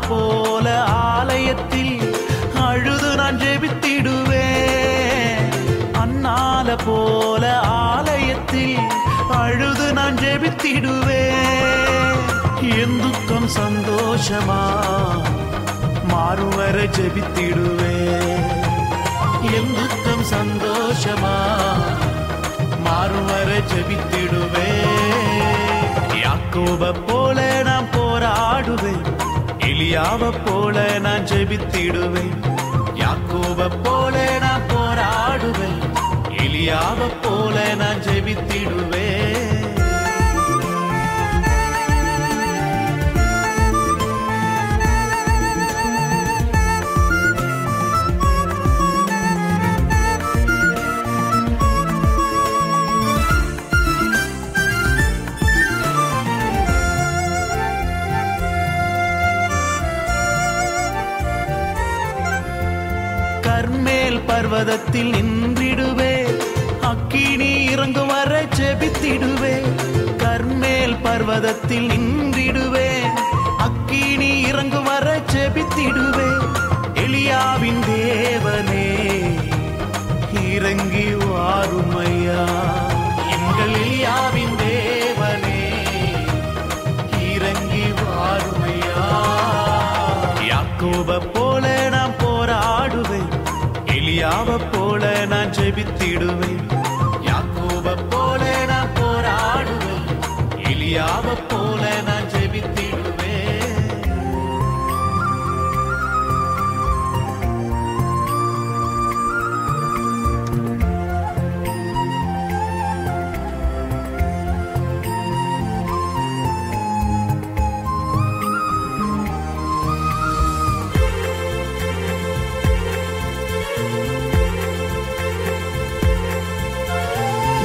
போல ஆலயத்தில் அழுது நான் ஜெபித்திடுவேன். அன்னால போல ஆலயத்தில் அழுது நான் ஜெபித்திடுவேன். என் துக்கம் சந்தோஷமா மாறும் வர ஜெபித்திடுவேன். என் துக்கம் சந்தோஷமா மாறும் வர ஜெபித்திடுவேன். யாக்கோப போல நான் போராடுவேன். எலியாவ போல நான் ஜெபித்திடுவேன். யாக்கோப போல நான் போராடுவேன். எலியாவ போல நான் ஜெபித்திடுவேன். கர்மேல் பர்வதத்தில் நின்றிடுவேன். அக்கினி இறங்கும் வர ஜெபித்திடுவேன். கர்மேல் பர்வதத்தில் நின்றிடுவேன். அக்கினி இறங்கும் வர ஜெபித்திடுவேன். எலியாவின் தேவனே இறங்கி வாருமையா. எங்கள் எலியாவின் தேவனே இறங்கி வாருமையா. யாக்கோப போல நான் போராடுவேன். எலியாவ போல நான் ஜெபித்திடுவேன். யாக்கோப போல நான் போராடுவேன். எலியாவ போல நான் ஜெபித்திடுவேன்.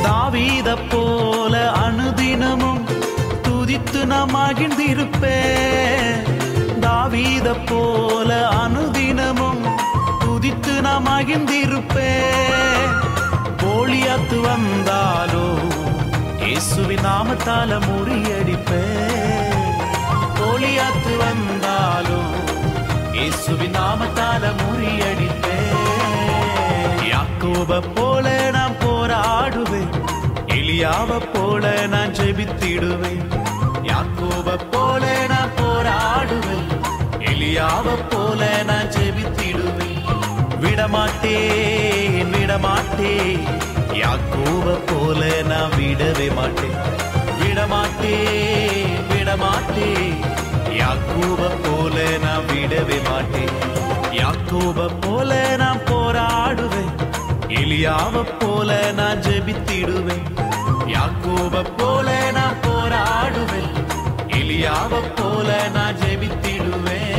தாவீத போல அனுதினமும் துதித்து நான் மகிழ்ந்திருப்பேன். தாவீத போல அனுதினமும் துதித்து நான் மகிழ்ந்திருப்பேன். கோலியாத்து வந்தாலோ இயேசுவின் நாமத்தால முறியடிப்பேன். கோலியாத்து வந்தாலோ இயேசுவின் நாமத்தால முறியடிப்பேன். யாக்கோப போல நான் போராடுவேன். எலியாவ போல நான் ஜெபித்திடுவேன். யாக்கோப போல நான் போராடுவேன். எலியாவ போல நான் ஜெபித்திடுவேன். விடமாட்டேன் விடமாட்டேன். யாக்கோப போல நான் விடவே மாட்டேன். விடமாட்டேன் விடமாட்டேன். யாக்கோப போல நான் விடவே மாட்டேன். யாக்கோப போல நான் போராடுவேன். எலியாவ போல நான் ஜெபித்திடுவேன். யாக்கோப போல நான் போராடுவேன். எலியாவ போல நான் ஜெபித்திடுவேன்.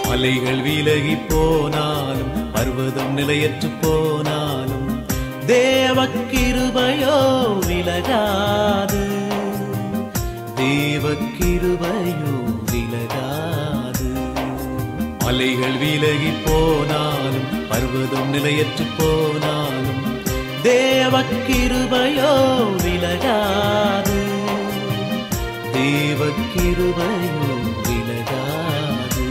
மலைகள் விலகி போனாலும் பர்வதம் நிலையற்று போனாலும் தேவக்கிருபையோ விலகாது. தேவக்கிருபையோ விலகாது. மலைகள் விலகி போனாலும் பர்வதம் நிலையற்று போனாலும் தேவக்கிருபையோ விலகாது. தேவக்கிருபையோ விலகாது.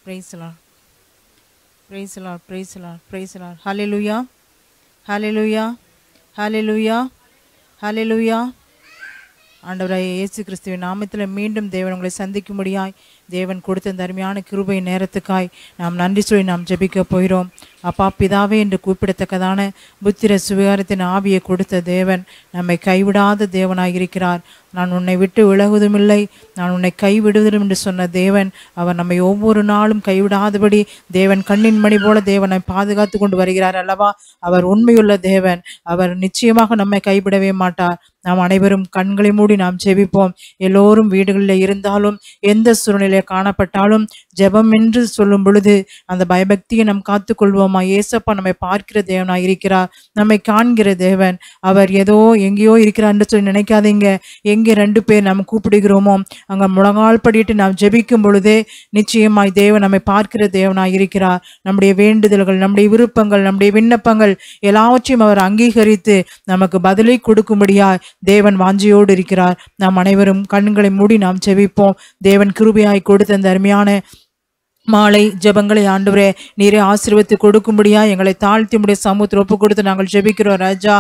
Praise the Lord. Praise the Lord. Praise the Lord. Praise the Lord. Hallelujah. Hallelujah. Hallelujah. Hallelujah. ஆண்டவராகிய இயேசு கிறிஸ்துவின் நாமத்தில் மீண்டும் தேவன் உங்களை சந்திக்கும்படியாய் தேவன் கொடுத்த இந்த அருமையான கிருபை நேரத்துக்காய் நாம் நன்றி சொல்லி நாம் ஜெபிக்க போகிறோம். அப்பா பிதாவே என்று கூப்பிடத்தக்கதான புத்திர சுவிகாரத்தின் ஆவியை கொடுத்த தேவன் நம்மை கைவிடாத தேவனாயிருக்கிறார். நான் உன்னை விட்டு விலகுவதுமில்லை, நான் உன்னை கைவிடுவதும் என்று சொன்ன தேவன் அவர் நம்மை ஒவ்வொரு நாளும் கைவிடாதபடி தேவன் கண்ணின் மணி போல தேவனை பாதுகாத்து கொண்டு வருகிறார் அல்லவா. அவர் உண்மையுள்ள தேவன். அவர் நிச்சயமாக நம்மை கைவிடவே மாட்டார். நாம் அனைவரும் கண்களை மூடி நாம் ஜெபிப்போம். எல்லோரும் வீடுகளில் இருந்தாலும் எந்த சூழ்நிலையை காணப்பட்டாலும் ஜெபம் என்று சொல்லும் பொழுது அந்த பயபக்தியை நாம் காத்துக்கொள்வோமா. ஏசப்பா நம்மை பார்க்கிற தேவனாய் இருக்கிறார், நம்மை காண்கிற தேவன். அவர் ஏதோ எங்கேயோ இருக்கிறார் என்று சொல்லி நினைக்காதீங்க. எங்கே 2 பேர் நாம் கூப்பிடுகிறோமோ அங்கே முழங்கால் படிட்டு நாம் ஜெபிக்கும் பொழுதே நிச்சயமாய் தேவன் நம்மை பார்க்கிற தேவனாய் இருக்கிறார். நம்முடைய வேண்டுதல்கள், நம்முடைய விருப்பங்கள், நம்முடைய விண்ணப்பங்கள் எல்லாவற்றையும் அவர் அங்கீகரித்து நமக்கு பதிலை கொடுக்கும்படியாய் தேவன் வாஞ்சியோடு இருக்கிறார். நாம் அனைவரும் கண்களை மூடி நாம் ஜெபிப்போம். தேவன் கிருபையாய் கொடுத்த அந்த அருமையான மாலை ஜெபங்களை ஆண்டவரே நீரே ஆசீர்வதித்து கொடுக்கும்படியா எங்களை தாழ்த்தி உடைய சமூகத்தில் ஒப்பு கொடுத்து நாங்கள் ஜெபிக்கிறோம். ராஜா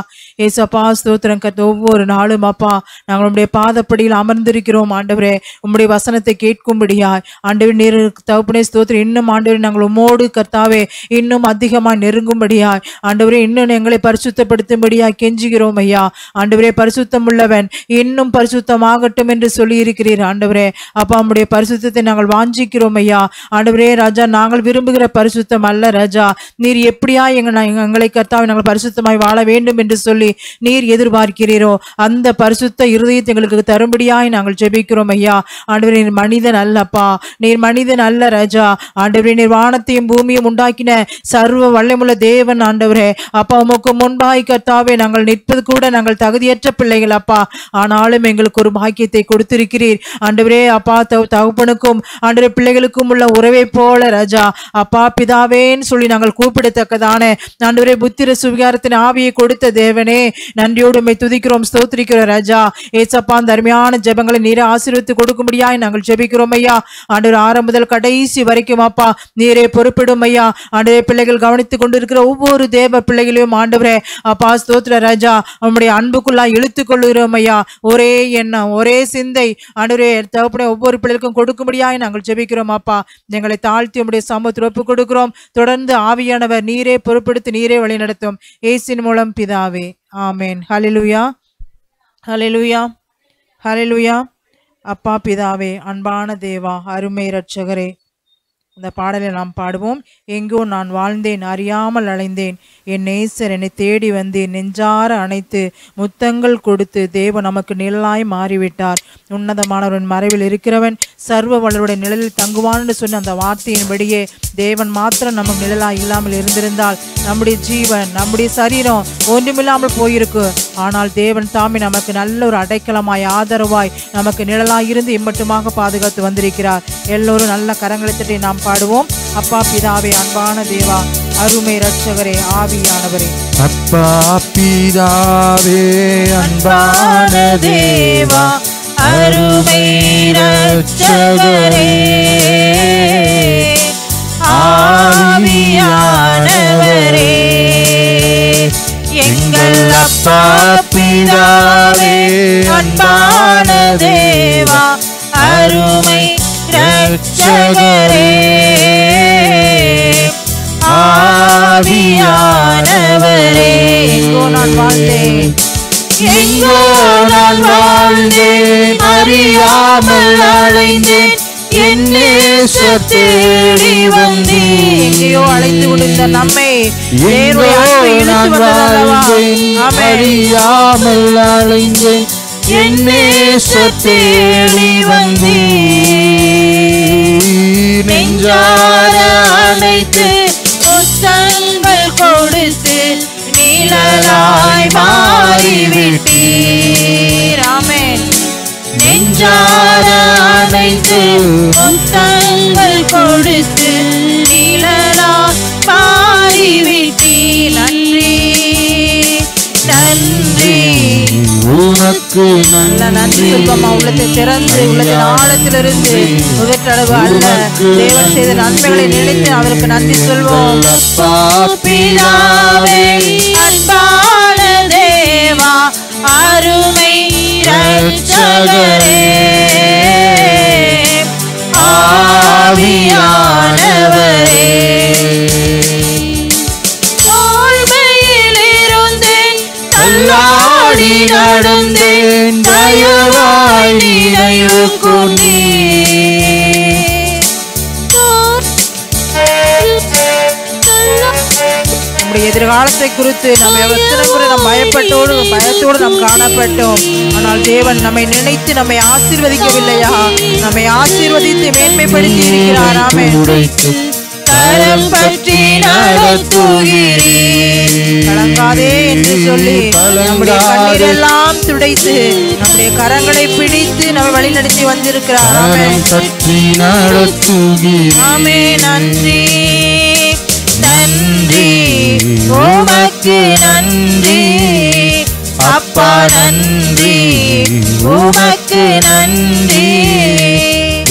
ஏசப்பா ஸ்தோத்திரம் கர்த்த. ஒவ்வொரு நாளும் அப்பா நாங்கள் உம்முடைய பாதப்படியில் அமர்ந்திருக்கிறோம் ஆண்டவரே. உம்முடைய வசனத்தை கேட்கும்படியாய் ஆண்டவர் நீர் தகப்பனே ஸ்தோத்திரம். இன்னும் ஆண்டவரே நாங்கள் உம்மோடு கர்த்தாவே இன்னும் அதிகமாக நெருங்கும்படியாய் ஆண்டவரே இன்னும் எங்களை பரிசுத்தப்படுத்தும்படியாய் கெஞ்சுகிறோம் ஐயா. ஆண்டவரே பரிசுத்தம் உள்ளவன் இன்னும் பரிசுத்தமாகட்டும் என்று சொல்லி இருக்கிறீர் ஆண்டவரே. அப்பா உம்முடைய பரிசுத்தத்தை நாங்கள் வாஞ்சிக்கிறோம் ஐயா. ஆண்டவரே ராஜா நாங்கள் விரும்புகிற பரிசுத்தம் அல்ல ராஜா. நீர் எப்படியா எங்களை கர்த்தாவை நாங்கள் பரிசுத்தமாய் வாழ வேண்டும் என்று சொல்லி நீர் எதிர்பார்க்கிறீரோ அந்த பரிசுத்த இருதயத்தை எங்களுக்கு தரும்படியாய் நாங்கள் ஜெபிக்கிறோம் ஐயா. ஆண்டவரே நீர் மனிதன் அல்லப்பா, நீர் மனிதன் அல்ல ராஜா. ஆண்டவரே நீர் வானத்தையும் பூமியும் உண்டாக்கின சர்வ வல்லமுள்ள தேவன் ஆண்டவரே. அப்பா உமக்கு முன்பாய் கர்த்தாவே நாங்கள் நிற்பது கூட நாங்கள் தகுதியற்ற பிள்ளைகள் அப்பா. ஆனாலும் எங்களுக்கு ஒரு பாக்கியத்தை கொடுத்திருக்கிறீர் ஆண்டவரே. அப்பா தகப்பனுக்கும் ஆண்டவரே பிள்ளைகளுக்கும் உள்ள உறவை போல ராஜா அப்பா பிதாவேன்னு சொல்லி நாங்கள் கூப்பிடத்தக்கதான ஆண்டவரே புத்திர சுவிகாரத்தின் ஆவியை கொடுத்த தேவனே நன்றியோடு உம்மை துதிக்கிறோம், ஸ்தோத்திரிக்கிறோம் ராஜா. ஏசப்பா அந்த அருமையான ஜெபங்களை நீரே ஆசீர்வதித்து கொடுக்கும்படியாய் நாங்கள் ஜெபிக்கிறோம் ஐயா. ஆண்டவர் ஆரம்பம் முதல் கடைசி வரைக்கும் அப்பா நீரே பொறுப்பிடும் ஐயா. ஆண்டவரே பிள்ளைகள் கவனித்துக் கொண்டிருக்கிற ஒவ்வொரு தேவ பிள்ளைகளையும் ஆண்டவரே அப்பா ஸ்தோத்திர ராஜா நம்முடைய அன்புக்குள்ளா இழுத்துக் கொள்ளுகிறோம் ஐயா. ஒரே எண்ணம், ஒரே சிந்தை ஆண்டவரே தகப்பனே ஒவ்வொரு பிள்ளைகளுக்கும் கொடுக்கும்படியாய் நாங்கள் ஜெபிக்கிறோம் அப்பா. எங்களை தாழ்த்தி உம்முடைய சமூகத்தில் ஒப்புக் கொடுக்கிறோம். தொடர்ந்து ஆவியானவர் நீரே பொறுப்படுத்தி நீரே வழி நடத்தும் இயேசுவின் மூலம் பிதாவே, ஆமென். ஹல்லேலூயா, ஹல்லேலூயா, ஹல்லேலூயா. அப்பா பிதாவே, அன்பான தேவா, அருமை இரட்சகரே, இந்த பாடலை நாம் பாடுவோம். எங்கோ நான் வாழ்ந்தேன், அறியாமல் அலைந்தேன், என் நேசர் என்னை தேடி வந்தேன், நெஞ்சார அணைத்து முத்தங்கள் கொடுத்து தேவன் நமக்கு நிழலாய் மாறிவிட்டார். உன்னதமானவரின் மறைவில் இருக்கிறவன் சர்வ வல்லவருடைய நிழலில் தங்குவான்னு சொன்ன அந்த வார்த்தையின்படியே தேவன் மாத்திரம் நமக்கு நிழலாய் இல்லாமல் இருந்திருந்தால் நம்முடைய ஜீவன், நம்முடைய சரீரம் ஒன்றுமில்லாமல் போயிருக்கு. ஆனால் தேவன் தாமே நமக்கு நல்ல ஒரு அடைக்கலமாய் ஆதரவாய் நமக்கு நிழலாய் இருந்து இம்மட்டுமாக பாதுகாத்து வந்திருக்கிறார். எல்லோரும் நல்ல கரங்களை தட்டி நாம் பாடுவோம். அப்பா பிதாவே, அன்பான தேவா, அருமை இரட்சகரே, ஆவியானவரே. அப்பா பிதாவே, அன்பான தேவா, அருமை இரட்சகரே, ஆவியானவரே. எங்கள் அப்பா பிதாவே, அன்பான தேவா, அருமை இரட்சகரே, ஆவியானவரே. எங்கோ நான் வாழ்ந்தேன், எங்கோ நான் வாழ்ந்தேன், அறியாமல் அலைந்தேன், என் நேசர் தேடி வந்தேன். எங்கேயோ அழைத்து கொடுத்த நம்மை எங்கோ நான் வாழ்ந்தேன், அறியாமல் அலைந்தேன், என் நேசர் தேடி வந்தேன். நெஞ்சார அணைத்து முத்தங்கள் கொடுத்து நிழலாய் மாறிவிட்டீர். ஆமென். நெஞ்சார அணைத்து முத்தங்கள் கொடுத்து நிழலாய் மாறிவிட்டீர். நன்றி நன்றி உனக்கு உமக்கு நல்ல நன்றி சொல்வோமா. உள்ளத்தை திறந்து உள்ளத்தின் ஆழத்திலிருந்து உதட்டளவு அல்ல தேவன் செய்த நன்மைகளை நினைத்து அவருக்கு நன்றி சொல்வோம். அப்பா பிதாவே அன்பான தேவா அருமை இரட்சகரே ஆவியானவரே தோல்மையிலிருந்து தள்ளாடி நடந்தேன் தயவாய் நினைவு நம்முடைய எதிர்காலத்தை குறித்து நம்ம எத்தனை முறை நம் பயத்தோடு நாம் காணப்பட்டோம். ஆனால் தேவன் நம்மை நினைத்து நம்மை ஆசீர்வதிக்கவில்லையா? நம்மை ஆசீர்வதித்து மேன்மைப்படுத்தி இருக்கிறார். ஆமென். கரம் பற்றி நடத்துகிறீர் கலங்காதே என்று சொல்லி நம்முடைய கண்ணீரெல்லாம் துடைத்து நம்முடைய கரங்களை பிடித்து நம்மை வழி நடத்தி வந்திருக்கிறார். ஆமென். பற்றி நடத்துகிறீர் ஆமென். நன்றி நன்றி உமக்கு நன்றி அப்பா நன்றி உமக்கு நன்றி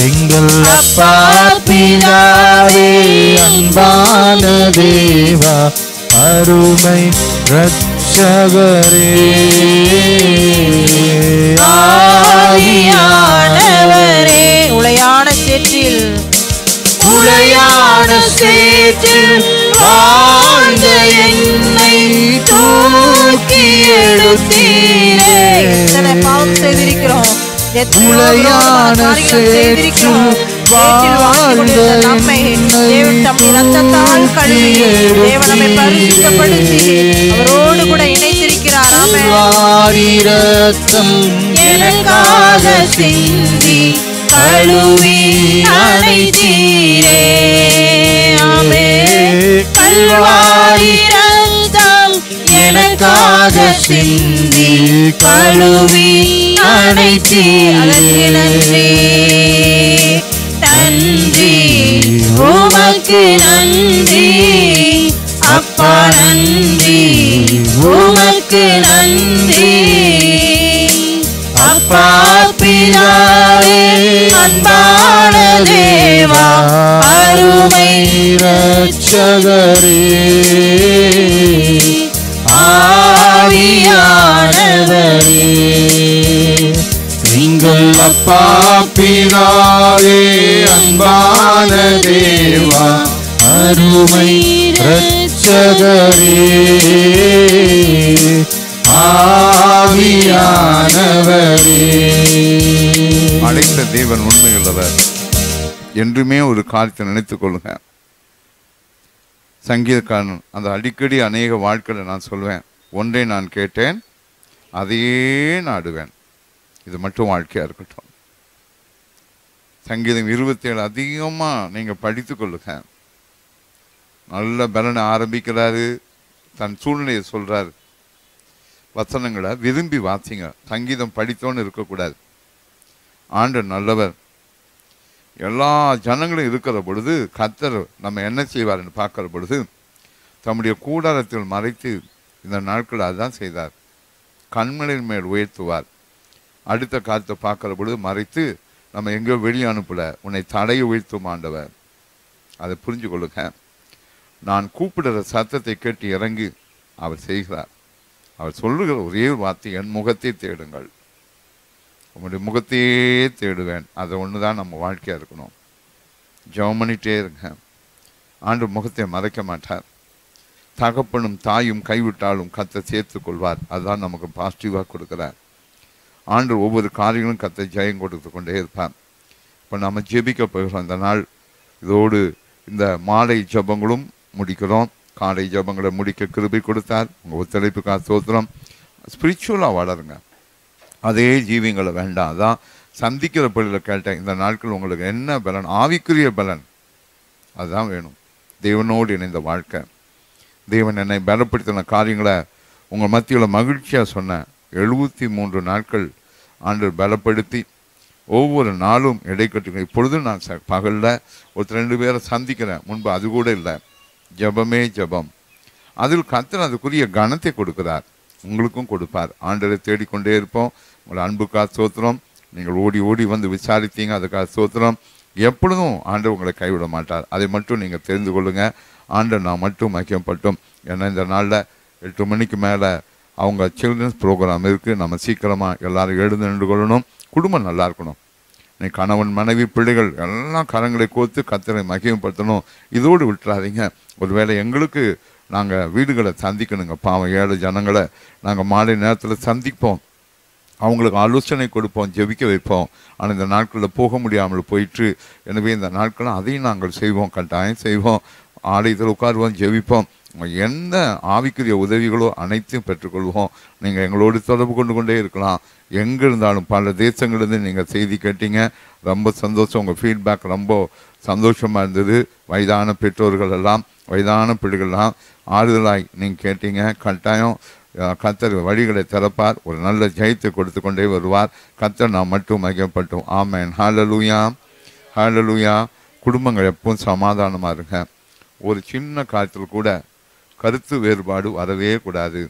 எங்கள் அப்பா பிதாவே அன்பான தேவா அருமை இரட்சகரே ஆவியானவரே உளையான சேற்றில் உளையான சேற்றில் வாழ்ந்த என்னை தூக்கி எடுத்தீரே எத்தனை பாவம் செய்திருக்கிறோம், உளையான சேற்றில் வாழ்ந்த நம்மை தேவன் தம்முடைய இரத்தத்தால் கழுவி தேவன் நம்மை பரிசுத்தப்படுத்தி அவரோடு கூட இணைத்திருக்கிறார். ஆமென். இரத்தம் எனக்காக சிந்தி கழுவி அணைத்தீரே ஆமென். கல்வாரி இரத்தம் எனக்காக சிந்தி கழுவி அணைத்தீரே நன்றி நன்றி உமக்கு நன்றி அப்பா நன்றி உமக்கு நன்றி அப்பா பிதாவே அன்பான தேவா அருமை இரட்சகரே ஆவியானவரே நீங்கள் அப்பா பிதாவே அன்பான தேவா அருமை இரட்சகரே ஆவியானவரே. அழைத்த தேவன் உண்மையுள்ளவர். என்றுமே ஒரு காரியத்தை நினைத்துக் கொள்ளுங்க. சங்கீதக்காரன் அந்த அடிக்கடி அநேக வாழ்க்கையில் நான் சொல்வேன், ஒன்றை நான் கேட்டேன் அதையே நாடுவேன். இது மட்டும் வாழ்க்கையாக இருக்கட்டும். சங்கீதம் 27 அதிகமாக நீங்கள் படித்து கொள்ளுங்க. நல்ல பலனை ஆரம்பிக்கிறாரு, தன் சூழ்நிலையை சொல்கிறாரு. வசனங்களை விரும்பி வாசிங்க. சங்கீதம் படித்தோன்னு இருக்கக்கூடாது. ஆண்டவர் நல்லவர். எல்லா ஜனங்களும் இருக்கிற பொழுது கர்த்தர் நம்ம என்ன செய்வார்னு பார்க்குற பொழுது தம்முடைய கூடாரத்தில் மறைத்து இந்த நாட்கள் அதுதான் செய்தார். கண்மலையின் மேல் உயர்த்துவார். அடுத்த காலத்தை பார்க்குற பொழுது மறைத்து நம்ம எங்கேயோ வெளியே அனுப்பலை, உன்னை தடைய உயர்த்தும் ஆண்டவர். அதை புரிஞ்சு கொள்ளுங்க. நான் கூப்பிடுற சத்தத்தை கேட்டு இறங்கி அவர் செய்கிறார். அவர் சொல்லுகிற ஒரே வார்த்தை, என் முகத்தை தேடுங்கள், உங்களுடைய முகத்தையே தேடுவேன். அதை ஒன்று தான் நம்ம வாழ்க்கையாக இருக்கணும். ஜெபம் பண்ணிகிட்டே இருங்க. ஆண்டு முகத்தை மறைக்க மாட்டார். தகப்பனும் தாயும் கைவிட்டாலும் கர்த்தர் சேர்த்து கொள்வார். அதுதான் நமக்கு பாசிட்டிவாக கொடுக்குறார். ஆண்டு ஒவ்வொரு காரியங்களும் கர்த்தர் ஜெயம் கொடுத்து கொண்டே இருப்பார். இப்போ நம்ம ஜெபிக்க போகிறோம். இந்த நாள் இதோடு இந்த மாலை ஜெபங்களும் முடிக்கிறோம். காலை ஜெபங்களை முடிக்க கிருபை கொடுத்தார். உங்கள் ஒத்துழைப்புக்காக ஸ்தோத்திரம். ஸ்பிரிச்சுவலாக வளருங்க. அதே ஜீவியங்களை வேண்டாம். அதான் சந்திக்கிற பள்ளியில் கேட்டேன், இந்த நாட்கள் உங்களுக்கு என்ன பலன்? ஆவிக்குரிய பலன் அதுதான் வேணும். தேவனோடு இணைந்த வாழ்க்கை. தேவன் என்னை பலப்படுத்தின காரியங்களை உங்கள் மத்தியில் மகிழ்ச்சியாக சொன்னேன். 73 நாட்கள் ஆண்டவர் பலப்படுத்தி ஒவ்வொரு நாளும் இடைக்கட்டுங்க. இப்பொழுதும் நான் பகலில் ஒருத்தர் 2 பேரை சந்திக்கிறேன். முன்பு அது கூட இல்லை. ஜபமே ஜபம். அதில் கர்த்தர் அதுக்குரிய கனத்தை கொடுக்கிறார். உங்களுக்கும் கொடுப்பார். ஆண்டவரை தேடிக்கொண்டே இருப்போம். உங்களை அன்புக்காக ஸ்தோத்திரம். நீங்கள் ஓடி ஓடி வந்து விசாரித்தீங்க, அதுக்காக ஸ்தோத்திரம். எப்பொழுதும் ஆண்டவர் உங்களை கைவிட மாட்டார். அதை மட்டும் நீங்கள் தெரிந்து கொள்ளுங்க. ஆண்டவர் நான் மட்டும் மகிமைப்பட்டும். ஏன்னா இந்த நாளில் 8 மணிக்கு மேலே அவங்க சில்ட்ரன்ஸ் ப்ரோக்ராம் இருக்குது. நம்ம சீக்கிரமாக எல்லாரும் எழுந்து நின்று கொள்ளணும். குடும்பம் நல்லா இருக்கணும். நீ கணவன் மனைவி பிள்ளைகள் எல்லாம் கரங்களை கோர்த்து கர்த்தரை மகிமைப்படுத்தணும். இதோடு விட்டுறாதீங்க. ஒருவேளை எங்களுக்கு நாங்கள் வீடுகளை சந்திக்கணுங்க. பாவம் ஏழை ஜனங்களை நாங்கள் மாலை நேரத்தில் சந்திப்போம், அவங்களுக்கு ஆலோசனை கொடுப்போம், ஜெபிக்க வைப்போம். ஆனால் இந்த நாட்களில் போக முடியாமல் போயிட்டு, எனவே இந்த நாட்களில் அதையும் நாங்கள் செய்வோம், கட்டாயம் செய்வோம். ஆலயத்தில் உட்காருவோம், ஜெபிப்போம். எந்த ஆவிக்குரிய உதவிகளோ அனைத்தையும் பெற்றுக்கொள்வோம். நீங்கள் எங்களோடு தொடர்பு கொண்டே இருக்கலாம். எங்கே இருந்தாலும் பல தேசங்கள்லேருந்து நீங்கள் செய்தி கேட்டீங்க, ரொம்ப சந்தோஷம். உங்கள் ஃபீட்பேக் ரொம்ப சந்தோஷமாக இருந்தது. வயதான பெற்றோர்கள் எல்லாம், வயதான பிள்ளைகள்லாம் ஆறுதலாய் நீங்கள் கேட்டீங்க. கட்டாயம் கர்த்தர் வழிகளை திறப்பார். ஒரு நல்ல ஜெயத்தை கொடுத்து கொண்டே வருவார். கர்த்தர் நாம் மட்டும் மகிமைப்பட்டோம். ஆமென். ஹல்லேலூயா, ஹல்லேலூயா. குடும்பங்கள் எப்பவும் சமாதானமாக இருங்க. ஒரு சின்ன காரியத்தில் கூட கருத்து வேறுபாடு வரவே கூடாது.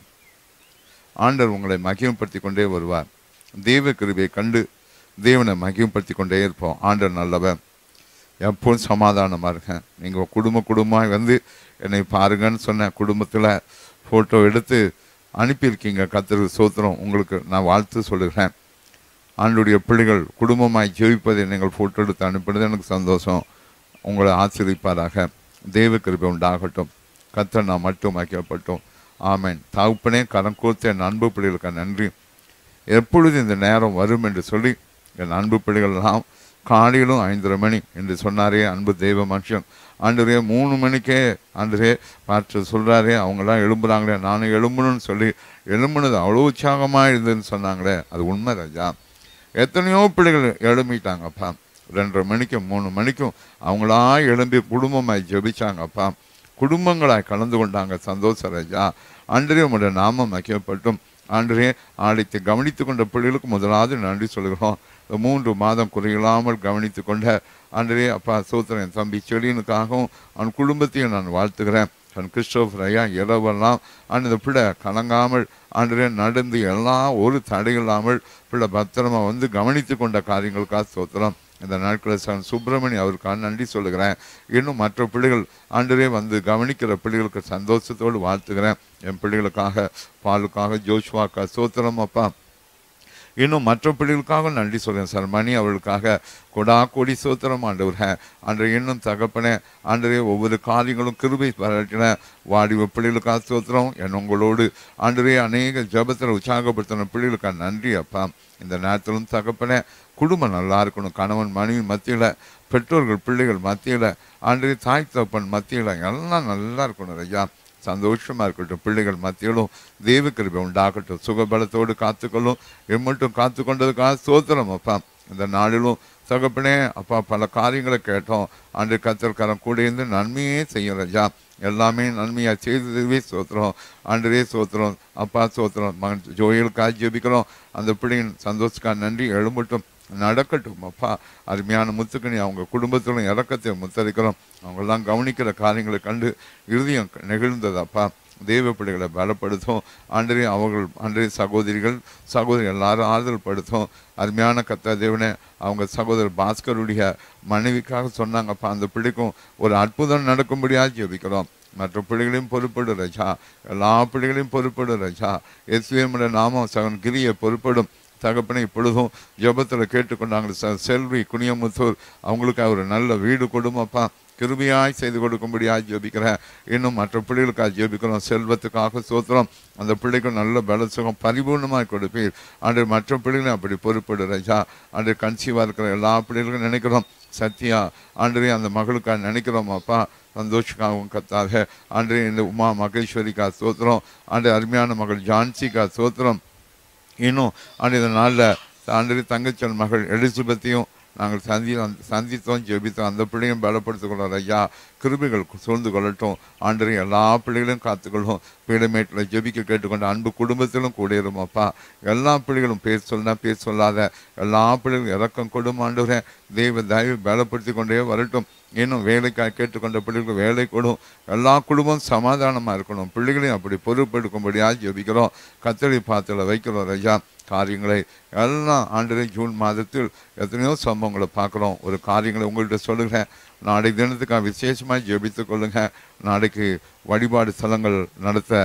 ஆண்டவர் உங்களை மகிமைப்படுத்தி கொண்டே வருவார். தெய்வ கிருபையை கண்டு தேவனை மகிமைப்படுத்தி கொண்டே இருப்போம். ஆண்டவர் நல்லவன். எப்பவும் சமாதானமாக இருக்கேன். நீங்கள் குடும்பமாக வந்து என்னை பாருங்கன்னு சொன்ன குடும்பத்தில் ஃபோட்டோ எடுத்து அனுப்பியிருக்கீங்க. கர்த்தருக்கு ஸ்தோத்திரம். உங்களுக்கு நான் வாழ்த்து சொல்லுகிறேன். ஆண்டவருடைய பிள்ளைகள் குடும்பமாய் ஜெபிப்பதை நீங்கள் ஃபோட்டோ எடுத்து அனுப்பினது எனக்கு சந்தோஷம். உங்களை ஆசீர்வதிப்பாராக. தெய்வ கிருபை உண்டாகட்டும். கர்த்தர் நான் மட்டும் மகிமைப்பட்டோம். ஆமென். தகப்பனே, கரம் கோர்த்த என் அன்பு பிள்ளைகளுக்கு நன்றி. எப்பொழுது இந்த நேரம் வரும் என்று சொல்லி என் அன்பு பிள்ளைகள்லாம் காலையிலும் 5:30 மணி என்று சொன்னாரே அன்பு தெய்வ மனுஷன். ஆண்டவரே 3 மணிக்கே ஆண்டவரே பார்த்து சொல்கிறாரே, அவங்களாம் எழும்புறாங்களே, நானும் எழும்பணும்னு சொல்லி எழும்புனது அவ்வளோ உற்சாகமாக இருந்ததுன்னு சொன்னாங்களே, அது உண்மை ராஜா. எத்தனையோ பிள்ளைகள் எழும்பிட்டாங்கப்பா. 2:30 மணிக்கும் 3 மணிக்கும் அவங்களா எழும்பி குடும்பமாய் ஜெபிச்சாங்கப்பா. குடும்பங்களாய் கலந்து கொண்டாங்க. சந்தோஷ ராஜா. ஆண்டவரே உங்களுடைய நாமம் மகிமைப்பட்டும். ஆண்டவரே ஆலயத்தை கவனித்து கொண்ட பிள்ளைகளுக்கு முதலாவது நன்றி சொல்கிறோம். 3 மாதம் குறையில்லாமல் கவனித்து கொண்ட ஆண்டவரே அப்பா சோத்திரம். என் தம்பி செடியனுக்காகவும் அவன் குடும்பத்தையும் நான் வாழ்த்துக்கிறேன். அவன் கிறிஸ்டோபர் ஐயா இரவெல்லாம் அந்த பிள்ளை கலங்காமல் ஆண்டவரே நடந்து எல்லாம் ஒரு தடை இல்லாமல் பிள்ளை பத்திரமா வந்து கவனித்து கொண்ட காரியங்களுக்காக சோத்திரம். இந்த நாட்களில் சுப்பிரமணி அவருக்காக நன்றி சொல்லுகிறேன். இன்னும் மற்ற பிள்ளைகள் ஆண்டவரே வந்து கவனிக்கிற பிள்ளைகளுக்கு சந்தோஷத்தோடு வாழ்த்துக்கிறேன். என் பிள்ளைகளுக்காக பாலுக்காக ஜோஷ்வாக்கா சோத்திரம் அப்பா. இன்னும் மற்ற பிள்ளைகளுக்காக நன்றி சொல்கிறேன் சார். மணி அவர்களுக்காக கொடா கொடி சோத்திரம் ஆண்டவரே. அன்றைய இன்னும் தகப்பனே ஆண்டவரே ஒவ்வொரு காரியங்களும் கிருபை பாராட்டின வாடிவ பிள்ளைகளுக்காக சோத்திரம். என் உங்களோடு ஆண்டவரே அநேக ஜபத்தில் உற்சாகப்படுத்தின பிள்ளைகளுக்காக நன்றி அப்பா. இந்த நேரத்திலும் தகப்பனே குடும்பம் நல்லா இருக்கணும். கணவன் மனைவி மத்தியில், பெற்றோர்கள் பிள்ளைகள் மத்தியில், ஆண்டவரே தாய் தகப்பன் மத்தியில் எல்லாம் நல்லா இருக்கணும் ஐயா. சந்தோஷமாக இருக்கட்டும். பிள்ளைகள் மத்தியிலும் தெய்வ கிருபை உண்டாகட்டும். சுகபலத்தோடு காத்துக்கொள்ளும். எம்மட்டும் காத்து கொண்டதுக்காக ஸ்தோத்திரம் அப்பா. இந்த நாளிலும் தகப்பனே அப்பா பல காரியங்களை கேட்டோம். ஆண்டு கர்த்தர் கூட இருந்து நன்மையே செய்யும் ராஜா. எல்லாமே நன்மையாக செய்ததுவே சோத்திரம். ஆண்டரே சோத்திரம் அப்பா சோத்திரம். மகன் ஜோயலுக்காக ஜெபிக்கிறோம். அந்த பிள்ளையின் சந்தோஷக்காக நன்றி. எழும்பட்டும், நடக்கட்டும் அப்பா. அருமையான முத்துக்கணி அவங்க குடும்பத்திலும் இறக்கத்தை முத்தரிக்கிறோம். அவங்கெல்லாம் கவனிக்கிற காரியங்களை கண்டு இறுதியம் நெகிழ்ந்தது அப்பா. தெய்வ பிள்ளைகளை பலப்படுத்தும் ஆண்டரே. அவர்கள் ஆண்டரே சகோதரிகள் சகோதரி எல்லாரும் ஆறுதல் படுத்தும். அருமையான கர்த்தர் தேவனே அவங்க சகோதரர் பாஸ்கருடைய மனைவிக்காக சொன்னாங்கப்பா. அந்த பிள்ளைக்கும் ஒரு அற்புதம் நடக்கும்படியாக ஜெபிக்கிறோம். மற்ற பிள்ளைகளையும் பொறுப்படு ராஜா. எல்லா பிள்ளைகளையும் பொறுப்படு ராஜா. இயேசுவினுடைய நாமம் சகன் கிரியை பொறுப்படும் தகப்பனை. இப்பொழுதும் ஜெபத்தில் கேட்டுக்கொண்டாங்க செல்வி குனியமுத்தூர். அவங்களுக்கு ஒரு நல்ல வீடு கொடுமப்பா. கிருபையாய் செய்து கொடுக்கும்படியாக ஜெபிக்கிறேன். இன்னும் மற்ற பிள்ளைகளுக்காக ஜெபிக்கிறோம். செல்வத்துக்காக சோத்திரம். அந்த பிள்ளைக்கும் நல்ல பலசுகம் பரிபூர்ணமாக கொடுப்பீர் ஆண்டு. மற்ற பிள்ளைகளையும் அப்படி பொறுப்படு ராஜா. ஆண்டு கன்சீவாக இருக்கிற எல்லா பிள்ளைகளுக்கும் நினைக்கிறோம். சத்யா ஆண்டரே அந்த மகளுக்காக நினைக்கிறோம் அப்பா. சந்தோஷக்காகவும் கத்தாக ஆண்டரே. இந்த உமா மகேஸ்வரிக்கா சோத்திரம். ஆண்டு அருமையான மகள் ஜான்சிக்கா சோத்திரம். இன்னும் ஆண்டு இந்த நாளில் ஆண்டரே தங்கச்சல் மகள் எலிசபெத்தையும் நாங்கள் சந்தித்தோம் ஜெபித்தோம். அந்த பிள்ளையும் பலப்படுத்திக் கொள்ளும் ஐயா. கிருபைகள் சூழ்ந்து கொள்ளட்டும் ஆண்டவரே. எல்லா பிள்ளைகளையும் காத்துக்கொள்ளும். பீடமேட்டில் ஜெபிக்க கேட்டுக்கொண்ட அன்பு குடும்பத்திலும் கூட இருமாப்பா. எல்லா பிள்ளைகளும் பேர் சொன்னா பேர் சொல்லாத எல்லா பிள்ளைகளும் இறக்கம் கொடும் ஆண்டவரே. தெய்வ தயவு பலப்படுத்தி கொண்டே வரட்டும். இன்னும் வேலைக்காக கேட்டுக்கொண்ட பிள்ளைகளுக்கு வேலை கொடும். எல்லா குடும்பம் சமாதானமாக இருக்கணும். பிள்ளைகளையும் அப்படி பொறுப்பெடுக்கும்படியாக ஜெபிக்கிறோம். கத்தளி பாத்திர வைக்கிறோம் ஐயா. காரியங்களை எல்லாம் ஆண்டவரே ஜூன் மாதத்தில் எத்தனையோ சம்பவங்களை பார்க்குறோம். ஒரு காரியங்களை உங்கள்கிட்ட சொல்லுகிறேன். நாளைக்கு தினத்துக்காக விசேஷமாக ஜெபித்து கொள்ளுங்க. நாளைக்கு வழிபாடு ஸ்தலங்கள் நடத்த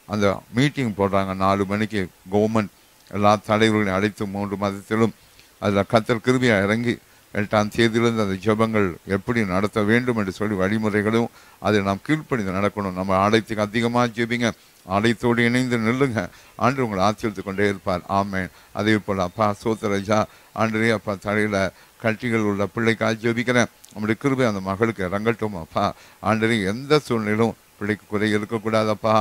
அந்த மீட்டிங் போடுறாங்க 4 மணிக்கு. கவர்மெண்ட் எல்லா தலைவர்களையும் அழைத்து 3 மதத்திலும் அதில் கத்தர் கிருபையாக இறங்கி 8ஆம் தேதியிலிருந்து அந்த ஜெபங்கள் எப்படி நடத்த வேண்டும் என்று சொல்லி வழிமுறைகளும் அதை நாம் கீழ்ப்படிந்து நடக்கணும். நம்ம ஆலயத்துக்கு அதிகமாக ஜெபிங்க. ஆலயத்தோடு இணைந்து நில்லுங்க. ஆண்டு உங்களை ஆச்சரித்து கொண்டே இருப்பார். ஆமேன். அதே போல் அப்பா சோத்தரஜா ஆண்டரே அப்பா தலையில் கட்டிகள் உள்ள பிள்ளைக்காக ஜெபிக்கிறேன். நம்முடைய கிருபை அந்த மகளுக்கு இறங்கட்டும் அப்பா. ஆண்டரே எந்த சூழ்நிலையிலும் பிள்ளைக்கு குறை இருக்கக்கூடாதப்பா.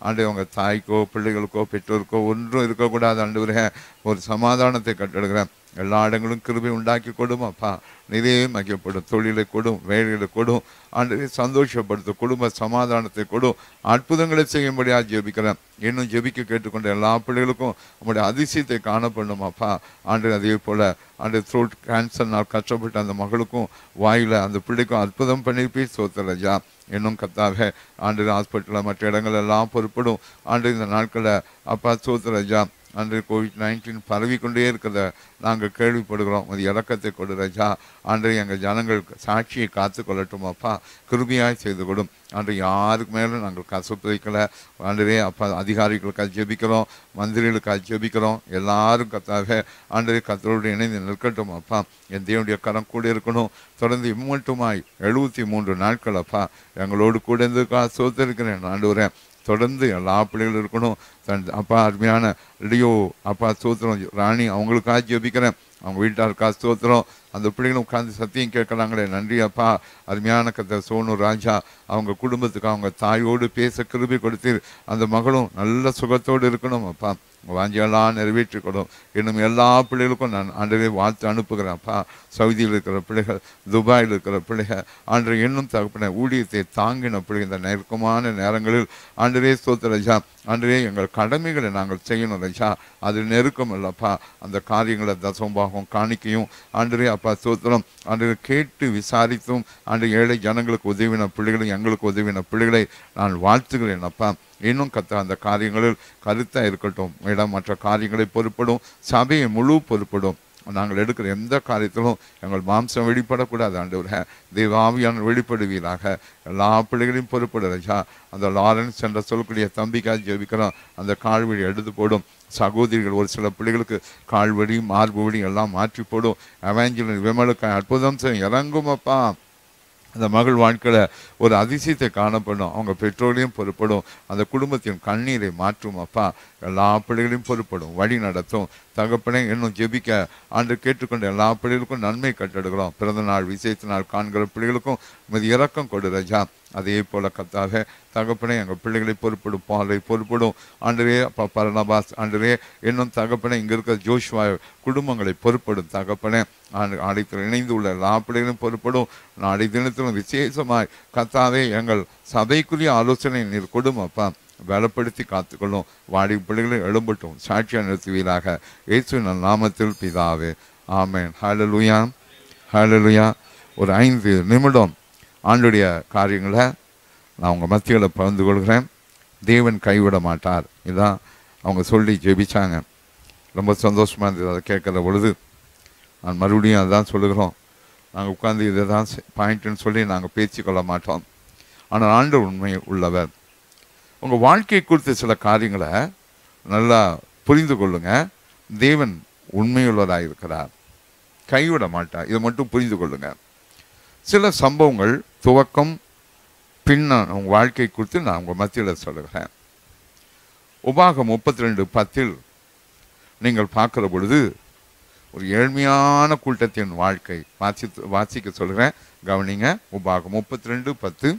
ஆண்டு அவங்க தாய்க்கோ பிள்ளைகளுக்கோ பெற்றோருக்கோ ஒன்றும் இருக்கக்கூடாது. ஆண்டவரே ஒரு சமாதானத்தை கட்டெடுக்கிறேன். எல்லா இடங்களும் கிருபை உண்டாக்கி கொடும் அப்பா. நிறைய மகிழ்ப்படும். தொழிலை கொடும், வேலைகளை கொடும். ஆண்டு சந்தோஷப்படுத்தும். குடும்ப சமாதானத்தை கொடும். அற்புதங்களை செய்யும்படியாக ஜெபிக்கிறேன். இன்னும் ஜெபிக்க கேட்டுக்கொண்ட எல்லா பிள்ளைகளுக்கும் நம்முடைய அதிசயத்தை காணப்படணும் அப்பா. ஆண்டு அதே போல் ஆண்டு த்ரோட் கேன்சர்னால் கஷ்டப்பட்ட அந்த மகளுக்கும் வாயில் அந்த பிள்ளைக்கும் அற்புதம் பண்ணிப்பி சோத்தரஜா. இன்னும் கத்தாவே ஆண்டு ஹாஸ்பிட்டலில் மற்ற இடங்கள் எல்லாம் பொறுப்படும். ஆண்டு இந்த நாட்களில் அப்பா சோத்தரஜா அன்று COVID-19 பரவிக்கொண்டே இருக்கிறத நாங்கள் கேள்விப்படுகிறோம். அது இறக்கத்தை கொடு ராஜா. அன்று எங்கள் ஜனங்கள் சாட்சியை காத்து கொள்ளட்டும் அப்பா. கிருபியாய் செய்து கொடும். அன்று யாருக்கு மேலும் நாங்கள் கசப்பு வைக்கலை. ஆண்டரே அப்பா அதிகாரிகளுக்காக ஜெபிக்கிறோம், மந்திரிகளுக்காக ஜெபிக்கிறோம். எல்லாரும் கத்தாவே ஆண்டரே கத்தரோடு இணைந்து நிற்கட்டும் அப்பா. என் தேவனுடைய கரம் கூட இருக்கணும். தொடர்ந்து இம்மட்டுமாய் 73 நாட்கள் அப்பா எங்களோடு கூட இருந்துக்காக சோத்திருக்கிறேன் ஆண்டவரே. தொடர்ந்து எல்லா பிள்ளைகளும் இருக்கணும். அப்பா அருமையான லியோ அப்பா ஸ்தோத்திரம். ராணி அவங்களுக்காக ஜெபிக்கிறேன். அவங்க வீட்டாருக்காக ஸ்தோத்திரம். அந்த பிள்ளைகளும் உட்காந்து சத்தியம் கேட்குறாங்களே நன்றி அப்பா. அருமையான கத்த சோனு ராஜா அவங்க குடும்பத்துக்கு அவங்க தாயோடு பேச கிருபை கொடுத்து அந்த மகளும் நல்ல சுகத்தோடு இருக்கணும் அப்பா. வாஞ்சியெல்லாம் நிறைவேற்றிக்கணும். இன்னும் எல்லா பிள்ளைகளுக்கும் நான் ஆண்டரே வாழ்த்து அனுப்புகிறேன் அப்பா. சவுதியில் இருக்கிற பிள்ளைகள், துபாயில் இருக்கிற பிள்ளைகள் ஆண்டரை இன்னும் தகப்பன ஊழியத்தை தாங்கின பிள்ளைகள் இந்த நெருக்கமான நேரங்களில் ஆண்டரே ஸ்தோத்திரஜா. ஆண்டரே எங்கள் கடமைகளை நாங்கள் செய்யணும் ரஜா. அது நெருக்கம் இல்லப்பா. அந்த காரியங்களை தசம்பாகம் காணிக்கையும் ஆண்டரே அப்பா ஸ்தோத்திரம். ஆண்டரை கேட்டு விசாரித்தும் ஆண்டு ஏழை ஜனங்களுக்கு உதவின பிள்ளைகளை எங்களுக்கு உதவின பிள்ளைகளை நான் வாழ்த்துகிறேன் அப்பா. இன்னும் கத்த அந்த காரியங்களில் கருத்தாக இருக்கட்டும். இடம் மற்ற காரியங்களை பொறுப்படும். சபையை முழு பொறுப்படும். நாங்கள் எடுக்கிற எந்த காரியத்திலும் எங்கள் மாம்சம் வெளிப்படக்கூடாது ஆண்டவரே. தேவாவியான வெளிப்படுவீராக. எல்லா பிள்ளைகளையும் பொறுப்படுறா. அந்த லாரன்ஸ் என்ற சொல்லக்கூடிய தம்பிக்காக ஜெபிக்கிறோம். அந்த கால்வழி எடுத்து போடும். சகோதரிகள் ஒரு சில பிள்ளைகளுக்கு கால்வழி மார்பு வழி எல்லாம் மாற்றி போடும். எவாஞ்சலின் விமலுக்கு அற்புதம் செய்யும் இறங்கும் அப்பா. அந்த மகள் வாழ்க்கையில் ஒரு அதிசயத்தை காணப்படும். அவங்க பெற்றோரையும் பொறுப்படும். அந்த குடும்பத்தின் கண்ணீரை மாற்றும் அப்பா. எல்லா பிள்ளைகளையும் பொறுப்படும். வழி நடத்தும் தகப்பனே. இன்னும் ஜெபிக்க ஆண்டு கேட்டுக்கொண்ட எல்லா பிள்ளைகளுக்கும் நன்மை கட்டெடுக்கிறோம். பிறந்த நாள் விசேஷ நாள் காண்கிற பிள்ளைகளுக்கும் மீது இறக்கம் கொடு ரஜா. அதே போல கத்தாக தகப்பனே எங்கள் பிள்ளைகளை பொறுப்படும். பாலை பொறுப்படும் ஆண்டரே அப்பா. பரணபாஸ் ஆண்டரே இன்னும் தகப்பனே இங்கே இருக்கிற ஜோஷ்வா குடும்பங்களை பொறுப்படும் தகப்பனே. ஆலயத்தில் இணைந்து உள்ள எல்லா பிள்ளைகளையும் பொறுப்படும். நாளை தினத்திலும் விசேஷமாய் கத்தாவே எங்கள் சபைக்குரிய ஆலோசனை நீர் கொடும் அப்பா. பலப்படுத்தி காத்துக்கொள்ளும். வாடி பிள்ளைகளை எழும்பட்டும். சாட்சியாக நிறுத்துவீராக. இயேசுவின் நாமத்தில் பிதாவே ஆமென். ஹல்லேலூயா ஹல்லேலூயா. ஒரு 5 நிமிடம் ஆண்டுடைய காரியங்களை நான் உங்கள் மத்தியில் பகிர்ந்து கொள்கிறேன். தேவன் கைவிட மாட்டார். இதான் அவங்க சொல்லி ஜெபிச்சாங்க. ரொம்ப சந்தோஷமாக இருந்தது அதை கேட்குற பொழுது. நான் மறுபடியும் அதுதான் சொல்லுகிறோம். நாங்கள் உட்காந்து இதை தான் பாயிண்ட்டுன்னு சொல்லி நாங்கள் பேசிக்கொள்ள மாட்டோம். ஆனால் ஆண்டவர் உண்மை உள்ளவர். உங்கள் வாழ்க்கை குறித்த சில காரியங்களை நல்லா புரிந்து கொள்ளுங்க. தேவன் உண்மையுள்ளவராக இருக்கிறார். கைவிட மாட்டார். இதை மட்டும் புரிந்து கொள்ளுங்க. சில சம்பவங்கள் துவக்கம் பின்ன உங்கள் வாழ்க்கை குறித்து நான் உங்கள் மத்தியில் சொல்லுகிறேன். உபாகம் 32:10 நீங்கள் பார்க்குற பொழுது ஒரு ஏழ்மையான கூட்டத்தின் வாழ்க்கை வாசிக்க சொல்கிறேன். கவனிங்க. உபாகம் 32:10.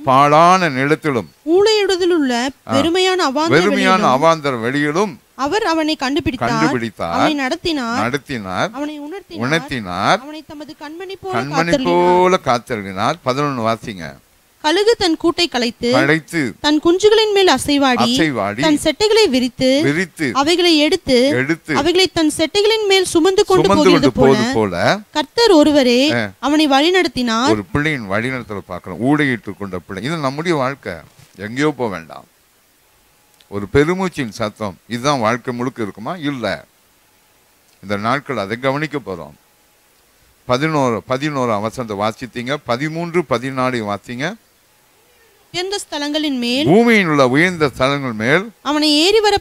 பாழான நிலத்திலும் ஊழையிடுதல் உள்ள வெறுமையான அவாந்தர வெளியிலும் அவர் அவனை கண்டுபிடித்தார், அவனை நடத்தினார், அவனை உணர்த்தினார், அவனை தமது கண்மணி போல காத்தருளினார். 11 வாசிங்க. கழுகு தன் கூட்டை கலைத்து தன் குஞ்சுகளின் மேல் அசைவாடி தன் செட்டைகளை விரித்து அவைகளை எடுத்து அவைகளை தன் செட்டைகளின் மேல் சுமந்து கொண்டு போகிறது போல கர்த்தர் ஒருவரே அவனை வழிநடத்தினார். ஒரு பிள்ளையின் வழிநடத்தல பார்க்கிறோம். ஊடையிட்டு கொண்ட பிள்ளை. இது நம்முடைய வாழ்க்கை. எங்கேயோ போக வேண்டாம். ஒரு பெருமூச்சின் சத்தம். இதுதான் வாழ்க்கை முழுக்க இருக்குமா? இல்ல. இந்த நாட்கள் அதை கவனிக்க போறோம். 11 வசனத்தை வாசித்தீங்க. 13, 14 வாசிங்க. உயர்ந்த ஸ்தலங்களின் மேல், பூமியில் உள்ள உயர்ந்த ஸ்தலங்கள் மேல் அவனை ஏறி வர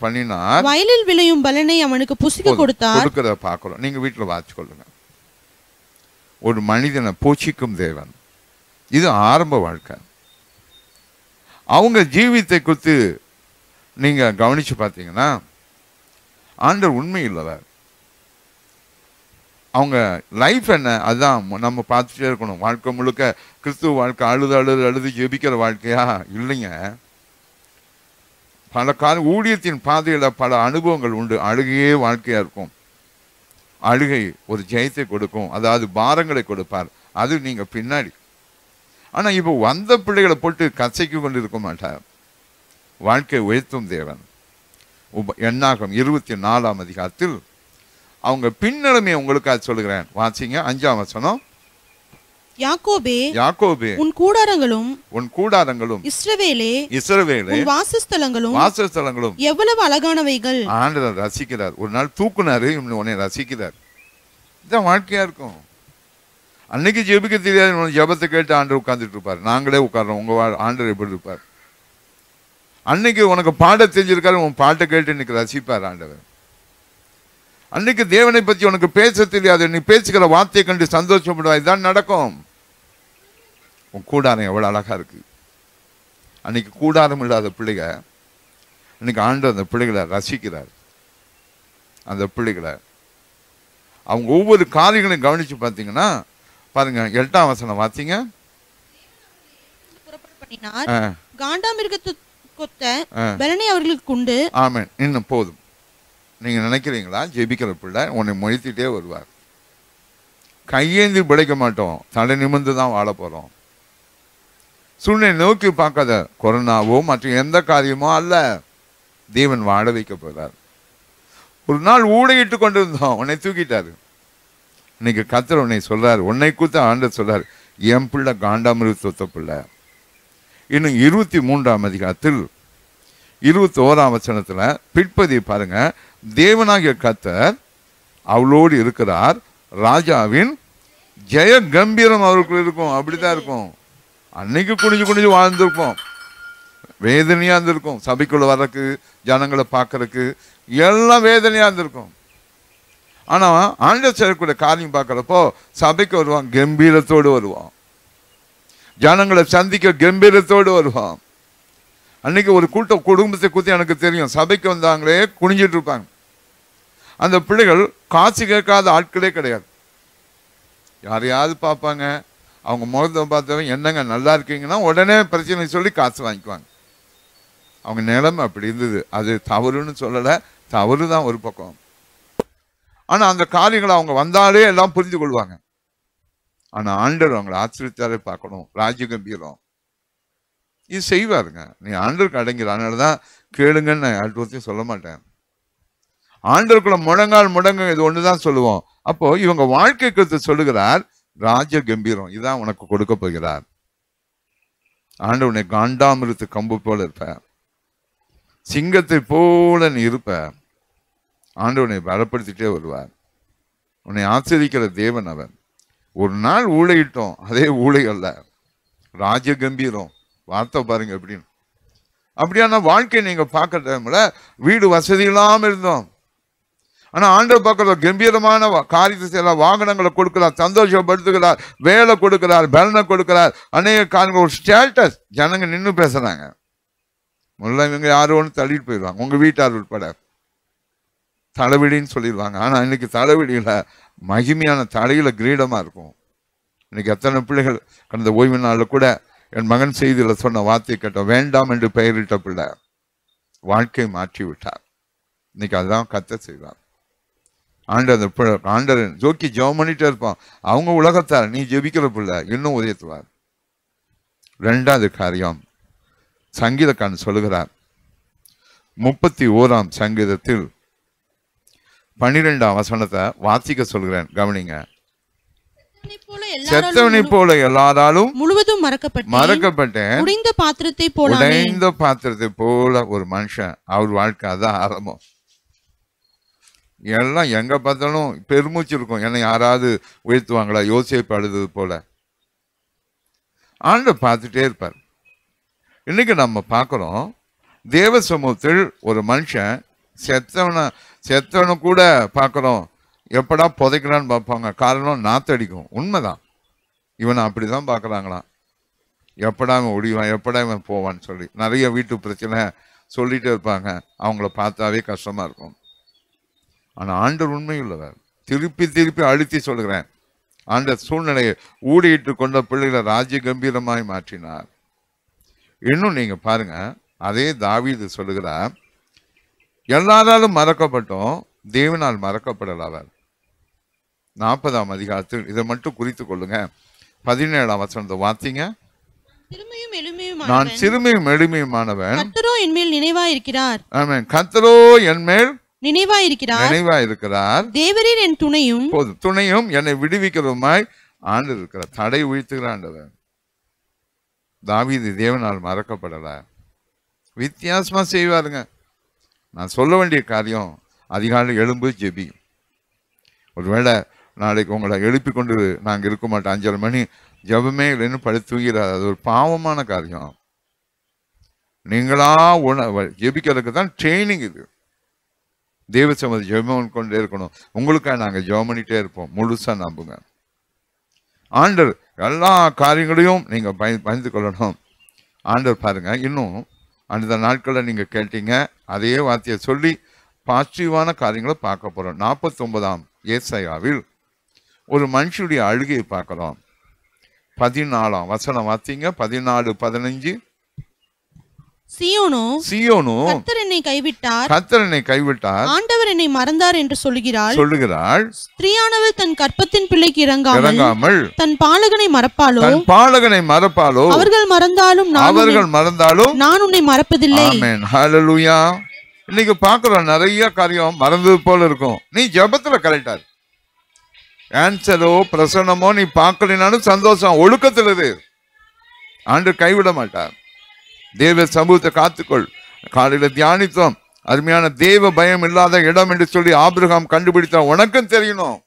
பண்ணினார். வயலில் விளையும் பலனை அவனுக்கு புசிக்க கொடுக்கிறத பார்க்கிறோம். நீங்க வீட்டுல வாசிக்கொள்ளுங்க. ஒரு மனிதனை போஷிக்கும் தேவன். இது ஆரம்ப வாழ்க்கை. அவங்க ஜீவித்தை குறித்து நீங்க கவனிச்சு பார்த்தீங்கன்னா ஆண்டவர் உண்மை இல்லவர். அவங்க லைஃப் என்ன, அதுதான் நம்ம பார்த்துட்டே இருக்கணும். வாழ்க்கை முழுக்க கிறிஸ்துவ வாழ்க்கை அழுது ஜெபிக்கிற வாழ்க்கையா? இல்லைங்க. பல கால ஊழியத்தின் பாதையில் பல அனுபவங்கள் உண்டு. அழுகையே வாழ்க்கையா இருக்கும். அழுகை ஒரு ஜெயத்தை கொடுக்கும். அதாவது பாரங்களை கொடுப்பார். அது நீங்க பின்னாடி. ஆனா இப்போ வந்த பிள்ளைகளை போட்டு கசைக்கு கொண்டு இருக்க மாட்டார். வாழ்க்கை உயர்த்தும் தேவன். என்னாகும் 24ஆம் அதிகாரத்தில் அவங்க பின்னலமே உங்களுக்காக சொல்லுகிறேன். வாசிங்க 5ஆம் வசனம். யாக்கோபே உன் கூடாரங்களும் இஸ்ரவேலே உன் வாசஸ்தலங்களும் எவ்வளவு அழகானவைகள். ஆண்டவர் ரசிக்கிறார். ஒரு நாள் தூக்குனாரு, உன்னை ரசிக்கிறார். இதான் வாழ்க்கையா இருக்கும். அன்னைக்கு ஜெபிக்க தெரியாது, ஜபத்தை கேட்டு ஆண்டவர் உட்கார்ந்துட்டு இருப்பார். நாங்களே உட்கார்றோம். உங்க ஆண்டவர் எப்படி இருப்பார்? அன்னைக்கு உனக்கு பாட தெரிஞ்சிருக்காரு, உன் பாட்டை கேட்டு இன்னைக்கு ரசிப்பார் ஆண்டவர். அன்னைக்கு தேவனை பற்றி உனக்கு பேச தெரியாது, நீ பேசுகிற வார்த்தையை கண்டு சந்தோஷப்படுவாய். இதான் நடக்கும். உன் கூடாரம் எவ்வளவு அழகா இருக்கு. அன்னைக்கு கூடாரம் இல்லாத பிள்ளைங்க இன்னைக்கு ஆண்டவர் அந்த பிள்ளைகளை ரசிக்கிறார். அந்த பிள்ளைகளை அவங்க ஒவ்வொரு காரியங்களையும் கவனிச்சு பார்த்தீங்கன்னா பாருங்க. 8ஆம் வசனம் வாசிங்க. காண்டாமிருகத்தை கொத்த பலனை அவர்களுக்கு உண்டு. ஆமென். இன்னும் போதும். நீங்க நினைக்கிறீங்களா? ஜெபிக்கிற பிள்ளை உன்னை மொழித்திட்டே வருவார். கையேந்தி பிழைக்க மாட்டோம். தலை நிமிர்ந்து தான் வாழ போறோம். சூழ்நிலை நோக்கி பார்க்காத. கொரோனாவோ மற்ற எந்த காரியமோ அல்ல. தேவன் வாழ வைக்க போறார். ஒரு நாள் ஊடையிட்டு கொண்டு இருந்தோம், உன்னை தூக்கிட்டாரு. இன்னைக்கு கர்த்தர் உன்னை சொல்றாரு, உன்னை கூத்த ஆண்டவர் சொல்றாரு, என் பிள்ளை காண்டாமிருகத்தை பிள்ளை. இன்னும் 23ஆம் அதிகாரத்தில் 21ஆம் வசனத்துல பிற்பதி பாருங்க. தேவனாகிய கர்த்தர் அவளோடு இருக்கிறார். ராஜாவின் ஜெய கம்பீரம் அவருக்கு இருக்கும். அப்படித்தான் இருக்கும். அன்னைக்கு குனிஞ்சு வாழ்ந்திருப்போம். வேதனையா இருந்திருக்கும். சபைக்குள்ள வர்றதுக்கு, ஜனங்களை பார்க்கறதுக்கு எல்லாம் வேதனையா இருந்திருக்கும். ஆனா ஆண்டவர் செய்யக்கூடிய காரியம் பார்க்கறப்போ சபைக்கு வருவான், கம்பீரத்தோடு வருவான். ஜனங்களை சந்திக்க கம்பீரத்தோடு வருவான். அன்னைக்கு ஒரு கூட்டம் குடும்பத்தை குறித்து எனக்கு தெரியும். சபைக்கு வந்தாங்களே குனிஞ்சிட்டு இருப்பாங்க. அந்த பிள்ளைகள் காசு கேட்காத ஆட்களே கிடையாது. யாரையாவது பார்ப்பாங்க, அவங்க முகத்தை பார்த்தவங்க என்னங்க நல்லா இருக்கீங்கன்னா உடனே பிரச்சனை சொல்லி காசு வாங்கிக்குவாங்க. அவங்க நிலைமை அப்படி இருந்தது. அது தவறுன்னு சொல்லலை, தவறு தான் ஒரு பக்கம். ஆனா அந்த காரியங்களை அவங்க வந்தாலே எல்லாம் புரிந்து கொள்வாங்க. ஆனா ஆண்டவர் அவங்களை ஆச்சரித்தாலே பார்க்கணும். ராஜகம்பீரம் இது செய்வாருங்க. நீ ஆண்டவருக்கு அடங்கிற. அதனாலதான் கேளுங்கன்னு நான் யார்கிட்டையும் சொல்ல மாட்டேன். ஆண்டவருக்குள்ள முடங்க இது ஒண்ணுதான் சொல்லுவோம். அப்போ இவங்க வாழ்க்கை குறித்து சொல்லுகிறார். ராஜ கம்பீரம் இதான் உனக்கு கொடுக்க போகிறார். ஆண்டவர் உன்னை காண்டாமிருத்து கம்பு போல இருப்ப, சிங்கத்தை போல நீ இருப்ப. ஆண்டவர் உன்னை பலப்படுத்திட்டே வருவார். உன்னை ஆச்சரிக்கிற தேவன் அவன். ஒரு நாள் ஊழையிட்டோம், அதே ஊழை அல்ல, ராஜ கம்பீரம். வார்த்தை பாருங்க எப்படின்னு. அப்படியான வாழ்க்கை நீங்க பார்க்குற டைம்ல வீடு வசதி இல்லாம இருந்தோம். ஆனா ஆண்டவர் பார்க்குற கம்பீரமான காரியத்தை செய்யலாம். வாகனங்களை கொடுக்கிறார், சந்தோஷப்படுத்துகிறார், வேலை கொடுக்கிறார், பலனை கொடுக்கிறார். அநேக காரியங்கள் ஒரு ஸ்டேட்டஸ். ஜனங்க நின்று பேசுறாங்க. முதல்ல இவங்க யாரும் ஒன்று தள்ளிட்டு போயிடுவாங்க, உங்க வீட்டார் உட்பட. தலைவிடின்னு சொல்லிடுவாங்க. ஆனா இன்னைக்கு தலைவிடியில மகிமையான தலையில கிரீடமா இருக்கும். இன்னைக்கு எத்தனை பிள்ளைகள் கடந்த ஓய்வு நாளில் கூட என் மகன் செய்தியில் சொன்ன வார்த்தை கேட்டோம். வேண்டாம் என்று பெயரிட்ட பிள்ளை. வாழ்க்கை மாற்றி விட்டார். இன்னைக்கு அதுதான் கர்த்தர் செய்வார். ஆண்டர் ஜோக்கி ஜெபம் பண்ணிட்டே இருப்பான். அவங்க உலகத்தார், நீ ஜெபிக்கிற பிள்ளை இன்னும் உதயத்துவார். ரெண்டாவது காரியம் சங்கீதக்காரன் சொல்லுகிறார். 31ஆம் சங்கீதத்தில் 12ஆம் வசனத்தை வாசிக்க சொல்கிறேன், கவனிங்க. செத்தவனை போல எல்லாராலும் முழுவதும் மறக்கப்பட்டேன், உடைந்த பாத்திரத்தை போல ஒரு மனுஷன். அவர் வாழ்க்கை அதான் ஆரம்பம். எல்லாம் எங்க பார்த்தாலும் பெருமூச்சு இருக்கும், என்னை யாராவது உயர்த்துவாங்களா, யோசிப்பு அழுது போல. ஆண்டவர் பார்த்துட்டே இருப்பார். இன்னைக்கு நம்ம பார்க்கிறோம், தேவ சமூகத்தில் ஒரு மனுஷன் செத்தவனை கூட பார்க்கிறோம், எப்படா புதைக்கலான்னு பார்ப்பாங்க. காரணம் நாத்தடிக்கும். உண்மைதான், இவனை அப்படிதான் பார்க்குறாங்களாம். எப்படா இவன் ஒடிவான், எப்படா இவன் போவான்னு சொல்லி நிறைய வீட்டு பிரச்சனை சொல்லிட்டு இருப்பாங்க. அவங்கள பார்த்தாவே கஷ்டமா இருக்கும். ஆனா ஆண்டவர் உண்மையுள்ளவர். திருப்பி திருப்பி அழுத்தி சொல்கிறேன், ஆண்டவர் சூழ்நிலையை ஊடிட்டு கொண்ட பிள்ளைகளை ராஜ்ய கம்பீரமாய் மாற்றினார். இன்னும் நீங்க பாருங்க, அதே தாவீது சொல்லுகிறார், எல்லாராலும் மறக்கப்பட்டோம், தேவனால் மறக்கப்படல அவர். 40ஆம் அதிகாரத்தில் இதை மட்டும் குறித்து கொள்ளுங்க. 17ஆம் வசனத்தை வாசிங்க. நான் சிறுமையும் எளிமையுமானவன், கர்த்தரோ என் மேல் நினைவாயிருக்கிறார். ஆமென். கர்த்தரோ என் மேல் நினைவாயிருக்கிறார். தேவரீர் என் துணையும் என்னை விடுவிக்கிறதுமாய் ஆண்டு இருக்கிறார். தடை உயர்த்துகிற ஆண்டவர். தாவீது தேவனால் மறக்கப்படல, வித்தியாசமா செய்வாருங்க. நான் சொல்ல வேண்டிய காரியம், அதிகாலை எழும்பு ஜெபி. ஒருவேளை நாளைக்கு உங்களை எழுப்பி கொண்டு நாங்கள் இருக்க மாட்டோம், 5:30 மணி ஜெபமே இல்லைன்னு படுத்து தூங்கிறார். அது ஒரு பாவமான காரியம். நீங்களா ஜெபிக்கிறதுக்கு தான் ட்ரைனிங் இது. தேவ சமூக ஜெபம் கொண்டே இருக்கணும். உங்களுக்காக நாங்கள் ஜெபம் பண்ணிட்டே இருப்போம். முழுசா நம்புங்க. ஆண்டவர் எல்லா காரியங்களையும் நீங்க பயந்து கொள்ளணும். ஆண்டவர் பாருங்க, இன்னும் அந்த நாட்களில் நீங்க கேட்டீங்க, அதே வார்த்தையை சொல்லி பாசிட்டிவான காரியங்களை பார்க்க போறோம். 49ஆம் ஏசாயாவில் ஒரு மனுஷனுடைய அழுகையை பார்க்கிறோம். 14ஆம் வசனம் வாசிங்க. 14-15. சீயோனோ கர்த்தர் என்னை கைவிட்டார், ஆண்டவர் என்னை மறந்தார் என்று சொல்லுகிறாள். ஸ்திரீயானவள் தன் கற்பத்தின் பிள்ளைக்கு இறங்காமல் தன் பாலகனை மறப்பாளோ. அவர்கள் மறந்தாலும் நான் உன்னை மறப்பதில்லை. ஆமென். ஹல்லேலூயா. இன்னைக்கு பார்க்கிறோம், நிறைய காரியம் மறந்தது போல இருக்கும். நீ ஜெபத்துல கரெக்டா ஆன்சரோ பிரசன்னமோ நீ பார்க்கலினாலும் சந்தோஷம். ஒழுக்கத்தில் இரு, ஆண்டு கைவிட மாட்டார். தேவ சமூகத்தை காத்துக்கொள். காலையில தியானித்தோம், அருமையான தேவ பயம் இல்லாத இடம் என்று சொல்லி ஆபிரகாம் கண்டுபிடித்த. உனக்கும் தெரியணும்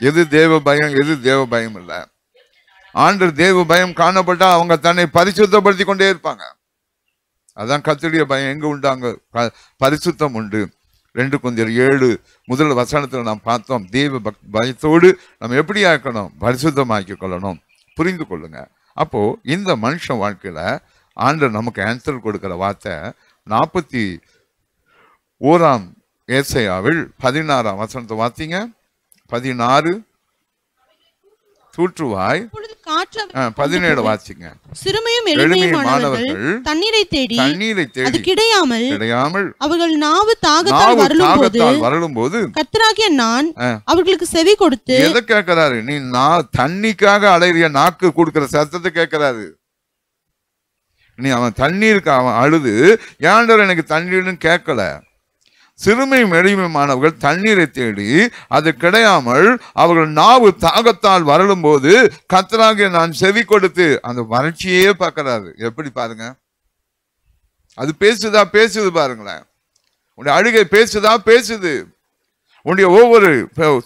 எது தேவ பயம், எது தேவ பயம் இல்லை. ஆண்டு தேவ பயம் காணப்பட்டா அவங்க தன்னை பரிசுத்தப்படுத்தி கொண்டே இருப்பாங்க. அதான் கர்த்தருடைய பயம் எங்க உண்டாங்க, பரிசுத்தம் உண்டு. 2 கொரிந்தியர் 7 முதல் வசனத்துல நாம் பார்த்தோம், தேவ பயத்தோடு நம்ம எப்படியா இருக்கணும், பரிசுத்தமாக்கி கொள்ளணும். புரிந்து கொள்ளுங்க. அப்போ இந்த மனுஷன் வாழ்க்கையில ஆண்டவர் நமக்கு ஆன்சர் கொடுக்கிற வார்த்தை 41ஆம் ஏசாயாவில் 16ஆம் வசனத்தை வாசிங்க. 16 தூற்றுவாய். 17 வாசிங்க. சிறுமையும் எளிமையுமானவர்கள் தண்ணீரை தேடி அது கிடையாமல் அவர்கள் நாவு தாகத்தால் வரும்போது கர்த்தராகிய நான் அவர்களுக்கு செவி கொடுத்து. எதை கேட்கிறாரு? நீ தண்ணிக்காக அலைறிய நாக்கு கொடுக்கிற சத்தத்தை கேட்கிறாரு. நீ அவன் தண்ணீருக்கு அவன் அழுது, ஏண்டவர் எனக்கு தண்ணீர்னு கேட்கல. சிறுமையும் எளிமையுமானவர்கள் தண்ணீரை தேடி அது கிடையாமல் அவர்கள் நாவு தாகத்தால் வரலும் போது கர்த்தராகிய நான் செவி கொடுத்து. அந்த வறட்சியே பார்க்கறாரு. எப்படி பாருங்க, அது பேசுது பாருங்களேன். உன்னுடைய அழுகை பேசுது. உன்னுடைய ஒவ்வொரு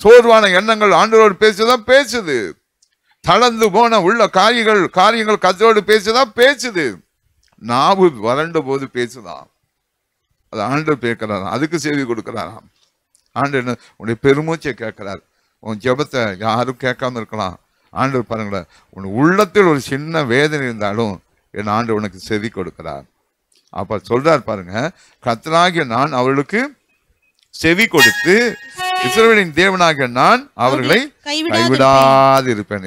சோர்வான எண்ணங்கள் ஆண்டவரோடு பேசுது. தளர்ந்து போன உள்ள காரியங்கள் கர்த்தரோடு பேசுது. நாவு வறண்ட போது பேசுதான். அது ஆண்டவர் கேட்கிறாராம், அதுக்கு செவி கொடுக்கிறாராம். ஆண்டவர் என்ன, உன்னுடைய பெருமூச்சை கேட்கிறார். உன் ஜெபத்தை யாரும் கேட்காம இருக்கலாம். ஆண்டவர் பாருங்களேன், உன் உள்ளத்தில் ஒரு சின்ன வேதனை இருந்தாலும் என் ஆண்டவர் உனக்கு செவி கொடுக்கிறார். அப்ப சொல்றார் பாருங்க, கர்த்தராகிய நான் அவர்களுக்கு செவி கொடுத்து இஸ்ரவேலின் தேவனாகிய நான் அவர்களை கைவிடாது இருப்பேன்.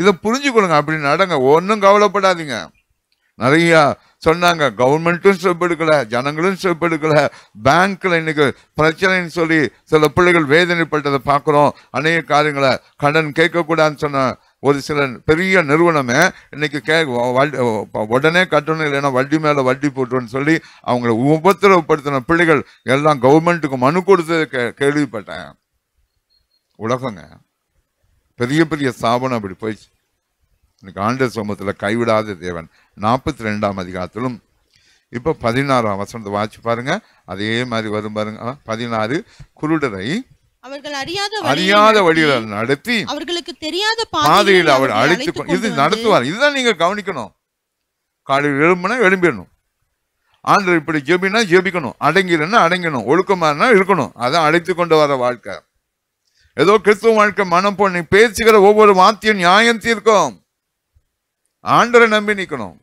இதை புரிஞ்சுக்கொள்ளுங்க. அப்படி நடங்க, ஒன்னும் கவலைப்படாதீங்க. நிறைய சொன்னாங்க. கவர்மெண்ட்டும் ஸ்டெப் எடுக்கல, ஜனங்களும் ஸ்டெப் எடுக்கல. பேங்க்ல இன்னைக்கு பிரச்சனைன்னு சொல்லி சில பிள்ளைகள் வேதனைப்பட்டதை பார்க்கிறோம். அநேக காரியங்களை கடன் கேட்கக்கூடாதுன்னு சொன்ன ஒரு சில பெரிய நிறுவனமே இன்னைக்கு உடனே கட்டணும், இல்லைன்னா வட்டி மேல வட்டி போட்டுன்னு சொல்லி அவங்களை உபத்திரவப்படுத்தின பிள்ளைகள் எல்லாம் கவர்மெண்ட்டுக்கு மனு கொடுத்தது கேள்விப்பட்டேன். உலகங்க பெரிய பெரிய ஸ்தாபனம் அப்படி போயிடுச்சு. இன்னைக்கு ஆண்டவர் சமூகத்தில் கைவிடாத தேவன் 42ஆம் அதிகாரத்திலும் இப்ப 16ஆம் வசனத்தை வாசிச்சு பாருங்க. அதே மாதிரி வரும் பாருங்க. 16 குருடரை அவர்கள் அறியாத வழியில நடத்தி அவர்களுக்கு தெரியாத பாதையில் அவர் அழைத்து இது நடத்துவார். இதுதான் நீங்க கவனிக்கணும். காலையில் எழும்புனா எழும்பிடணும். ஆண்டவர் இப்படி ஜெபினா ஜெபிக்கணும், அடங்கினா அடங்கணும், ஒழுக்கமானா இருக்கணும். அதான் அழைத்து கொண்டு வர வாழ்க்கை. ஏதோ கிறிஸ்துவ வாழ்க்கை மனம் பொண்ணு பேசுகிற ஒவ்வொரு வார்த்தையும் நியாயம் தீர்க்கும். ஆண்டரை நம்பி நிற்கணும்.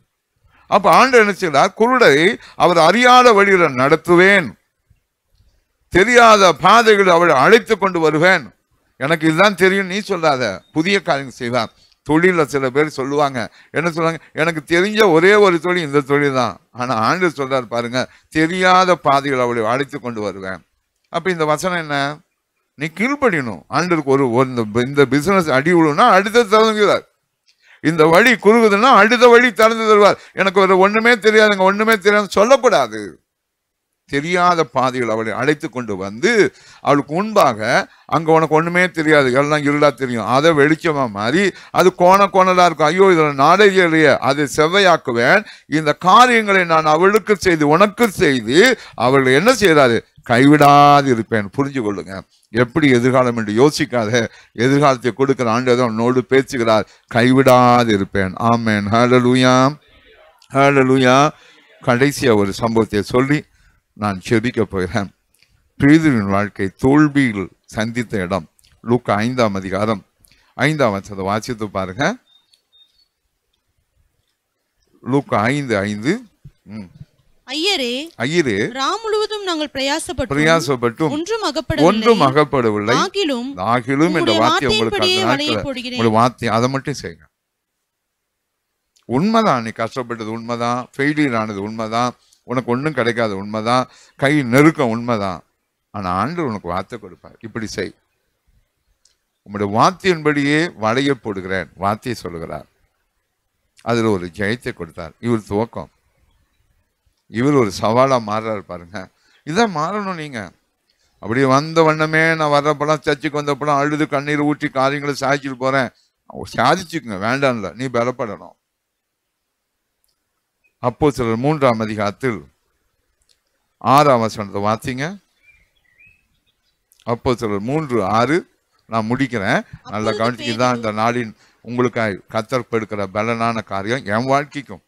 அப்ப ஆண்டவர் என்ன செய்யறார்? குருடை அவர் அறியாத வழியில நடத்துவேன், தெரியாத பாதைகள் அவரை அழைத்து கொண்டு வருவேன். எனக்கு இதுதான் தெரியும் நீ சொல்லாத, புதிய காரியங்கள் செய்வான். தொழில சில பேர் சொல்லுவாங்க, என்ன சொல்லுவாங்க, எனக்கு தெரிஞ்ச ஒரே ஒரு தொழில் இந்த தொழில் தான். ஆனா ஆண்டவர் சொல்றாரு பாருங்க, தெரியாத பாதைகள் அவளை அழைத்து கொண்டு வருவேன். அப்ப இந்த வசனம் என்ன? நீ கீழ்படியணும். ஆண்டருக்கு ஒரு இந்த பிசினஸ் அடி விழுனா அடுத்த திறந்துகிறார். இந்த வழி குறுகுதுன்னா அடுத்த வழி திறந்து தருவார். எனக்கு ஒரு ஒண்ணுமே தெரியாதுங்க, ஒண்ணுமே தெரியாது சொல்லக்கூடாது. தெரியாத பாதைகள் அவளை அழைத்து கொண்டு வந்து அவளுக்கு முன்பாக அங்க உனக்கு ஒண்ணுமே தெரியாது, எல்லாம் இருளா தெரியும், அதை வெளிச்சமா மாறி அது கோணலா இருக்கும். ஐயோ இதுல நாடே இல்லையே, அதை செவ்வையாக்குவேன். இந்த காரியங்களை நான் அவளுக்கு செய்து உனக்கு செய்து அவர்கள் என்ன செய்யறாரு? கைவிடாது இருப்பேன். புரிஞ்சு கொள்ளுங்க. எப்படி எதிர்காலம் என்று யோசிக்காத, எதிர்காலத்தை கொடுக்கிற ஆண்டவர் உன்னோடு பேசுகிறார். கைவிடாது இருப்பேன். ஆமென். ஹல்லேலூயா, ஹல்லேலூயா. கடைசியா ஒரு சம்பவத்தை சொல்லி நான் செபிக்க போகிறேன். பேதுருவின் வாழ்க்கை தோல்வியில் சந்தித்த இடம். லூக்கா 5ஆம் அதிகாரம் 5ஆம் வசனத்தை வாசித்து பாருங்க. லூக்கா 5:5. ஐயரே, ராம் முழுவதும் நாங்கள் பிரயாசப்பட்டும் ஒன்றும் அகப்படவில்லை. ஆகிலும் என்ற வார்த்தை உங்களுக்கு வார்த்தை அதை மட்டும் செய்யுங்க. உண்மைதான், நீ கஷ்டப்பட்டது உண்மைதான், ஃபெயிலியர் ஆனது உண்மைதான், உனக்கு ஒன்றும் கிடைக்காது உண்மைதான், கை நெருக்கம் உண்மைதான். ஆனா ஆண்டவர் உனக்கு வார்த்தை கொடுப்பார். இப்படி செய். உங்களுடைய வார்த்தையின்படியே வளைய போடுகிறேன், வார்த்தையை சொல்லுகிறார். அதுல ஒரு ஜெயத்தை கொடுத்தார். இவர் துவக்கம். இவர் ஒரு சவாலா மாறுறாரு பாருங்க. இதான் மாறணும். நீங்க அப்படியே வந்த வண்ணமே நான் வர்றப்பெல்லாம் சர்ச்சுக்கு வந்தப்பெல்லாம் அழுது கண்ணீர் ஊற்றி காரியங்களை சாதிச்சுட்டு போறேன், சாதிச்சுக்குங்க, வேண்டாம்ல. நீ பலப்படணும். அப்போஸ்தலர் 3ஆம் அதிகாரத்தில் 6ஆம் வசனத்தை வாசிங்க. அப்போஸ்தலர் 3:6. நான் முடிக்கிறேன், நல்லா கவனிச்சு. தான் இந்த நாளின் உங்களுக்காக கர்த்தர் எடுக்கிற பலனான காரியம். என் வாழ்க்கைக்கும்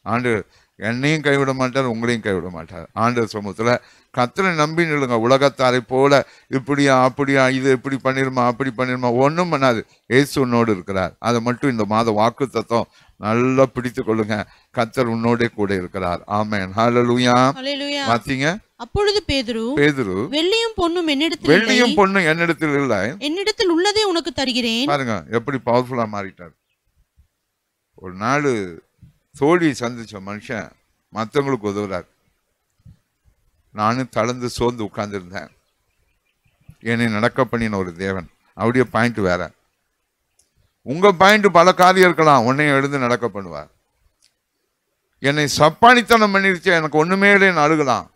ஆண்டு என்னையும் கைவிட மாட்டார், உங்களையும் கைவிட மாட்டார். ஆண்டவர் சமூகத்துல கர்த்தரை நம்பி நில்லுங்க. உலகத்தாரை போல இப்படியா அப்படியா, இது எப்படி பண்ணிருமா அப்படி பண்ணிருமா, ஒன்றும் பண்ணாது. இயேசு உன்னோடு இருக்கிறார். அதை மட்டும் இந்த மாத வாக்கு தத்துவம் நல்லா பிடித்து கொள்ளுங்க. கர்த்தர் உன்னோட கூட இருக்கிறார். ஆமென். ஹல்லேலூயா. பாத்தீங்க. அப்பொழுது பேதுரு, வெள்ளியும் பொன்னும் என்னிடத்தில் இல்லை, என்னிடத்தில் உள்ளதை உனக்கு தருகிறேன். பாருங்க எப்படி பவர்ஃபுல்லா மாறிட்டார். ஒரு நாள் தோழியை சந்திச்ச மனுஷன் மற்றவங்களுக்கு உதவுறார். நானும் தளர்ந்து சோர்ந்து உட்கார்ந்துருந்தேன். என்னை நடக்க பண்ணின ஒரு தேவன். அவருடைய பாயிண்ட் வேற. உங்க பாயிண்ட் பல காரியம் இருக்கலாம். உன்னையும் எழுந்து நடக்க பண்ணுவார். என்னை சப்பானித்தனம் பண்ணிருச்சு, எனக்கு ஒண்ணுமே இல்லைன்னு அழுகலாம்.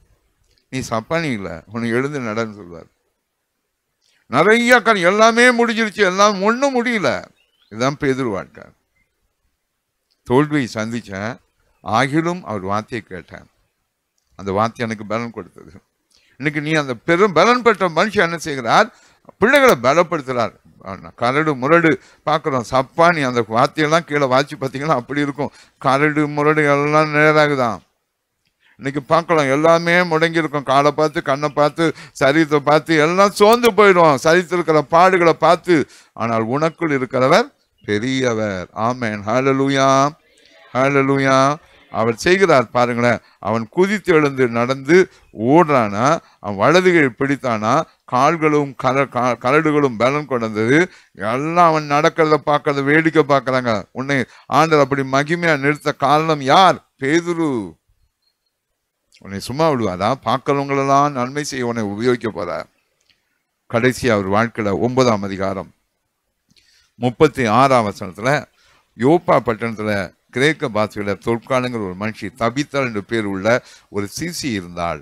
நீ சப்பானி இல்லை, உன்னை எழுந்து நடன்னு சொல்வார். நிறைய காரியம் எல்லாமே முடிஞ்சிருச்சு, எல்லாம் ஒன்றும் முடியல. இதுதான் பேதுரு வாழ்க்கை. தோல்வியை சந்திச்சேன், ஆகிலும் அவர் வார்த்தையை கேட்டேன். அந்த வார்த்தை எனக்கு பலன் கொடுத்தது. இன்னைக்கு நீ அந்த பெரும் பலன் பெற்ற மனுஷன் என்ன செய்கிறார்? பிள்ளைகளை பலப்படுத்துறார். கரடு முரடு பார்க்குறோம். சப்பானி அந்த வார்த்தையெல்லாம் கீழே வாட்சி பார்த்தீங்கன்னா அப்படி இருக்கும். கரடு முரடு எல்லாம் நேராகுதான். இன்னைக்கு பார்க்கலாம், எல்லாமே முடங்கி இருக்கும். காலை பார்த்து, கண்ணை பார்த்து, சரீரத்தை பார்த்து எல்லாம் சோர்ந்து போயிடும். சரீரத்தில் இருக்கிற பாடுகளை பார்த்து. ஆனால் உனக்குள் இருக்கிறவர் பெரியவர். ஆமென். ஹல்லேலூயா, ஹல்லேலூயா. அவர் செய்கிறார் பாருங்களேன். அவன் குதித்து எழுந்து நடந்து ஓடுறானா, அவன் வலதுகை பிடித்தானா, கால்களும் கரடுகளும் பலன் கொண்டது. எல்லாம் அவன் நடக்கிறத பார்க்கறத வேடிக்கை பார்க்கறாங்க. உன்னை ஆண்டவர் அப்படி மகிமையா நிறுத்த காரணம் யார்? பேதுரு. உன்னை சும்மா விடுவாரா? பார்க்கிறவங்களெல்லாம் நன்மை செய்ய உன்னை உபயோகிக்க போறார். கடைசி அவர் வாழ்க்கையில 9ஆம் அதிகாரம் 36ஆம் வசனத்துல, யோப்பா பட்டணத்துல கிரேக்க பாஷையில தொற்காலங்கள் ஒரு மனுஷி தபித்தாள் என்று பேர் உள்ள ஒரு சிசி இருந்தாள்.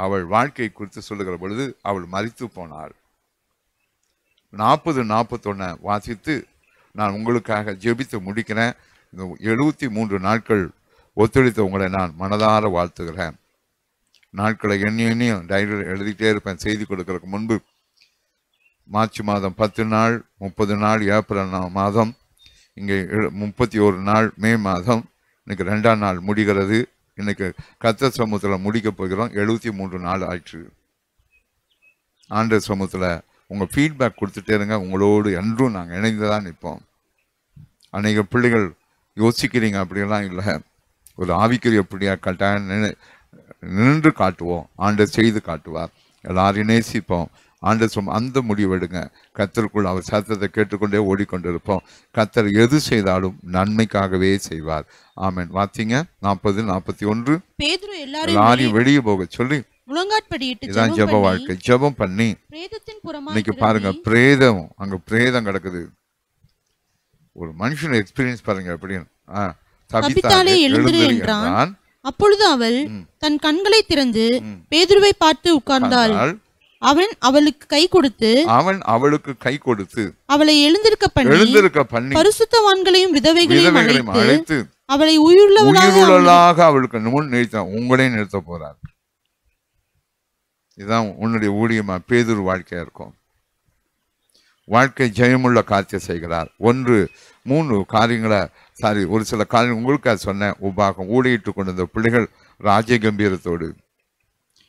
அவள் வாழ்க்கை குறித்து சொல்லுகிற பொழுது அவள் மரித்து போனாள். 40-41 வாசித்து நான் உங்களுக்காக ஜெபித்து முடிக்கிறேன். இந்த 73 நாட்கள் ஒத்துழைத்த உங்களை நான் மனதார வாழ்த்துகிறேன். நாட்களை எண்ணியும் டைரியில் எழுதிட்டே இருப்பேன். செய்தி கொடுக்கறதுக்கு முன்பு மார்ச் மாதம் 10 நாள், 30 நாள், ஏப்ரல் மாதம், இங்கே 31 நாள், மே மாதம். இன்னைக்கு 2ஆம் நாள் முடிகிறது. இன்னைக்கு கர்த்தர் சமூகத்தில் முடிக்க போகிறோம். 73 நாள் ஆயிற்று. ஆண்டவர் சமூகத்தில் உங்கள் ஃபீட்பேக் கொடுத்துட்டே இருங்க. உங்களோடு என்றும் நாங்கள் இணைந்துதான் நிற்போம். அநேக பிள்ளைகள் யோசிக்கிறீங்க, அப்படியெல்லாம் இல்லை. ஒரு ஆவிக்குரிய பிள்ளையா கட்டாயம் நின்று காட்டுவோம். ஆண்டவர் செய்து காட்டுவார். எல்லாரையும் நேசிப்போம். ஆண்டவர் அந்த முடிவெடுங்க. கர்த்தருக்குள் அவர் சத்தத்தை கேட்டுக்கொண்டே ஓடிக்கொண்டிருப்போம். கர்த்தர் எது செய்தாலும் நன்மைக்காகவே செய்வார். ஆமென். வாசிங்க 40-41. பேதுரு எல்லாரையும் வெளியே போக சொல்லி முழங்காற்படியிட்டு இதான் ஜெப வாழ்க்கை. ஜெபம் பண்ணி இன்னைக்கு பாருங்க, பிரேதம் அங்க பிரேதம் கிடக்குது. ஒரு மனுஷன் எக்ஸ்பீரியன்ஸ் பாருங்க எப்படின்னு. தபித்தாளே எழுந்திரு என்றான். அப்பொழுது அவள் தன் கண்களை திறந்து பேதுருவை பார்த்து உட்கார்ந்தாள். அவன் அவளுக்கு கை கொடுத்து அவளை எழுந்திருக்க பண்ணி பரிசுத்தவான்களையும் விதவைகளையும் அழைத்து அவளை உயிருள்ளவளாக அவளுக்கு முன் நிறுத்த உங்களையும் நிறுத்த போறார். இதுதான் உன்னுடைய ஊழியமா பேதுரு வாழ்க்கையா இருக்கும். வாழ்க்கை ஜெயமுள்ள காட்சியை செய்கிறார். 3 காரியங்களை ஒரு சில காரியம் உங்களுக்காக சொன்ன உபாகம். ஊழியிட்டு கொண்டிருந்த பிள்ளைகள் ராஜ கம்பீரத்தோடு.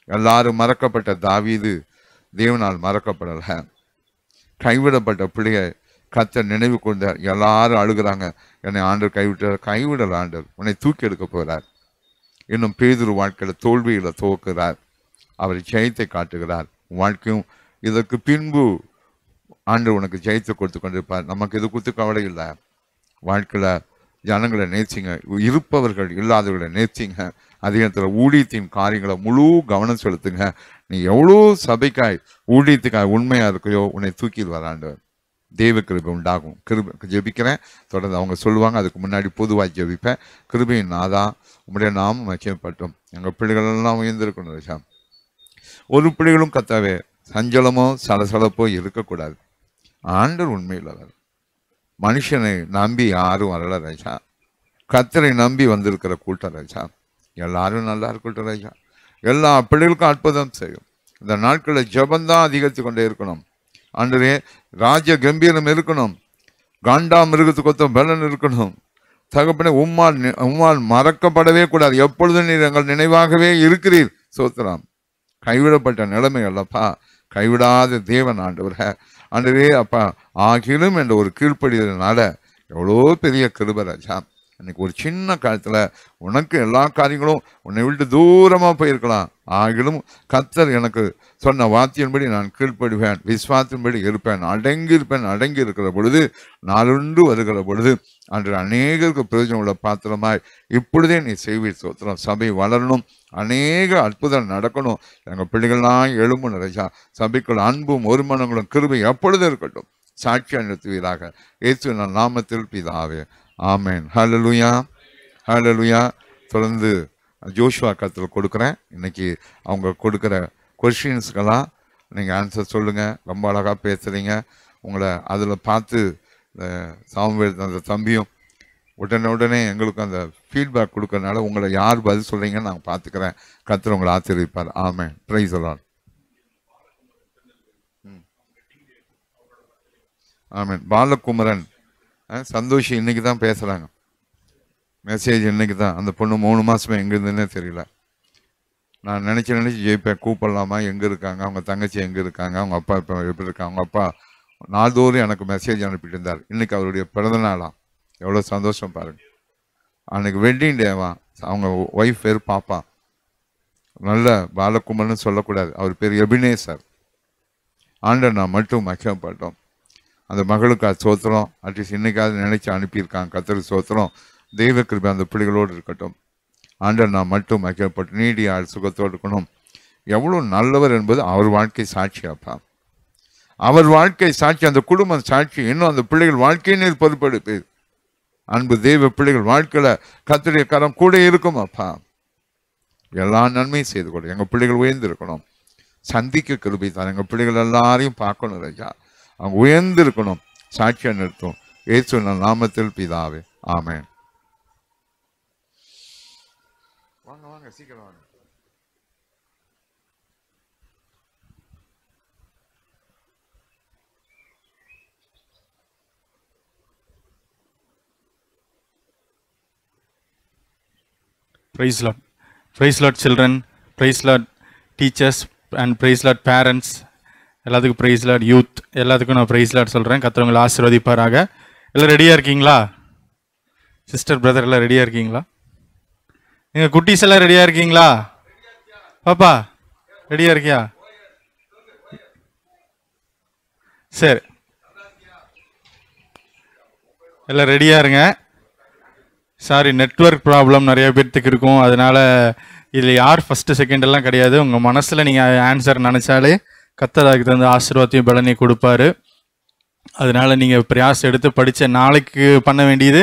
எல்லாரும் மறக்கப்பட்ட தாவீது தேவனால் மறக்கப்படல. கைவிடப்பட்ட பிள்ளைய கர்த்தர் நினைவு கொண்டார். எல்லாரும் அழுகிறாங்க, என்னை ஆண்டவர் கைவிடல, ஆண்டவர் உன்னை தூக்கி எடுக்க போறார். இன்னும் பேதுரு வாழ்க்கையில தோல்வியில துவக்குகிறார். அவர் ஜெயத்தை காட்டுகிறார். வாழ்க்கையும் இதற்கு பின்பு ஆண்டவர் உனக்கு ஜெயத்தை கொடுத்து கொண்டிருப்பார். நமக்கு இது கொடுத்து கவலை இல்லை. வாழ்க்கையில ஜனங்களை நேசிங்க, இருப்பவர்கள் இல்லாதவர்களை நேசிங்க. அதே நேரத்தில் ஊழியத்தின் காரியங்களை முழு கவனம் செலுத்துங்க. நீ எவ்வளோ சபைக்காய் ஊழியத்துக்காய் உண்மையா இருக்கையோ உன்னை தூக்கில் வராண்டவர். தெய்வ கிருபை உண்டாகும். கிருபை ஜெபிக்கிறேன் தொடர்ந்து. அவங்க சொல்லுவாங்க, அதுக்கு முன்னாடி பொதுவாக ஜெபிப்பேன். கிருபையின் நாதா உங்களுடைய நாமம் மகிமைப்பட்டோம். எங்கள் பிள்ளைகளெல்லாம் உயர்ந்திருக்கணும் ராஜா. ஒரு பிள்ளைகளும் கத்தாவே சஞ்சலமோ சலசலப்போ இருக்கக்கூடாது. ஆண்டவர் உண்மையில் அவர் மனுஷனை நம்பி யாரும் வரல ராஜா. கர்த்தரை நம்பி வந்திருக்கிற கூட்டம் ராஜா. எல்லாரும் நல்லா இருக்கட்டும் ராஜா. எல்லா பிள்ளைகளுக்கும் அற்புதம் செய்யும். இந்த நாட்களில் ஜபந்தான் அதிகரித்து கொண்டே இருக்கணும். ஆண்டவரே ராஜ கம்பீரம் இருக்கணும். காண்டா மிருகத்துக்கு ஒத்த பலன் இருக்கணும். தகப்பனே உம்மால் மறக்கப்படவே கூடாது. எப்பொழுதும் நீர் எங்கள் நினைவாகவே இருக்கிறீர். சோத்திரம். கைவிடப்பட்ட நிலைமை அல்லப்பா, கைவிடாத தேவன் ஆண்டவரே. ஆண்டவரே அப்பா, ஆகிலும் என்ற ஒரு கீழ்ப்படிதனால எவ்வளோ பெரிய கிருபை ராஜா. அன்னைக்கு ஒரு சின்ன காலத்துல உனக்கு எல்லா காரியங்களும் உன்னை விட்டு தூரமா போயிருக்கலாம். ஆகிலும் கர்த்தர் எனக்கு சொன்ன வார்த்தையின்படி நான் கீழ்ப்படுவேன், விசுவாசத்தின்படி இருப்பேன், அடங்கி இருக்கிற பொழுது நாளுண்டு வருகிற பொழுது அன்று அநேகருக்கு பிரயோஜனம் உள்ள பாத்திரமாய் இப்பொழுதே நீ செய்வீர். சோத்திரம். சபை வளரணும், அநேக அற்புதம் நடக்கணும். எங்கள் பிள்ளைகள்லாம் எழும்பணும் ராஜா. சபைக்குள் அன்பும் ஒருமனங்களும் கிருபை எப்பொழுதும் இருக்கட்டும். சாட்சியாக நிறுத்துவீராக. இயேசு நாமத்தில் பிதாவே, ஆமேன். ஹல்லேலூயா, ஹல்லேலூயா. தொடர்ந்து ஜோஷுவா கருத்தில் கொடுக்குறேன். இன்னைக்கு அவங்க கொடுக்குற கொஸ்டின்ஸ்க்கெல்லாம் நீங்கள் ஆன்சர் சொல்லுங்கள். ரொம்ப அழகாக பேசுகிறீங்க. உங்களை அதில் பார்த்து சாமுவேல் அந்த தம்பியும் உடனே எங்களுக்கு அந்த ஃபீட்பேக் கொடுக்கறதுனால உங்களை யார் பதில் சொல்கிறீங்கன்னு நாங்கள் பார்த்துக்கிறேன். கர்த்தர் உங்களை ஆசீர்வதிப்பார். Amen. Praise the Lord. Amen. Balakumaran Santhoshi இன்னைக்கு தான் பேசுகிறாங்க. மெசேஜ் இன்னைக்கு தான். அந்த பொண்ணு 3 மாதமே எங்கே இருந்துன்னே தெரியல. நான் நினச்சி ஜெயிப்பேன், கூப்பிடலாமா, எங்கே இருக்காங்க, அவங்க தங்கச்சி எங்கே இருக்காங்க, அவங்க அப்பா இப்போ எப்படி இருக்காங்க. அவங்க அப்பா நாள்தோறும் எனக்கு மெசேஜ் அனுப்பிட்டு இருந்தார். இன்னைக்கு அவருடைய பிறந்த நாளாம். எவ்வளோ சந்தோஷம் பாருங்கள். அன்னைக்கு வெட்டிங் டேவா. அவங்க ஒய்ஃப் பேர் பாப்பா, நல்ல பாலகுமார்னு சொல்லக்கூடாது, அவர் பேர் எபினேசர். ஆண்டவர் நான் மட்டும் மகிமைப்பட்டோம். அந்த மகளுக்கு சோத்திரம். அட்லீஸ்ட் இன்னைக்காவது நினைச்சு அனுப்பியிருக்காங்க. கர்த்தருக்கு சோத்திரம். தெய்வ கிருபை அந்த பிள்ளைகளோடு இருக்கட்டும். ஆண்டவர் நான் மட்டும் மகிமைப்பட்டு நீடிய சுகத்தோடு இருக்கணும். எவ்வளோ நல்லவர் என்பது அவர் வாழ்க்கை சாட்சியாப்பா. அவர் வாழ்க்கை சாட்சி, அந்த குடும்பம் சாட்சி. இன்னும் அந்த பிள்ளைகள் வாழ்க்கையினர் பொறுப்பெடுப்பு. அன்பு தெய்வ பிள்ளைகள் வாழ்க்கையில கர்த்தருடைய கரம் கூட இருக்கும் அப்பா. எல்லா நன்மையும் செய்து கொடு. எங்க பிள்ளைகள் உயர்ந்து இருக்கணும். சந்திக்க கிருபை தான். எங்க பிள்ளைகள் எல்லாரையும் பார்க்கணும் ராஜா. அவங்க உயர்ந்து இருக்கணும். சாட்சியா நிறுத்தும். இயேசுவின் நாமத்தில் பிதாவே, ஆமென். வாங்க வாங்க சீக்கிரம் வாங்க. Praise Lord. Praise Lord children. Praise Lord teachers and praise Lord parents. எல்லாத்துக்கும் praise Lord youth. எல்லாத்துக்கும் நான் praise Lord சொல்கிறேன். கர்த்தர் உங்களை ஆசீர்வதிப்பாராக. எல்லாம் ரெடியாக இருக்கீங்களா? சிஸ்டர் பிரதர் எல்லாம் ரெடியாக இருக்கீங்களா? எங்கள் குட்டீஸ் எல்லாம் ரெடியாக இருக்கீங்களா? பாப்பா ரெடியாக இருக்கியா? சரி, எல்லாம் ரெடியாக இருங்க. சாரி, நெட்வொர்க் ப்ராப்ளம் நிறைய பேர்த்துக்கு இருக்கும். அதனால இதில் யார் ஃபஸ்ட்டு செகண்ட் எல்லாம் கிடையாது. உங்கள் மனசில் நீங்கள் ஆன்சர் நினச்சாலே கர்த்தர் அதுக்கு தகுந்த ஆசீர்வாதத்தையும் பலனை கொடுப்பாரு. அதனால நீங்கள் பிரயாசம் எடுத்து படித்த நாளைக்கு பண்ண வேண்டியது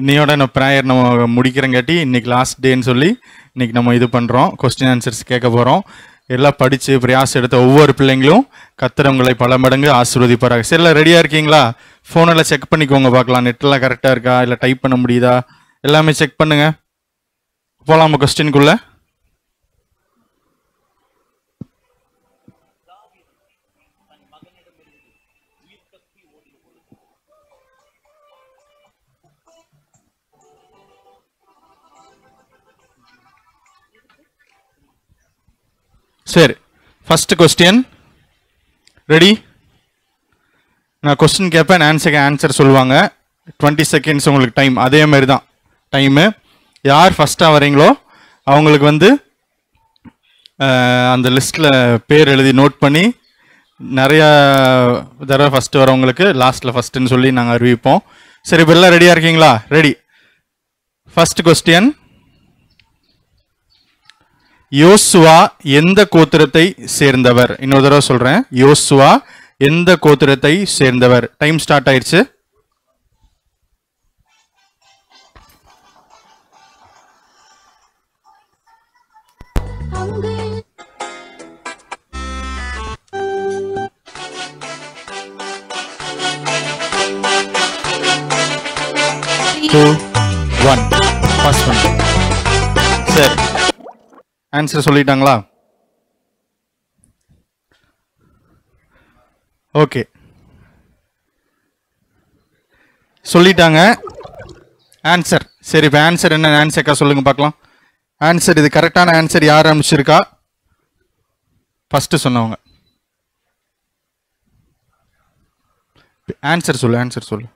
இன்னையோட நான் ப்ரேயர் நம்ம முடிக்கிறங்காட்டி இன்னைக்கு லாஸ்ட் டேன்னு சொல்லி இன்னைக்கு நம்ம இது பண்ணுறோம். கொஸ்டின் ஆன்சர்ஸ் கேட்க போகிறோம். எல்லாம் படித்து பிரயாசம் எடுத்த ஒவ்வொரு பிள்ளைங்களும் கர்த்தர் உங்களை பல மடங்கு ஆசீர்வதிப்பாராக. சரி, எல்லாம் ரெடியாக இருக்கீங்களா? ஃபோனெல்லாம் செக் பண்ணிக்கோங்க, பார்க்கலாம் நெட்டெல்லாம் கரெக்டாக இருக்கா, இல்லை டைப் பண்ண முடியுதா, எல்லாமே செக் பண்ணுங்க. போகலாமா கொஸ்டின்குள்ள? சரி, ஃபர்ஸ்ட் கொஸ்டின் ரெடி? நான் கொஸ்டின் கேட்பேன், ஆன்சர் சொல்லுவாங்க. 20 செகண்ட்ஸ் உங்களுக்கு டைம். அதே மாதிரி தான் டைமு. யார் ஃபஸ்ட்டாக வரீங்களோ அவங்களுக்கு வந்து அந்த லிஸ்ட்டில் பேர் எழுதி நோட் பண்ணி நிறையா தடவை ஃபஸ்ட்டு வரவங்களுக்கு லாஸ்ட்டில் ஃபஸ்ட்டுன்னு சொல்லி நாங்கள் அறிவிப்போம். சரி, இப்போ எல்லாம் ரெடியாக இருக்கீங்களா? ரெடி. ஃபர்ஸ்ட் கொஸ்டின், யோசுவா எந்த கோத்திரத்தை சேர்ந்தவர்? இன்னொரு தடவை சொல்கிறேன், யோசுவா எந்த கோத்திரத்தை சேர்ந்தவர்? டைம் ஸ்டார்ட் ஆயிடுச்சு. சரி, ஆன்சர் சொல்லிட்டாங்களா? ஓகே, சொல்லிட்டாங்க ஆன்சர். சரி, இப்போ ஆன்சர் என்ன ஆன்சர்க்கா சொல்லுங்க பார்க்கலாம். ஆன்சர் இது கரெக்டான ஆன்சர் யார் அனுப்பிச்சிருக்கா? ஃபர்ஸ்ட் சொன்னவங்க ஆன்சர் சொல்லு. ஆன்சர் சொல்லு.